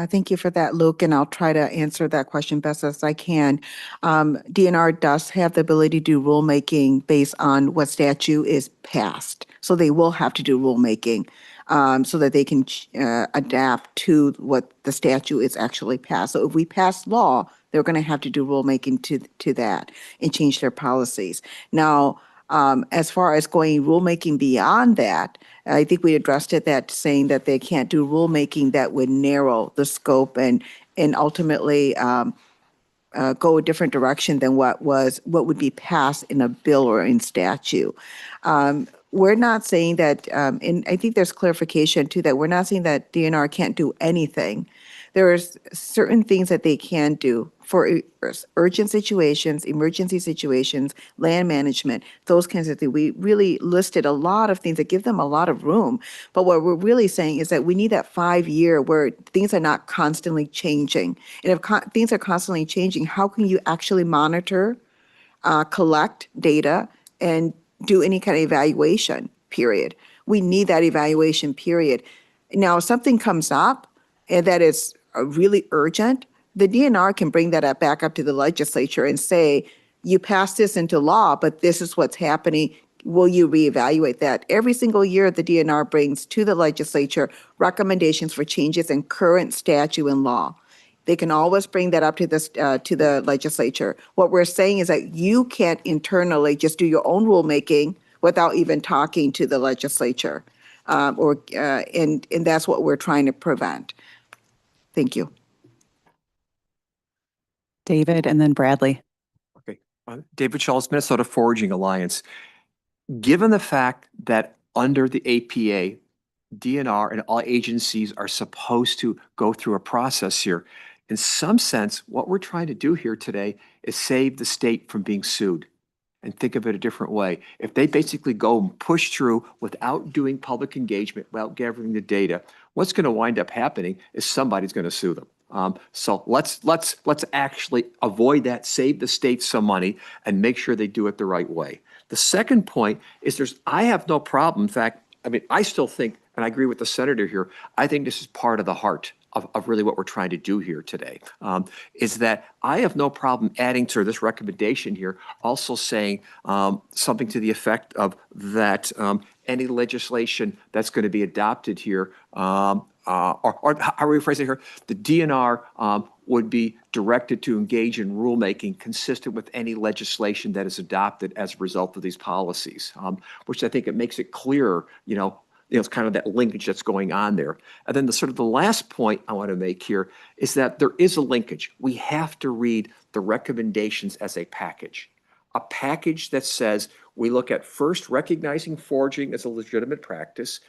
Speaker 1: Thank you for that, Luke, and I'll try to answer that question best as I can. DNR does have the ability to do rulemaking based on what statute is passed. So they will have to do rulemaking so that they can adapt to what the statute is actually passed. So if we pass law, they're going to have to do rulemaking to that and change their policies. Now, As far as going rulemaking beyond that, I think we addressed it, that saying that they can't do rulemaking that would narrow the scope and ultimately go a different direction than what would be passed in a bill or in statute. We're not saying that, and I think there's clarification too, that we're not saying that DNR can't do anything. There's certain things that they can do for urgent situations, emergency situations, land management, those kinds of things. We really listed a lot of things that give them a lot of room. But what we're really saying is that we need that 5 year where things are not constantly changing. And if things are constantly changing, how can you actually monitor, collect data, and do any kind of evaluation, period? We need that evaluation, period. Now, if something comes up and that is really urgent, the DNR can bring that back up to the legislature and say, you passed this into law, but this is what's happening. Will you reevaluate that? Every single year, the DNR brings to the legislature recommendations for changes in current statute and law. They can always bring that up to the legislature. What we're saying is that you can't internally just do your own rulemaking without even talking to the legislature, and that's what we're trying to prevent. Thank you.
Speaker 6: David and then Bradley.
Speaker 15: Okay. David Schultz, Minnesota Foraging Alliance. Given the fact that under the APA, DNR and all agencies are supposed to go through a process here, in some sense, what we're trying to do here today is save the state from being sued. And think of it a different way. If they basically go and push through without doing public engagement, without gathering the data, what's going to wind up happening is somebody's going to sue them. So let's actually avoid that, save the state some money, and make sure they do it the right way. The second point is I have no problem. In fact, I mean, I still think, and I agree with the senator here, I think this is part of the heart of really what we're trying to do here today, is that I have no problem adding to this recommendation here, also saying something to the effect of that any legislation that's going to be adopted here, or how are we phrasing it here? The DNR would be directed to engage in rulemaking consistent with any legislation that is adopted as a result of these policies, which I think it makes it clearer, it's kind of that linkage that's going on there. And then the last point I want to make here is that there is a linkage. We have to read the recommendations as a package that says we look at first recognizing foraging as a legitimate practice.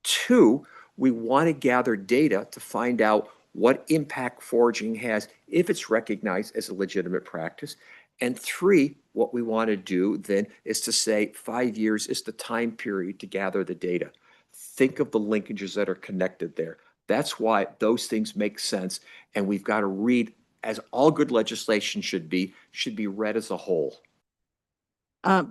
Speaker 15: 2, we want to gather data to find out what impact foraging has if it's recognized as a legitimate practice. And 3, what we want to do then is to say 5 years is the time period to gather the data. Think of the linkages that are connected there. That's why those things make sense. And we've got to read, as all good legislation should be read as a whole.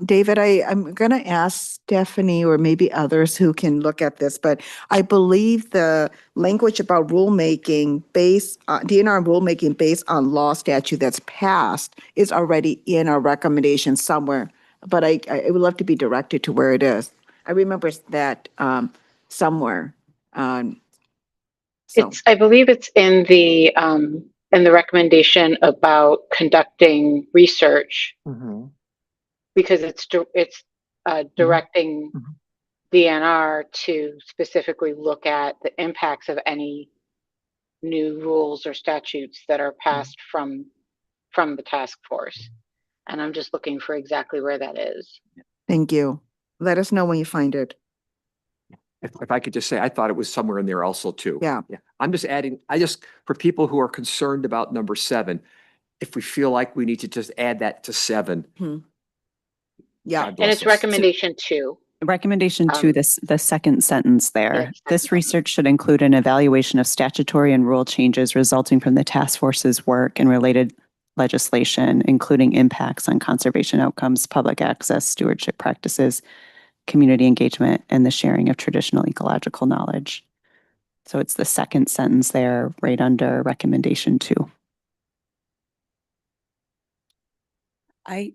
Speaker 1: David, I'm going to ask Stephanie or maybe others who can look at this, but I believe the language about rulemaking DNR rulemaking based on law statute that's passed is already in our recommendation somewhere, but I would love to be directed to where it is. I remember that somewhere.
Speaker 14: I believe it's in the recommendation about conducting research.
Speaker 15: Mm-hmm.
Speaker 14: Because it's directing DNR to specifically look at the impacts of any new rules or statutes that are passed from the task force. And I'm just looking for exactly where that is.
Speaker 1: Thank you. Let us know when you find it.
Speaker 15: If I could just say, I thought it was somewhere in there also too.
Speaker 1: Yeah.
Speaker 15: I'm just adding, for people who are concerned about number 7, if we feel like we need to just add that to 7.
Speaker 1: Yeah.
Speaker 14: And it's recommendation 2.
Speaker 6: Recommendation 2, the second sentence there. This research should include an evaluation of statutory and rule changes resulting from the task force's work and related legislation, including impacts on conservation outcomes, public access, stewardship practices, community engagement, and the sharing of traditional ecological knowledge. So it's the second sentence there, right under recommendation 2. I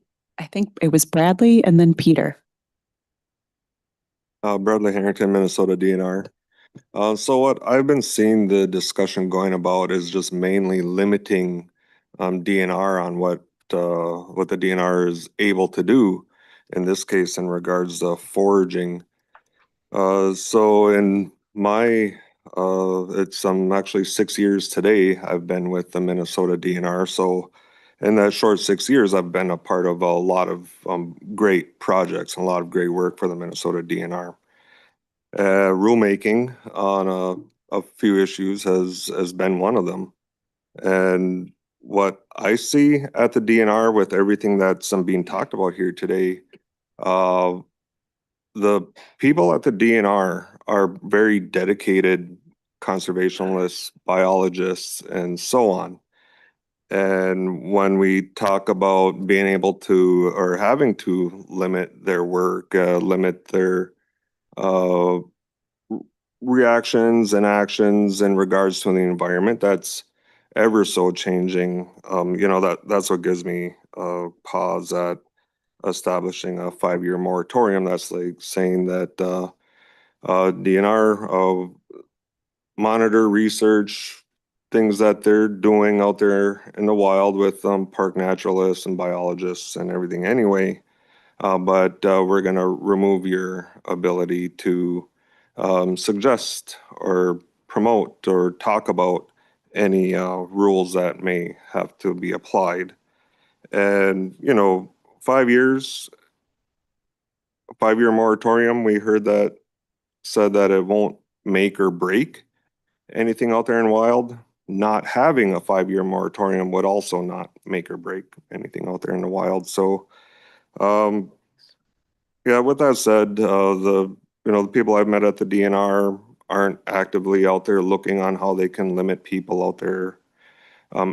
Speaker 6: think it was Bradley and then Peter.
Speaker 2: Bradley Harrington, Minnesota DNR. So what I've been seeing the discussion going about is just mainly limiting DNR on what the DNR is able to do. in this case in regards to foraging. So in my, it's actually 6 years today I've been with the Minnesota DNR. So in that short 6 years, I've been a part of a lot of great projects and a lot of great work for the Minnesota DNR. Rulemaking on a few issues has been one of them. And what I see at the DNR with everything that's being talked about here today, the people at the DNR are very dedicated conservationists, biologists, and so on. And when we talk about being able to or having to limit their work, limit their reactions and actions in regards to the environment, that's ever so changing. That's what gives me pause at establishing a 5-year moratorium. That's like saying that DNR monitor, research things that they're doing out there in the wild with park naturalists and biologists and everything anyway. But we're going to remove your ability to suggest or promote or talk about any rules that may have to be applied. And, 5 years, 5-year moratorium, we heard that said that it won't make or break anything out there in wild. Not having a 5-year moratorium would also not make or break anything out there in the wild. So, yeah, with that said, the people I've met at the DNR aren't actively out there looking on how they can limit people out there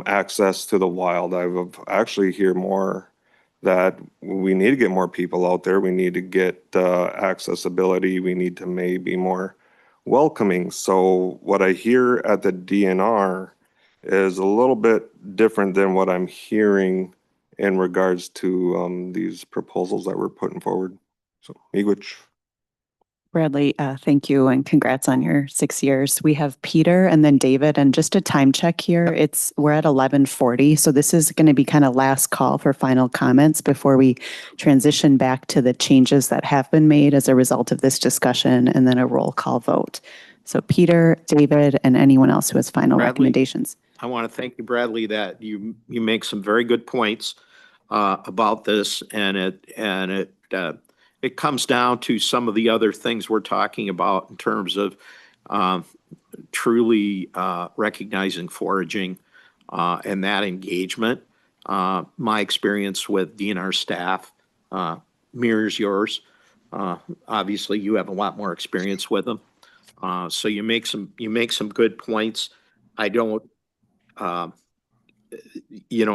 Speaker 2: access to the wild. I've actually hear more that we need to get more people out there. We need to get accessibility. We need to maybe more welcoming. So what I hear at the DNR is a little bit different than what I'm hearing in regards to these proposals that we're putting forward. So, Miigwech.
Speaker 6: Bradley, thank you and congrats on your 6 years. We have Peter and then David, and just a time check here. We're at 11:40, so this is going to be kind of last call for final comments before we transition back to the changes that have been made as a result of this discussion and then a roll call vote. So Peter, David, and anyone else who has final
Speaker 3: Bradley,
Speaker 6: recommendations.
Speaker 3: I want to thank you, Bradley, that you make some very good points about this, and it comes down to some of the other things we're talking about in terms of truly recognizing foraging and that engagement. My experience with DNR staff mirrors yours. Obviously, you have a lot more experience with them, so you make some good points. I don't. I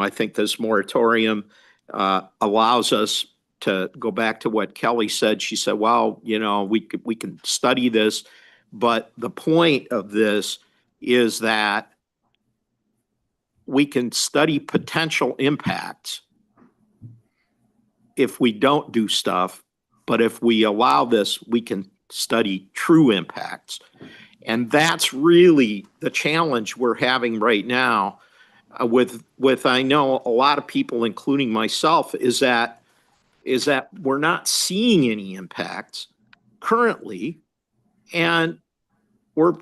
Speaker 3: think this moratorium allows us to go back to what Kelly said. She said, well, we can study this, but the point of this is that we can study potential impacts if we don't do stuff, but if we allow this, we can study true impacts. And that's really the challenge we're having right now with I know a lot of people, including myself, is that we're not seeing any impacts currently, and we're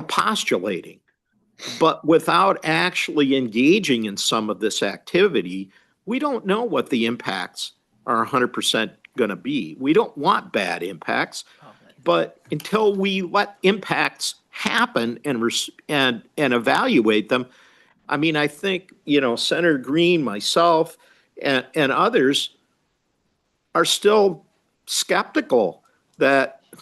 Speaker 3: postulating, but without actually engaging in some of this activity, we don't know what the impacts are 100% going to be. We don't want bad impacts, but until we let impacts happen and evaluate them, I mean, I think, Senator Green, myself, and others are still skeptical,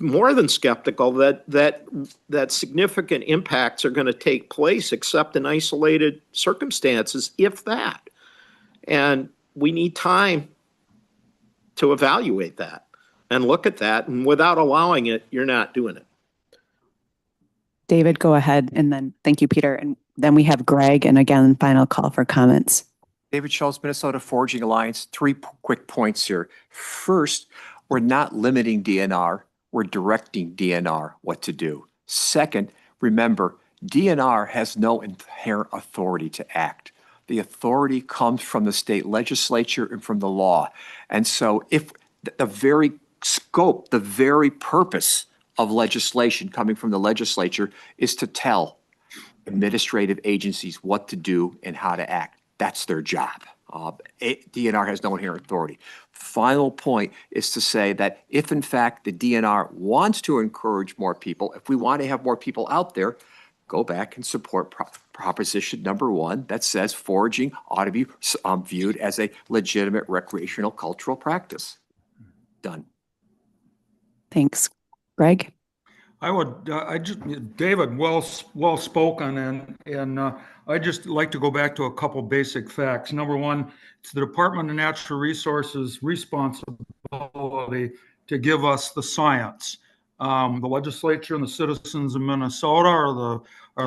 Speaker 3: more than skeptical, that significant impacts are going to take place, except in isolated circumstances, if that. And we need time to evaluate that and look at that. And without allowing it, you're not doing it.
Speaker 6: David, go ahead, and then thank you, Peter. And then we have Greg, and again, final call for comments.
Speaker 15: David Schultz, Minnesota Foraging Alliance. 3 quick points here. First, we're not limiting DNR. We're directing DNR what to do. Second, remember, DNR has no inherent authority to act. The authority comes from the state legislature and from the law. And so if the very scope, the very purpose of legislation coming from the legislature is to tell administrative agencies what to do and how to act. That's their job. DNR has no inherent authority. Final point is to say that if in fact the DNR wants to encourage more people, if we want to have more people out there, go back and support proposition number 1 that says foraging ought to be viewed as a legitimate recreational cultural practice. Done.
Speaker 6: Thanks. Greg?
Speaker 9: I would, David, well spoken, and I just like to go back to a couple basic facts. Number one, it's the Department of Natural Resources' responsibility to give us the science. The legislature and the citizens of Minnesota are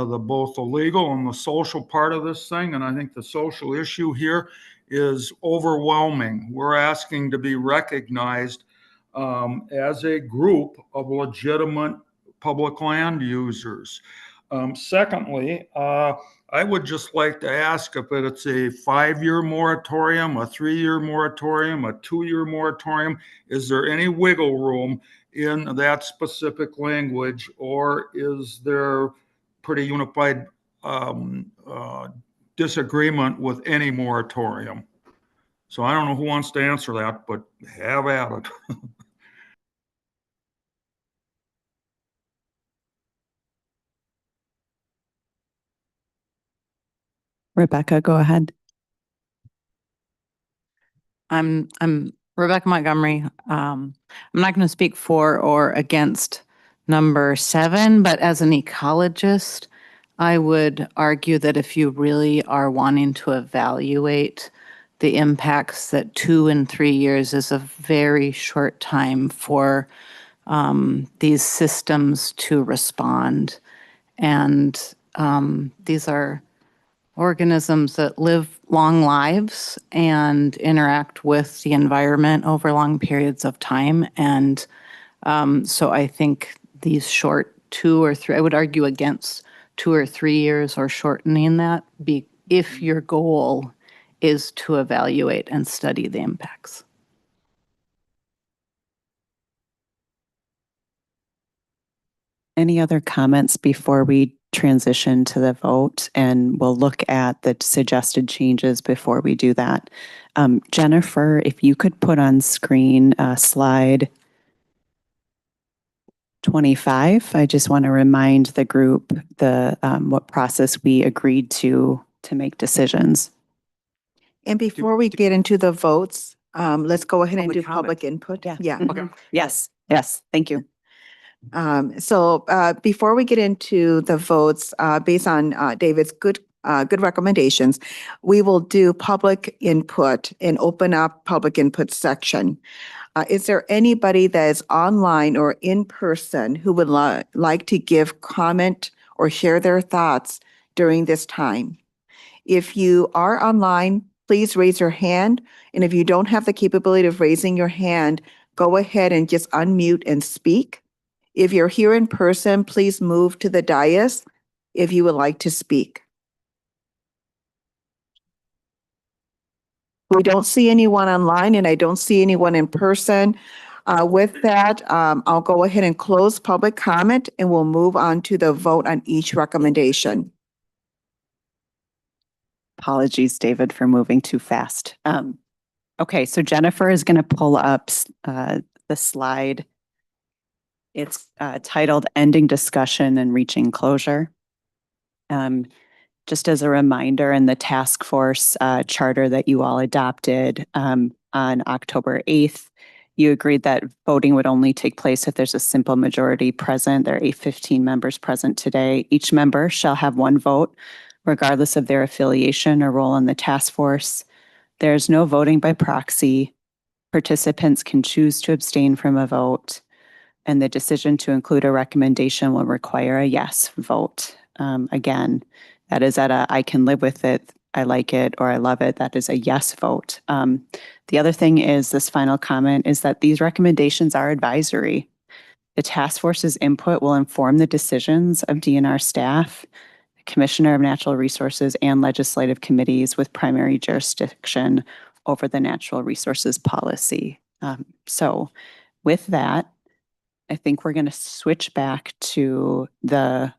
Speaker 9: the both the legal and the social part of this thing, and I think the social issue here is overwhelming. We're asking to be recognized as a group of legitimate public land users. Secondly, I would just like to ask if it's a 5-year moratorium, a 3-year moratorium, a 2-year moratorium. Is there any wiggle room in that specific language, or is there pretty unified disagreement with any moratorium? So I don't know who wants to answer that, but have at it.
Speaker 6: Rebecca, go ahead.
Speaker 5: I'm Rebecca Montgomery. I'm not going to speak for or against number 7, but as an ecologist, I would argue that if you really are wanting to evaluate the impacts, that 2 and 3 years is a very short time for these systems to respond. And these are organisms that live long lives and interact with the environment over long periods of time. And so I think these short 2 or 3, I would argue against 2 or 3 years or shortening that, if your goal is to evaluate and study the impacts.
Speaker 6: Any other comments before we transition to the vote? And we'll look at the suggested changes before we do that. Jennifer, if you could put on screen slide 25. I just want to remind the group what process we agreed to make decisions.
Speaker 1: And before we get into the votes, let's go ahead and
Speaker 15: Public
Speaker 1: do
Speaker 15: comment.
Speaker 1: public input. Yeah.
Speaker 6: Okay. Yes. Thank you.
Speaker 1: So before we get into the votes, based on David's good recommendations, we will do public input and open up public input section. Is there anybody that is online or in person who would like to give comment or share their thoughts during this time? If you are online, please raise your hand. And if you don't have the capability of raising your hand, go ahead and just unmute and speak. If you're here in person, please move to the dais if you would like to speak. We don't see anyone online and I don't see anyone in person. With that, I'll go ahead and close public comment and we'll move on to the vote on each recommendation.
Speaker 6: Apologies, David, for moving too fast. Okay, so Jennifer is going to pull up the slide. It's titled Ending Discussion and Reaching Closure. Just as a reminder, in the task force charter that you all adopted on October 8th, you agreed that voting would only take place if there's a simple majority present. There are 15 members present today. Each member shall have 1 vote, regardless of their affiliation or role in the task force. There's no voting by proxy. Participants can choose to abstain from a vote, and the decision to include a recommendation will require a yes vote. Again, that is at a I can live with it, I like it, or I love it. That is a yes vote. The other thing is, this final comment is that these recommendations are advisory. The task force's input will inform the decisions of DNR staff. Commissioner of Natural Resources, and legislative committees with primary jurisdiction over the natural resources policy. So with that, I think we're going to switch back to the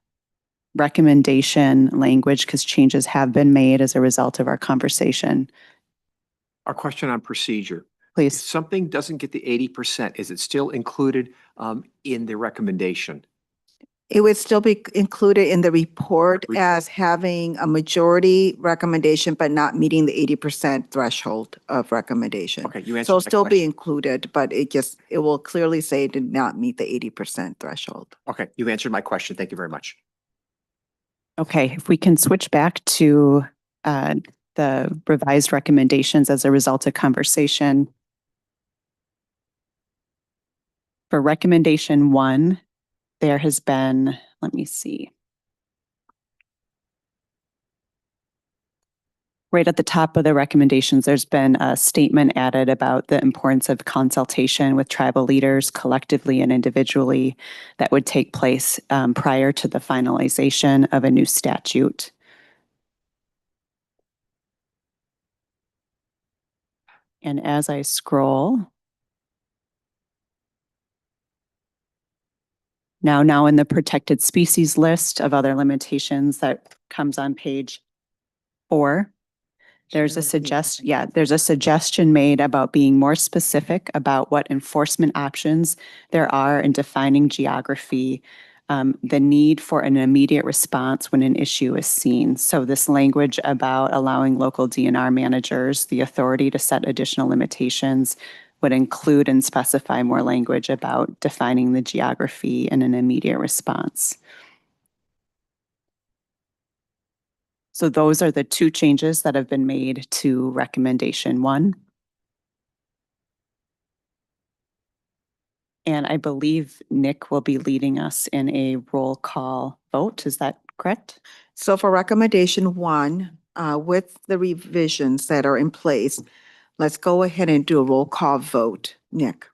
Speaker 6: recommendation language because changes have been made as a result of our conversation.
Speaker 15: Our question on procedure. If
Speaker 6: Please.
Speaker 15: something doesn't get the 80%, is it still included in the recommendation?
Speaker 1: It would still be included in the report as having a majority recommendation, but not meeting the 80% threshold of recommendation.
Speaker 15: Okay, you answered
Speaker 1: So
Speaker 15: my
Speaker 1: it'll still be
Speaker 15: question.
Speaker 1: included, but it will clearly say it did not meet the 80% threshold.
Speaker 15: Okay, you answered my question. Thank you very much.
Speaker 6: Okay, if we can switch back to the revised recommendations as a result of conversation. For recommendation 1, there has been, let me see. Right at the top of the recommendations, there's been a statement added about the importance of consultation with tribal leaders collectively and individually that would take place prior to the finalization of a new statute. And as I scroll, now in the protected species list of other limitations that comes on page 4, there's a suggestion made about being more specific about what enforcement options there are in defining geography, the need for an immediate response when an issue is seen. So this language about allowing local DNR managers the authority to set additional limitations would include and specify more language about defining the geography and an immediate response. So those are the 2 changes that have been made to recommendation 1. And I believe Nick will be leading us in a roll call vote. Is that correct?
Speaker 1: So for recommendation 1, with the revisions that are in place, let's go ahead and do a roll call vote. Nick?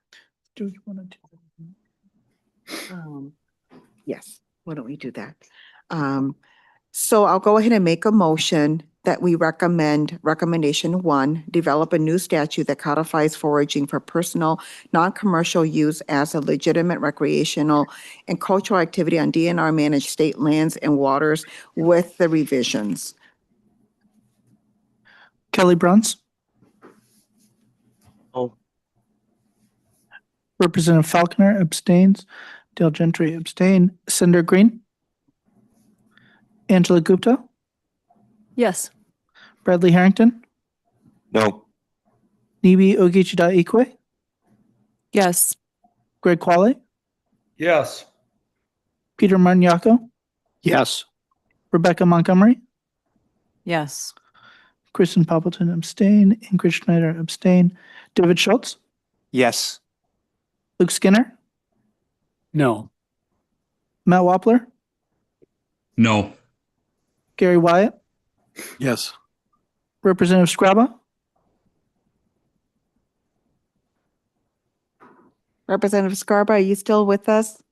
Speaker 4: Do you want to
Speaker 1: Yes, why don't we do that? So I'll go ahead and make a motion that we recommend recommendation 1, develop a new statute that codifies foraging for personal, non-commercial use as a legitimate recreational and cultural activity on DNR managed state lands and waters with the revisions.
Speaker 4: Kelly Bruns?
Speaker 10: Oh.
Speaker 4: Representative Falconer abstains. Dale Gentry abstain. Senator Green? Angela Gupta?
Speaker 16: Yes.
Speaker 4: Bradley Harrington?
Speaker 2: No.
Speaker 4: Nibi Ogechi-Ikwe?
Speaker 17: Yes.
Speaker 4: Greg Qualley?
Speaker 9: Yes.
Speaker 4: Peter Martin-Yako?
Speaker 3: Yes.
Speaker 4: Rebecca Montgomery?
Speaker 5: Yes.
Speaker 4: Kristen Poppleton abstain. Ingrid Schneider abstain. David Schultz?
Speaker 15: Yes.
Speaker 4: Luke Skinner?
Speaker 19: No.
Speaker 4: Matt Wappler?
Speaker 12: No.
Speaker 4: Gary Wyatt?
Speaker 7: Yes.
Speaker 4: Representative Scraba?
Speaker 1: Representative Scarba, are you still with us?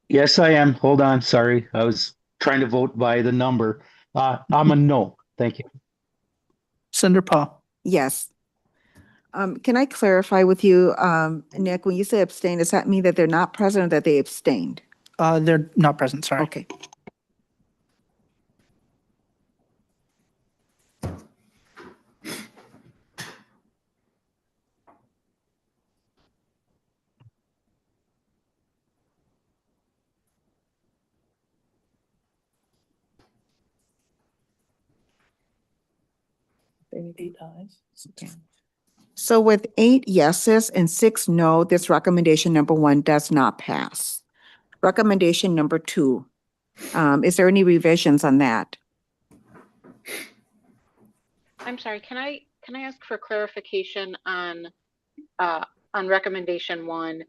Speaker 18: Yes, I am. Hold on. Sorry. I was trying to vote by the number. I'm a no. Thank you.
Speaker 4: Senator Paul?
Speaker 1: Yes. Can I clarify with you, Nick, when you say abstain, does that mean that they're not present or that they abstained?
Speaker 4: They're not present, sorry.
Speaker 1: Okay. So with 8 yeses and 6 no, this recommendation number 1 does not pass. Recommendation number 2, is there any revisions on that?
Speaker 14: I'm sorry, can I ask for clarification on recommendation 1?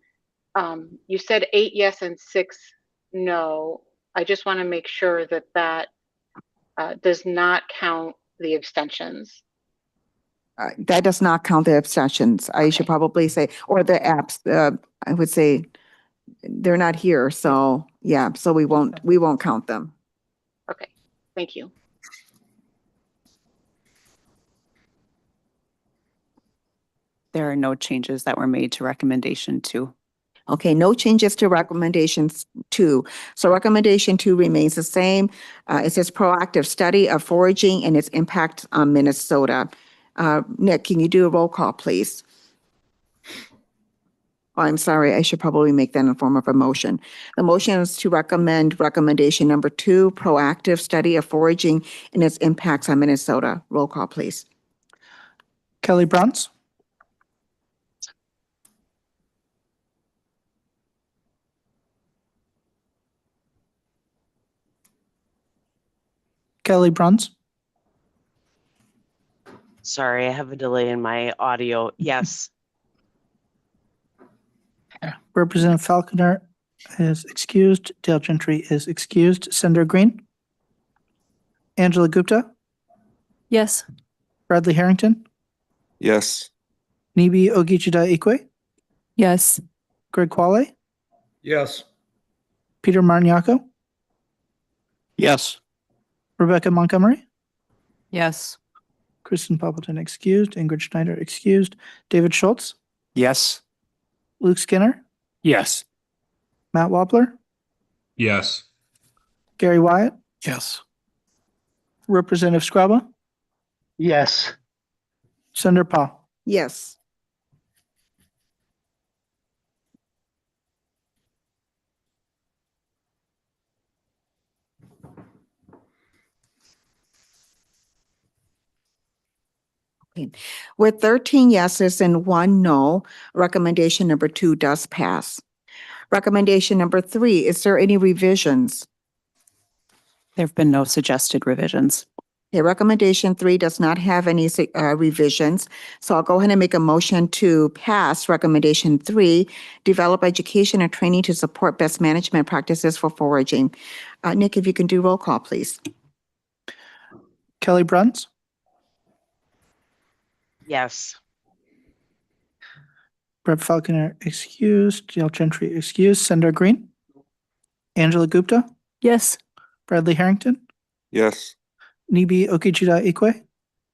Speaker 14: You said 8 yes and 6 no. I just want to make sure that does not count the abstentions.
Speaker 1: That does not count the abstentions. I should probably say, or the apps, I would say they're not here. So Yeah, so we won't count them.
Speaker 14: Okay, thank you.
Speaker 6: There are no changes that were made to recommendation 2.
Speaker 1: Okay, no changes to recommendations 2. So recommendation 2 remains the same. It says proactive study of foraging and its impact on Minnesota. Nick, can you do a roll call, please? Oh, I'm sorry, I should probably make that in the form of a motion. The motion is to recommend recommendation number 2, proactive study of foraging and its impacts on Minnesota. Roll call, please.
Speaker 4: Kelly Bruns, Kelly Bruns,
Speaker 10: Sorry, I have a delay in my audio. Yes.
Speaker 4: Representative Falconer is excused. Dale Gentry is excused. Senator Green, Angela Gupta,
Speaker 16: Yes.
Speaker 4: Bradley Harrington,
Speaker 2: Yes.
Speaker 4: Nibi Ogichida-Ikwe,
Speaker 17: Yes.
Speaker 4: Greg Quale,
Speaker 9: Yes.
Speaker 4: Peter Martiniaco,
Speaker 3: Yes.
Speaker 4: Rebecca Montgomery,
Speaker 5: Yes.
Speaker 4: Kristen Poppleton excused, Ingrid Schneider excused, David Schultz,
Speaker 15: Yes.
Speaker 4: Luke Skinner,
Speaker 18: Yes.
Speaker 4: Matt Wampler,
Speaker 12: Yes.
Speaker 4: Gary Wyatt,
Speaker 7: Yes.
Speaker 4: Representative Scraba,
Speaker 18: Yes.
Speaker 4: Senator Paul.
Speaker 1: Yes. Okay. With 13 yeses and 1 no, recommendation number 2 does pass. Recommendation number 3, is there any revisions?
Speaker 6: There have been no suggested revisions.
Speaker 1: Okay, recommendation 3 does not have any revisions. So I'll go ahead and make a motion to pass recommendation 3, develop education and training to support best management practices for foraging. Nick, if you can do roll call, please.
Speaker 4: Kelly Bruns,
Speaker 10: Yes.
Speaker 4: Brett Falconer excused, Dale Gentry excused, Senator Green, Angela Gupta,
Speaker 16: Yes.
Speaker 4: Bradley Harrington,
Speaker 2: Yes.
Speaker 4: Nibi Ogichida-Ikwe,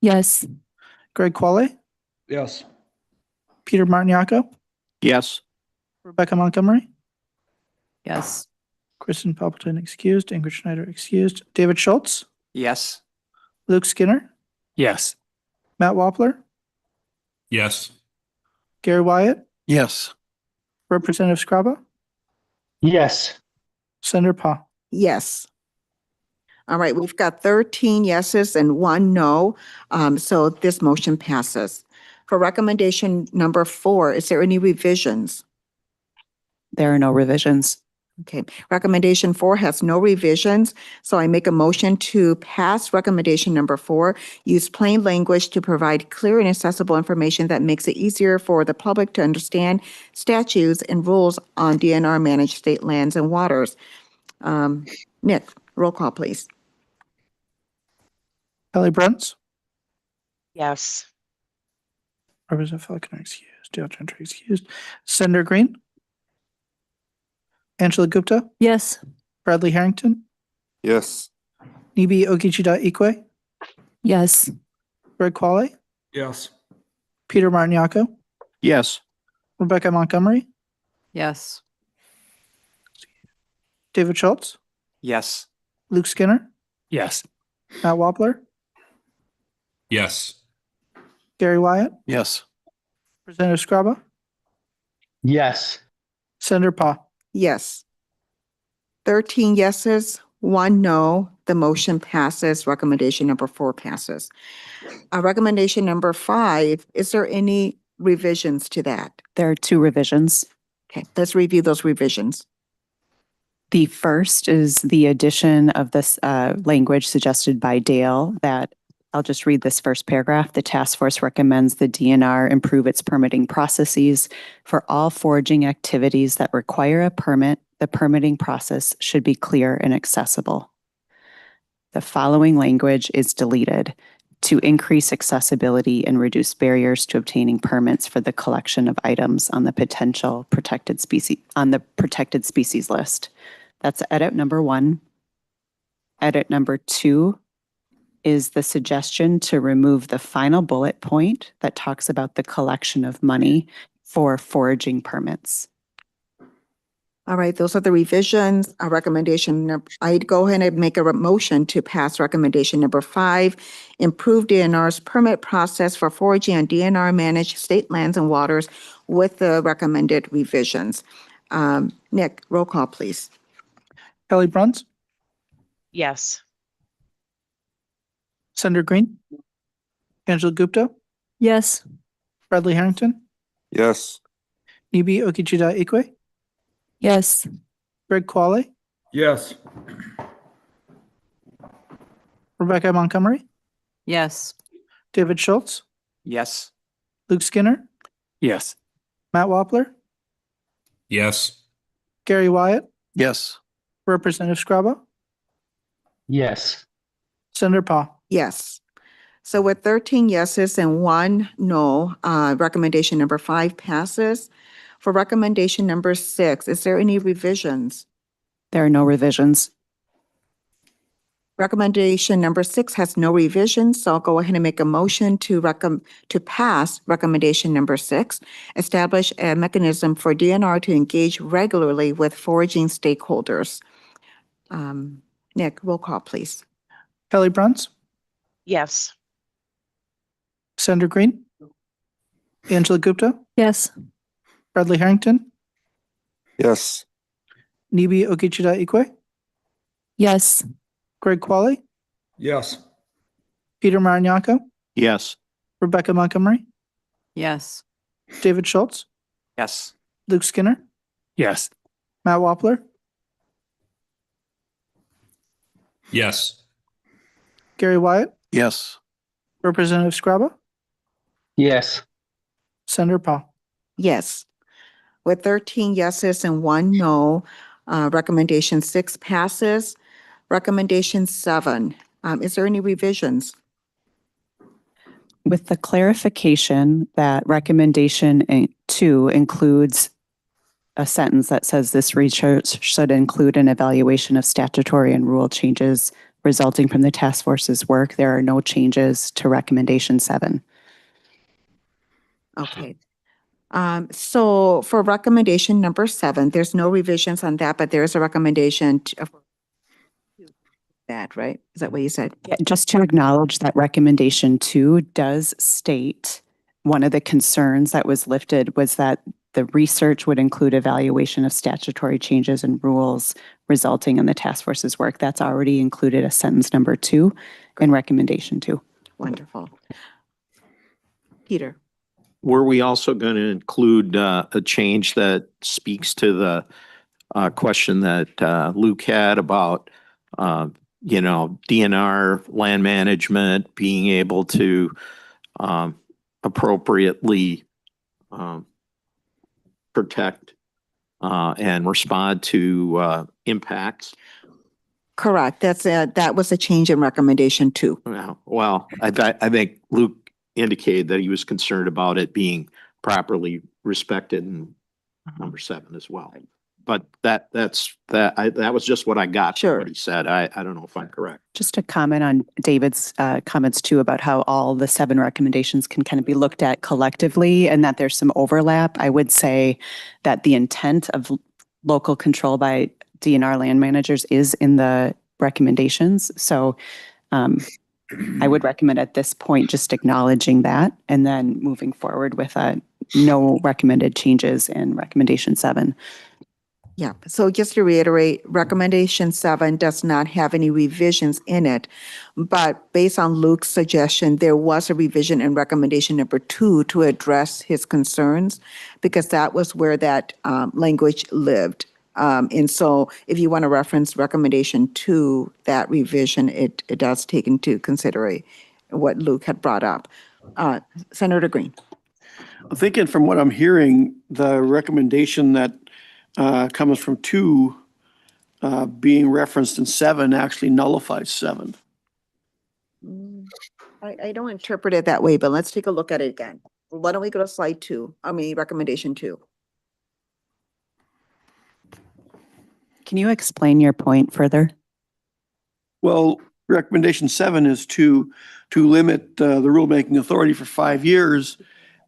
Speaker 17: Yes.
Speaker 4: Greg Quale,
Speaker 9: Yes.
Speaker 4: Peter Martiniaco,
Speaker 3: Yes.
Speaker 4: Rebecca Montgomery,
Speaker 5: Yes.
Speaker 4: Kristen Poppleton excused, Ingrid Schneider excused, David Schultz,
Speaker 15: Yes.
Speaker 4: Luke Skinner,
Speaker 18: Yes.
Speaker 4: Matt Wampler,
Speaker 12: Yes.
Speaker 4: Gary Wyatt,
Speaker 7: Yes.
Speaker 4: Representative Scraba,
Speaker 18: Yes.
Speaker 4: Senator Paul.
Speaker 1: Yes. All right, we've got 13 yeses and 1 no, so this motion passes. For recommendation number 4, is there any revisions?
Speaker 6: There are no revisions.
Speaker 1: Okay, recommendation 4 has no revisions, so I make a motion to pass recommendation number 4, use plain language to provide clear and accessible information that makes it easier for the public to understand statutes and rules on DNR managed state lands and waters. Nick, roll call, please.
Speaker 4: Kelly Bruns,
Speaker 10: Yes.
Speaker 4: Representative Falconer excused, Dale Gentry excused, Senator Green, Angela Gupta,
Speaker 16: Yes.
Speaker 4: Bradley Harrington,
Speaker 2: Yes.
Speaker 4: Nibi Ogichida-Ikwe,
Speaker 17: Yes.
Speaker 4: Greg Quale,
Speaker 9: Yes.
Speaker 4: Peter Martiniaco,
Speaker 3: Yes.
Speaker 4: Rebecca Montgomery,
Speaker 5: Yes.
Speaker 4: David Schultz,
Speaker 15: Yes.
Speaker 4: Luke Skinner,
Speaker 18: Yes.
Speaker 4: Matt Wampler,
Speaker 12: Yes.
Speaker 4: Gary Wyatt,
Speaker 7: Yes.
Speaker 4: Representative Scraba,
Speaker 18: Yes.
Speaker 4: Senator Paul.
Speaker 1: Yes. 13 yeses, 1 no, the motion passes. Recommendation number 4 passes. Recommendation number 5, is there any revisions to that?
Speaker 6: There are 2 revisions.
Speaker 1: Okay, let's review those revisions.
Speaker 6: The first is the addition of this language suggested by Dale that I'll just read this first paragraph. The task force recommends the DNR improve its permitting processes for all foraging activities that require a permit. The permitting process should be clear and accessible. The following language is deleted to increase accessibility and reduce barriers to obtaining permits for the collection of items on the protected species list. That's edit number 1. Edit number 2 is the suggestion to remove the final bullet point that talks about the collection of money for foraging permits.
Speaker 1: All right, those are the revisions. A recommendation, I'd go ahead and make a motion to pass recommendation number 5, improve DNR's permit process for foraging on DNR managed state lands and waters with the recommended revisions. Nick, roll call, please.
Speaker 4: Kelly Bruns,
Speaker 10: Yes.
Speaker 4: Senator Green, Angela Gupta,
Speaker 16: Yes.
Speaker 4: Bradley Harrington,
Speaker 2: Yes.
Speaker 4: Nibi Okechida Ikwe,
Speaker 17: Yes.
Speaker 4: Greg Qualley,
Speaker 9: Yes.
Speaker 4: Rebecca Montgomery,
Speaker 5: Yes.
Speaker 4: David Schultz,
Speaker 15: Yes.
Speaker 4: Luke Skinner,
Speaker 15: Yes.
Speaker 4: Matt Wampler,
Speaker 12: Yes.
Speaker 4: Gary Wyatt,
Speaker 7: Yes.
Speaker 4: Representative Scraba,
Speaker 18: Yes.
Speaker 4: Senator Paul.
Speaker 1: Yes. So with 13 yeses and 1 no, recommendation number 5 passes. For recommendation number 6, is there any revisions?
Speaker 6: There are no revisions.
Speaker 1: Recommendation number 6 has no revisions, so I'll go ahead and make a motion to pass recommendation number 6, establish a mechanism for DNR to engage regularly with foraging stakeholders. Nick, roll call, please.
Speaker 4: Kelly Bruns,
Speaker 10: Yes.
Speaker 4: Senator Green, Angela Gupta,
Speaker 16: Yes.
Speaker 4: Bradley Harrington,
Speaker 2: Yes.
Speaker 4: Nibi Okechida Ikwe,
Speaker 17: Yes.
Speaker 4: Greg Qualley,
Speaker 9: Yes.
Speaker 4: Peter Marignacco,
Speaker 3: Yes.
Speaker 4: Rebecca Montgomery,
Speaker 5: Yes.
Speaker 4: David Schultz,
Speaker 15: Yes.
Speaker 4: Luke Skinner,
Speaker 15: Yes.
Speaker 4: Matt Wampler,
Speaker 12: Yes.
Speaker 4: Gary Wyatt,
Speaker 7: Yes.
Speaker 4: Representative Scraba,
Speaker 18: Yes.
Speaker 4: Senator Paul.
Speaker 1: Yes. With 13 yeses and 1 no, recommendation 6 passes. Recommendation 7, is there any revisions?
Speaker 6: With the clarification that recommendation 2 includes a sentence that says this research should include an evaluation of statutory and rule changes resulting from the task force's work, there are no changes to recommendation 7.
Speaker 1: Okay. So for recommendation number 7, there's no revisions on that, but there is a recommendation to that, right? Is that what you said?
Speaker 6: Just to acknowledge that recommendation 2 does state one of the concerns that was lifted was that the research would include evaluation of statutory changes and rules resulting in the task force's work. That's already included as sentence number 2 in recommendation 2.
Speaker 1: Wonderful. Peter.
Speaker 3: Were we also going to include a change that speaks to the question that Luke had about, DNR land management being able to appropriately protect and respond to impacts?
Speaker 1: Correct. That was a change in recommendation 2.
Speaker 3: Well, I think Luke indicated that he was concerned about it being properly respected in number 7 as well. But that was just what I got from what he said. I don't know if I'm correct.
Speaker 6: Just to comment on David's comments too about how all the 7 recommendations can kind of be looked at collectively and that there's some overlap. I would say that the intent of local control by DNR land managers is in the recommendations. So I would recommend at this point just acknowledging that and then moving forward with no recommended changes in recommendation 7.
Speaker 1: Yeah, so just to reiterate, recommendation 7 does not have any revisions in it, but based on Luke's suggestion, there was a revision in recommendation number 2 to address his concerns because that was where that language lived. And so if you want to reference recommendation 2, that revision, it does take into consideration what Luke had brought up. Senator Green.
Speaker 19: I'm thinking from what I'm hearing, the recommendation that comes from 2 being referenced in 7 actually nullifies 7.
Speaker 1: I don't interpret it that way, but let's take a look at it again. Why don't we go to slide 2? Recommendation 2.
Speaker 6: Can you explain your point further?
Speaker 19: Well, recommendation 7 is to limit the rulemaking authority for 5 years,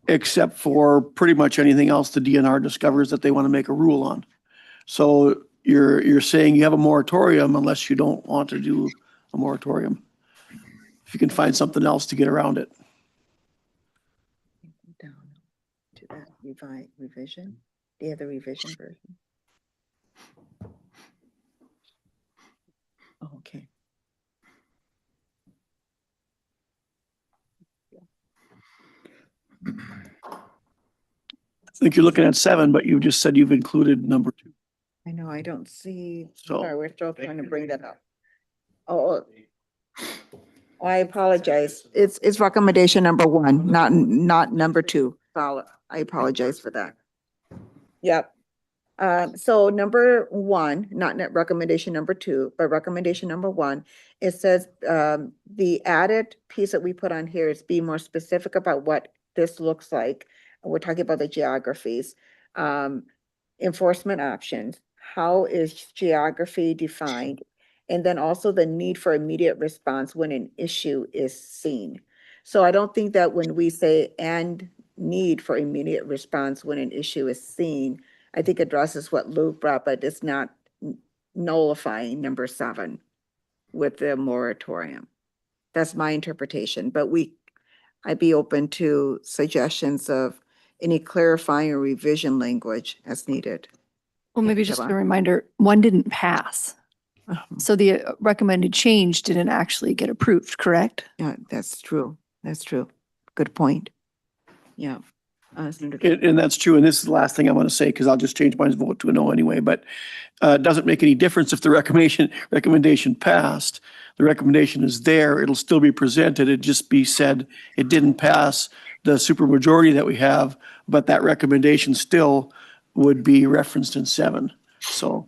Speaker 19: except for pretty much anything else the DNR discovers that they want to make a rule on. So you're saying you have a moratorium unless you don't want to do a moratorium. If you can find something else to get around it.
Speaker 1: Down to that revision. Do you have the revision version? Oh, okay.
Speaker 19: I think you're looking at 7, but you just said you've included number 2.
Speaker 1: I know, I don't see,
Speaker 19: So-
Speaker 1: sorry, we're still trying to bring that up. Oh, I apologize. It's recommendation number 1, not number 2. I apologize for that. Yep. So number 1, not recommendation number 2, but recommendation number 1, it says, the added piece that we put on here is be more specific about what this looks like. We're talking about the geographies, enforcement options. How is geography defined? And then also the need for immediate response when an issue is seen. So I don't think that when we say and need for immediate response when an issue is seen, I think addresses what Luke brought, but it's not nullifying number 7 with the moratorium. That's my interpretation, but I'd be open to suggestions of any clarifying or revision language as needed.
Speaker 16: Well, maybe just a reminder, 1 didn't pass. So the recommended change didn't actually get approved, correct?
Speaker 1: Yeah, that's true. That's true. Good point. Yeah.
Speaker 19: And that's true. And this is the last thing I want to say, because I'll just change my vote to a no anyway, but it doesn't make any difference if the recommendation passed. The recommendation is there. It'll still be presented. It'd just be said it didn't pass the supermajority that we have, but that recommendation still would be referenced in 7. So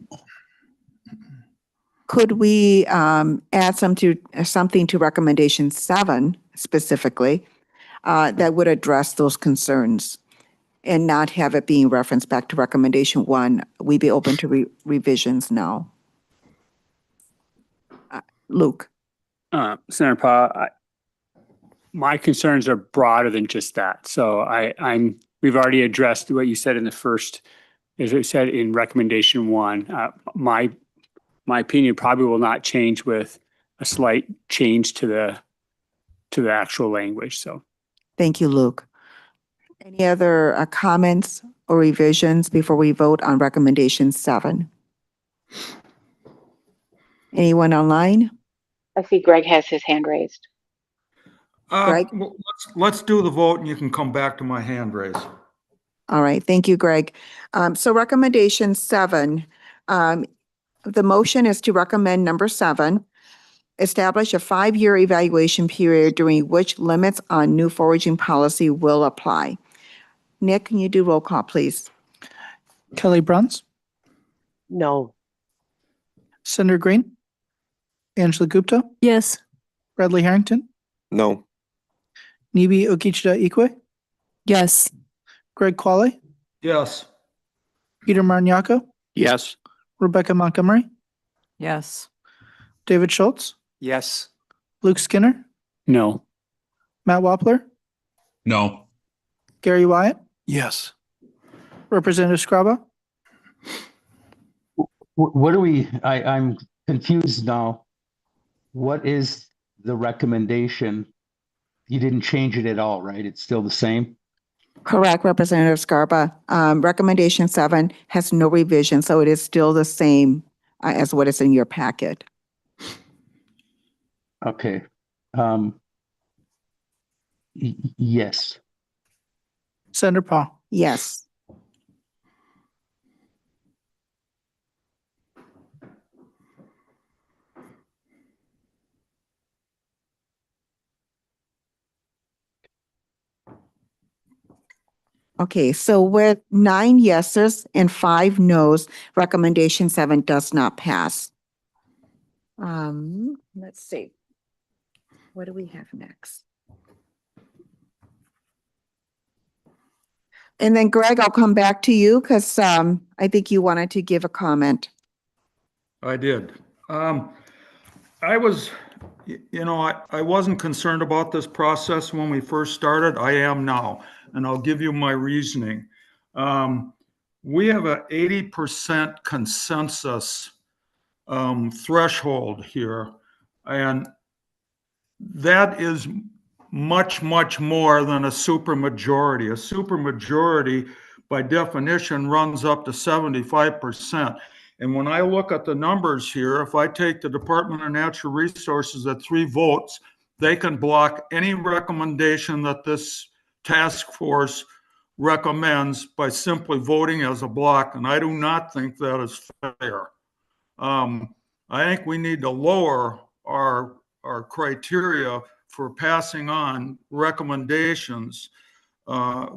Speaker 1: could we add something to recommendation 7 specifically that would address those concerns and not have it being referenced back to recommendation 1? We'd be open to revisions now. Luke.
Speaker 8: Senator Pa, my concerns are broader than just that. So we've already addressed what you said in the first, as I said in recommendation 1. My opinion probably will not change with a slight change to the actual language. So
Speaker 1: Thank you, Luke. Any other comments or revisions before we vote on recommendation 7? Anyone online?
Speaker 14: I see Greg has his hand raised.
Speaker 1: Greg?
Speaker 9: Well, let's do the vote and you can come back to my hand raise.
Speaker 1: All right, thank you, Greg. So recommendation 7, the motion is to recommend number 7, establish a 5-year evaluation period during which limits on new foraging policy will apply. Nick, can you do roll call, please?
Speaker 4: Kelly Bruns,
Speaker 10: No.
Speaker 4: Senator Green, Angela Gupta,
Speaker 16: Yes.
Speaker 4: Bradley Harrington,
Speaker 2: No.
Speaker 4: Nibi Okichita Ikwe,
Speaker 17: Yes.
Speaker 4: Greg Qualley,
Speaker 9: Yes.
Speaker 4: Peter Marnyako,
Speaker 3: Yes.
Speaker 4: Rebecca Montgomery,
Speaker 5: Yes.
Speaker 4: David Schultz,
Speaker 15: Yes.
Speaker 4: Luke Skinner,
Speaker 8: no.
Speaker 4: Matt Wappler,
Speaker 12: No.
Speaker 4: Gary Wyatt,
Speaker 7: Yes.
Speaker 4: Representative Scraba,
Speaker 18: What are we, I'm confused now. What is the recommendation? You didn't change it at all, right? It's still the same?
Speaker 1: Correct, Representative Scarpa. Recommendation 7 has no revision, so it is still the same as what is in your packet.
Speaker 18: Okay. Yes.
Speaker 4: Senator Paul.
Speaker 1: Yes. Okay, so with 9 yeses and 5 nos, recommendation 7 does not pass. Let's see. What do we have next? And then Greg, I'll come back to you because I think you wanted to give a comment.
Speaker 9: I did. I was, I wasn't concerned about this process when we first started. I am now, and I'll give you my reasoning. We have an 80% consensus threshold here, and that is much, much more than a supermajority. A supermajority, by definition, runs up to 75%. And when I look at the numbers here, if I take the Department of Natural Resources at 3 votes, they can block any recommendation that this task force recommends by simply voting as a block. And I do not think that is fair. I think we need to lower our criteria for passing on recommendations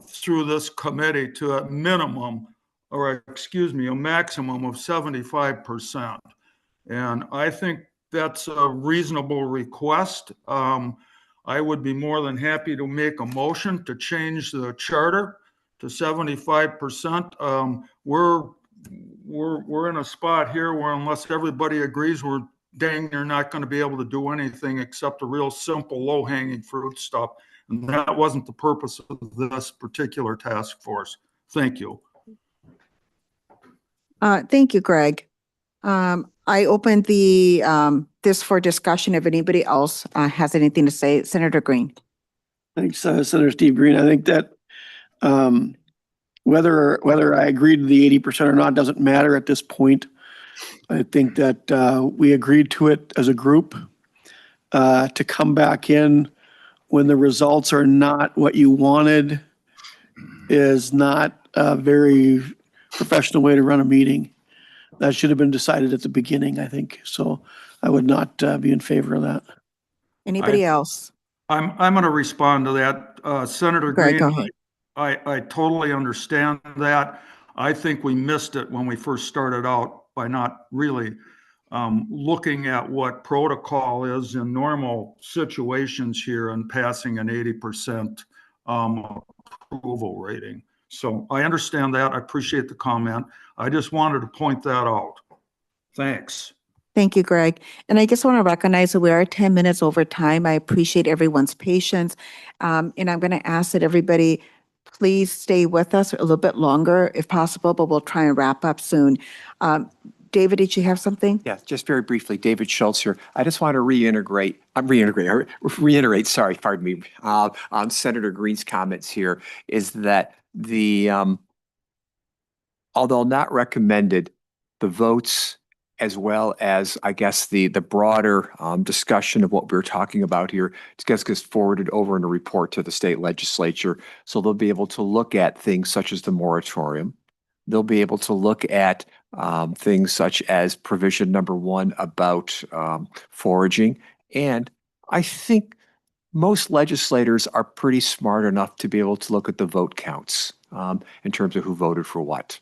Speaker 9: through this committee to a minimum, or excuse me, a maximum of 75%. And I think that's a reasonable request. I would be more than happy to make a motion to change the charter to 75%. We're in a spot here where unless everybody agrees, we're dang near not going to be able to do anything except a real simple low-hanging fruit stuff. And that wasn't the purpose of this particular task force. Thank you.
Speaker 1: Thank you, Greg. I opened this for discussion if anybody else has anything to say. Senator Green.
Speaker 19: Thanks, Senator Steve Green. I think that whether I agreed to the 80% or not doesn't matter at this point. I think that we agreed to it as a group. To come back in when the results are not what you wanted is not a very professional way to run a meeting. That should have been decided at the beginning, I think. So I would not be in favor of that.
Speaker 1: Anybody else?
Speaker 9: I'm going to respond to that. Senator
Speaker 1: Greg,
Speaker 9: Green,
Speaker 1: go ahead.
Speaker 9: I totally understand that. I think we missed it when we first started out by not really looking at what protocol is in normal situations here and passing an 80% approval rating. So I understand that. I appreciate the comment. I just wanted to point that out. Thanks.
Speaker 1: Thank you, Greg. And I just want to recognize that we are 10 minutes over time. I appreciate everyone's patience. And I'm going to ask that everybody please stay with us a little bit longer if possible, but we'll try and wrap up soon. David, did you have something?
Speaker 15: Yeah, just very briefly, David Schultz here. I just want to reiterate, sorry, pardon me, on Senator Green's comments here is that although not recommended, the votes as well as, I guess, the broader discussion of what we're talking about here gets forwarded over in a report to the state legislature. So they'll be able to look at things such as the moratorium. They'll be able to look at things such as provision number 1 about foraging. And I think most legislators are pretty smart enough to be able to look at the vote counts in terms of who voted for what.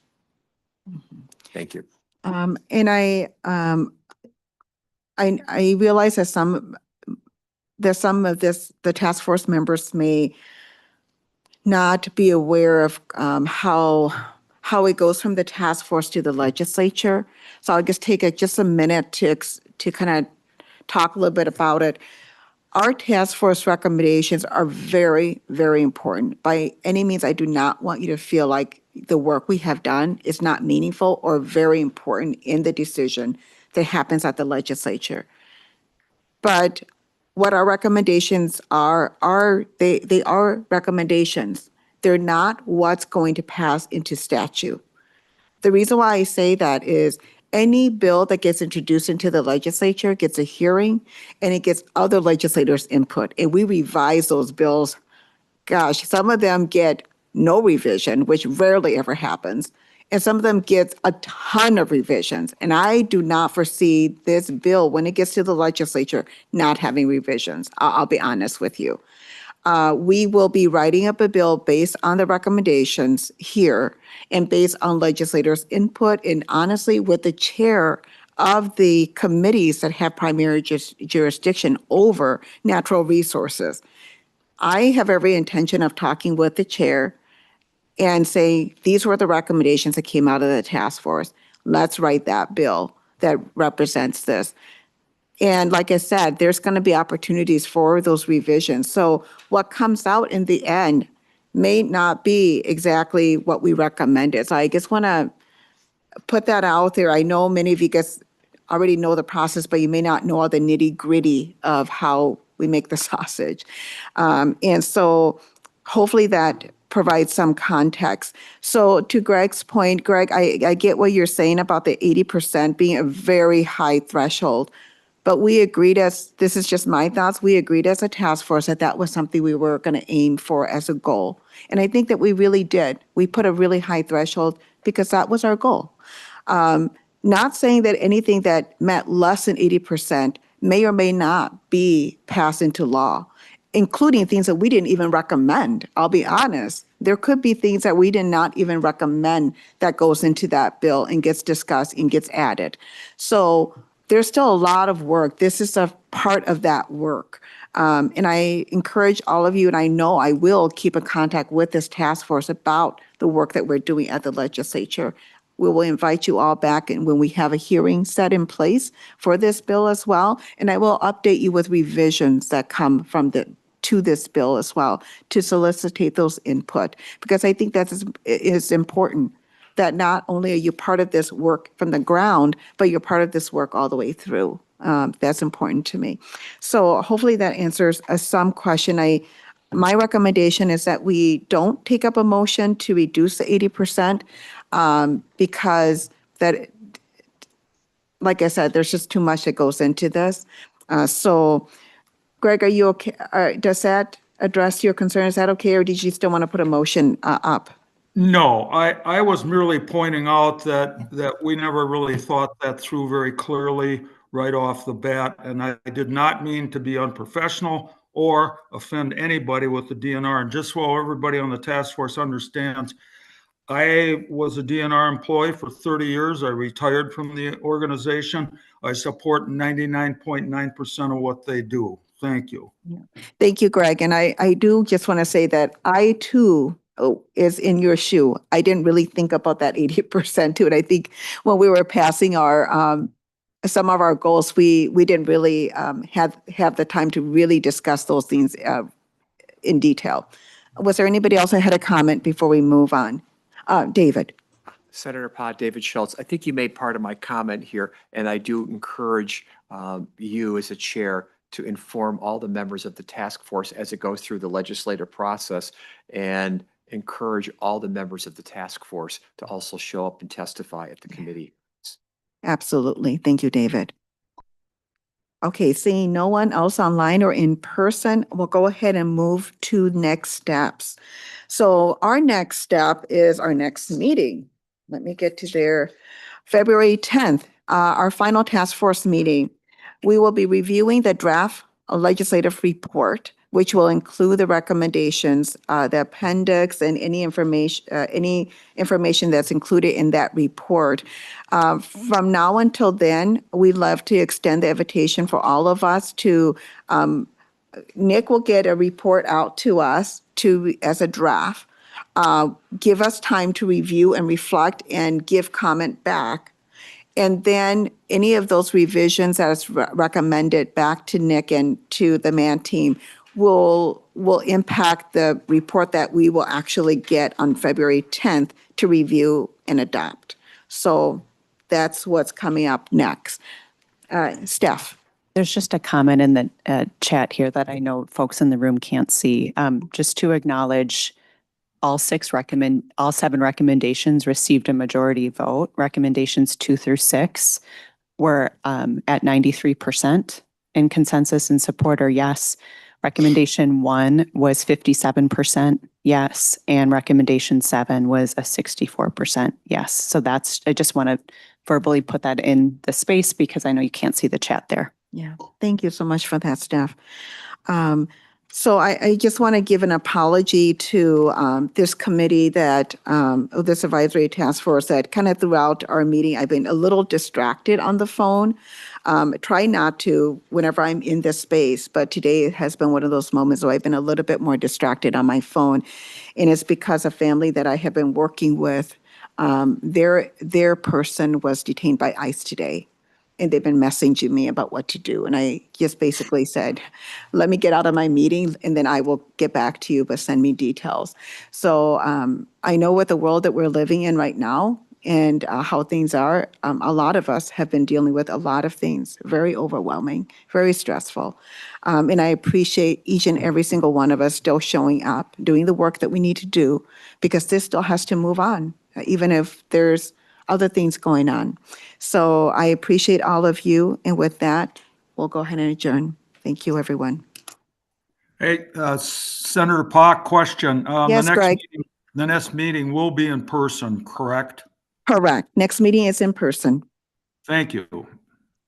Speaker 15: Thank you.
Speaker 1: And I realize that some of the task force members may not be aware of how it goes from the task force to the legislature. So I'll just take just a minute to kind of talk a little bit about it. Our task force recommendations are very, very important. By any means, I do not want you to feel like the work we have done is not meaningful or very important in the decision that happens at the legislature. But what our recommendations are they are recommendations. They're not what's going to pass into statute. The reason why I say that is any bill that gets introduced into the legislature gets a hearing and it gets other legislators' input. And we revise those bills. Gosh, some of them get no revision, which rarely ever happens. And some of them get a ton of revisions. And I do not foresee this bill, when it gets to the legislature, not having revisions. I'll be honest with you. We will be writing up a bill based on the recommendations here and based on legislators' input and honestly with the chair of the committees that have primary jurisdiction over natural resources. I have every intention of talking with the chair and saying, these were the recommendations that came out of the task force. Let's write that bill. that represents this. And like I said, there's going to be opportunities for those revisions. So what comes out in the end may not be exactly what we recommended. So I just want to put that out there. I know many of you guys already know the process, but you may not know all the nitty gritty of how we make the sausage. And so hopefully that provides some context. So to Greg's point, Greg, I get what you're saying about the 80% being a very high threshold. But we agreed this is just my thoughts, we agreed as a task force that that was something we were going to aim for as a goal. And I think that we really did. We put a really high threshold because that was our goal. Not saying that anything that met less than 80% may or may not be passed into law, including things that we didn't even recommend. I'll be honest. There could be things that we did not even recommend that goes into that bill and gets discussed and gets added. So there's still a lot of work. This is a part of that work. And I encourage all of you, and I know I will keep in contact with this task force about the work that we're doing at the legislature. We will invite you all back and when we have a hearing set in place for this bill as well. And I will update you with revisions that come from to this bill as well to solicitate those input, because I think that is important, that not only are you part of this work from the ground, but you're part of this work all the way through. That's important to me. So hopefully that answers some question. My recommendation is that we don't take up a motion to reduce the 80% because that, like I said, there's just too much that goes into this. So Greg, are you okay? Does that address your concern? Is that okay? Or did you still want to put a motion up?
Speaker 9: No, I was merely pointing out that we never really thought that through very clearly right off the bat. And I did not mean to be unprofessional or offend anybody with the DNR. And just so everybody on the task force understands, I was a DNR employee for 30 years. I retired from the organization. I support 99.9% of what they do. Thank you.
Speaker 1: Thank you, Greg. And I do just want to say that I too is in your shoe. I didn't really think about that 80% to it. I think when we were passing our some of our goals, we didn't really have the time to really discuss those things in detail. Was there anybody else that had a comment before we move on? David.
Speaker 15: Senator Pott, David Schultz, I think you made part of my comment here, and I do encourage you as a chair to inform all the members of the task force as it goes through the legislative process, and encourage all the members of the task force to also show up and testify at the committee.
Speaker 1: Absolutely. Thank you, David. Okay, seeing no one else online or in person, we'll go ahead and move to next steps. So our next step is our next meeting. Let me get to there. February 10th, our final task force meeting. We will be reviewing the draft legislative report, which will include the recommendations, the appendix, and any information that's included in that report. From now until then, we'd love to extend the invitation for all of us to, Nick will get a report out to us as a draft, give us time to review and reflect and give comment back. And then any of those revisions that is recommended back to Nick and to the MAN team will impact the report that we will actually get on February 10th to review and adopt. So that's what's coming up next. Steph.
Speaker 6: There's just a comment in the chat here that I know folks in the room can't see. Just to acknowledge all seven recommendations received a majority vote. Recommendations 2 through 6 were at 93% in consensus and support or yes. Recommendation 1 was 57% yes, and recommendation 7 was a 64% yes. So I just want to verbally put that in the space because I know you can't see the chat there.
Speaker 1: Yeah, thank you so much for that, Steph. So I just want to give an apology to this committee this advisory task force that kind of throughout our meeting, I've been a little distracted on the phone. Try not to whenever I'm in this space, but today has been one of those moments where I've been a little bit more distracted on my phone. And it's because a family that I have been working with, their person was detained by ICE today. and they've been messaging me about what to do. And I just basically said, let me get out of my meeting and then I will get back to you, but send me details. So I know what the world that we're living in right now and how things are. A lot of us have been dealing with a lot of things, very overwhelming, very stressful. And I appreciate each and every single one of us still showing up, doing the work that we need to do, because this still has to move on, even if there's other things going on. So I appreciate all of you. And with that, we'll go ahead and adjourn. Thank you, everyone.
Speaker 9: Hey, Senator Park, question.
Speaker 1: Yes, Greg.
Speaker 9: The next meeting will be in person, correct?
Speaker 1: Correct. Next meeting is in person.
Speaker 9: Thank you.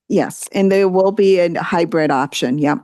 Speaker 1: Yes, and there will be a hybrid option. Yep.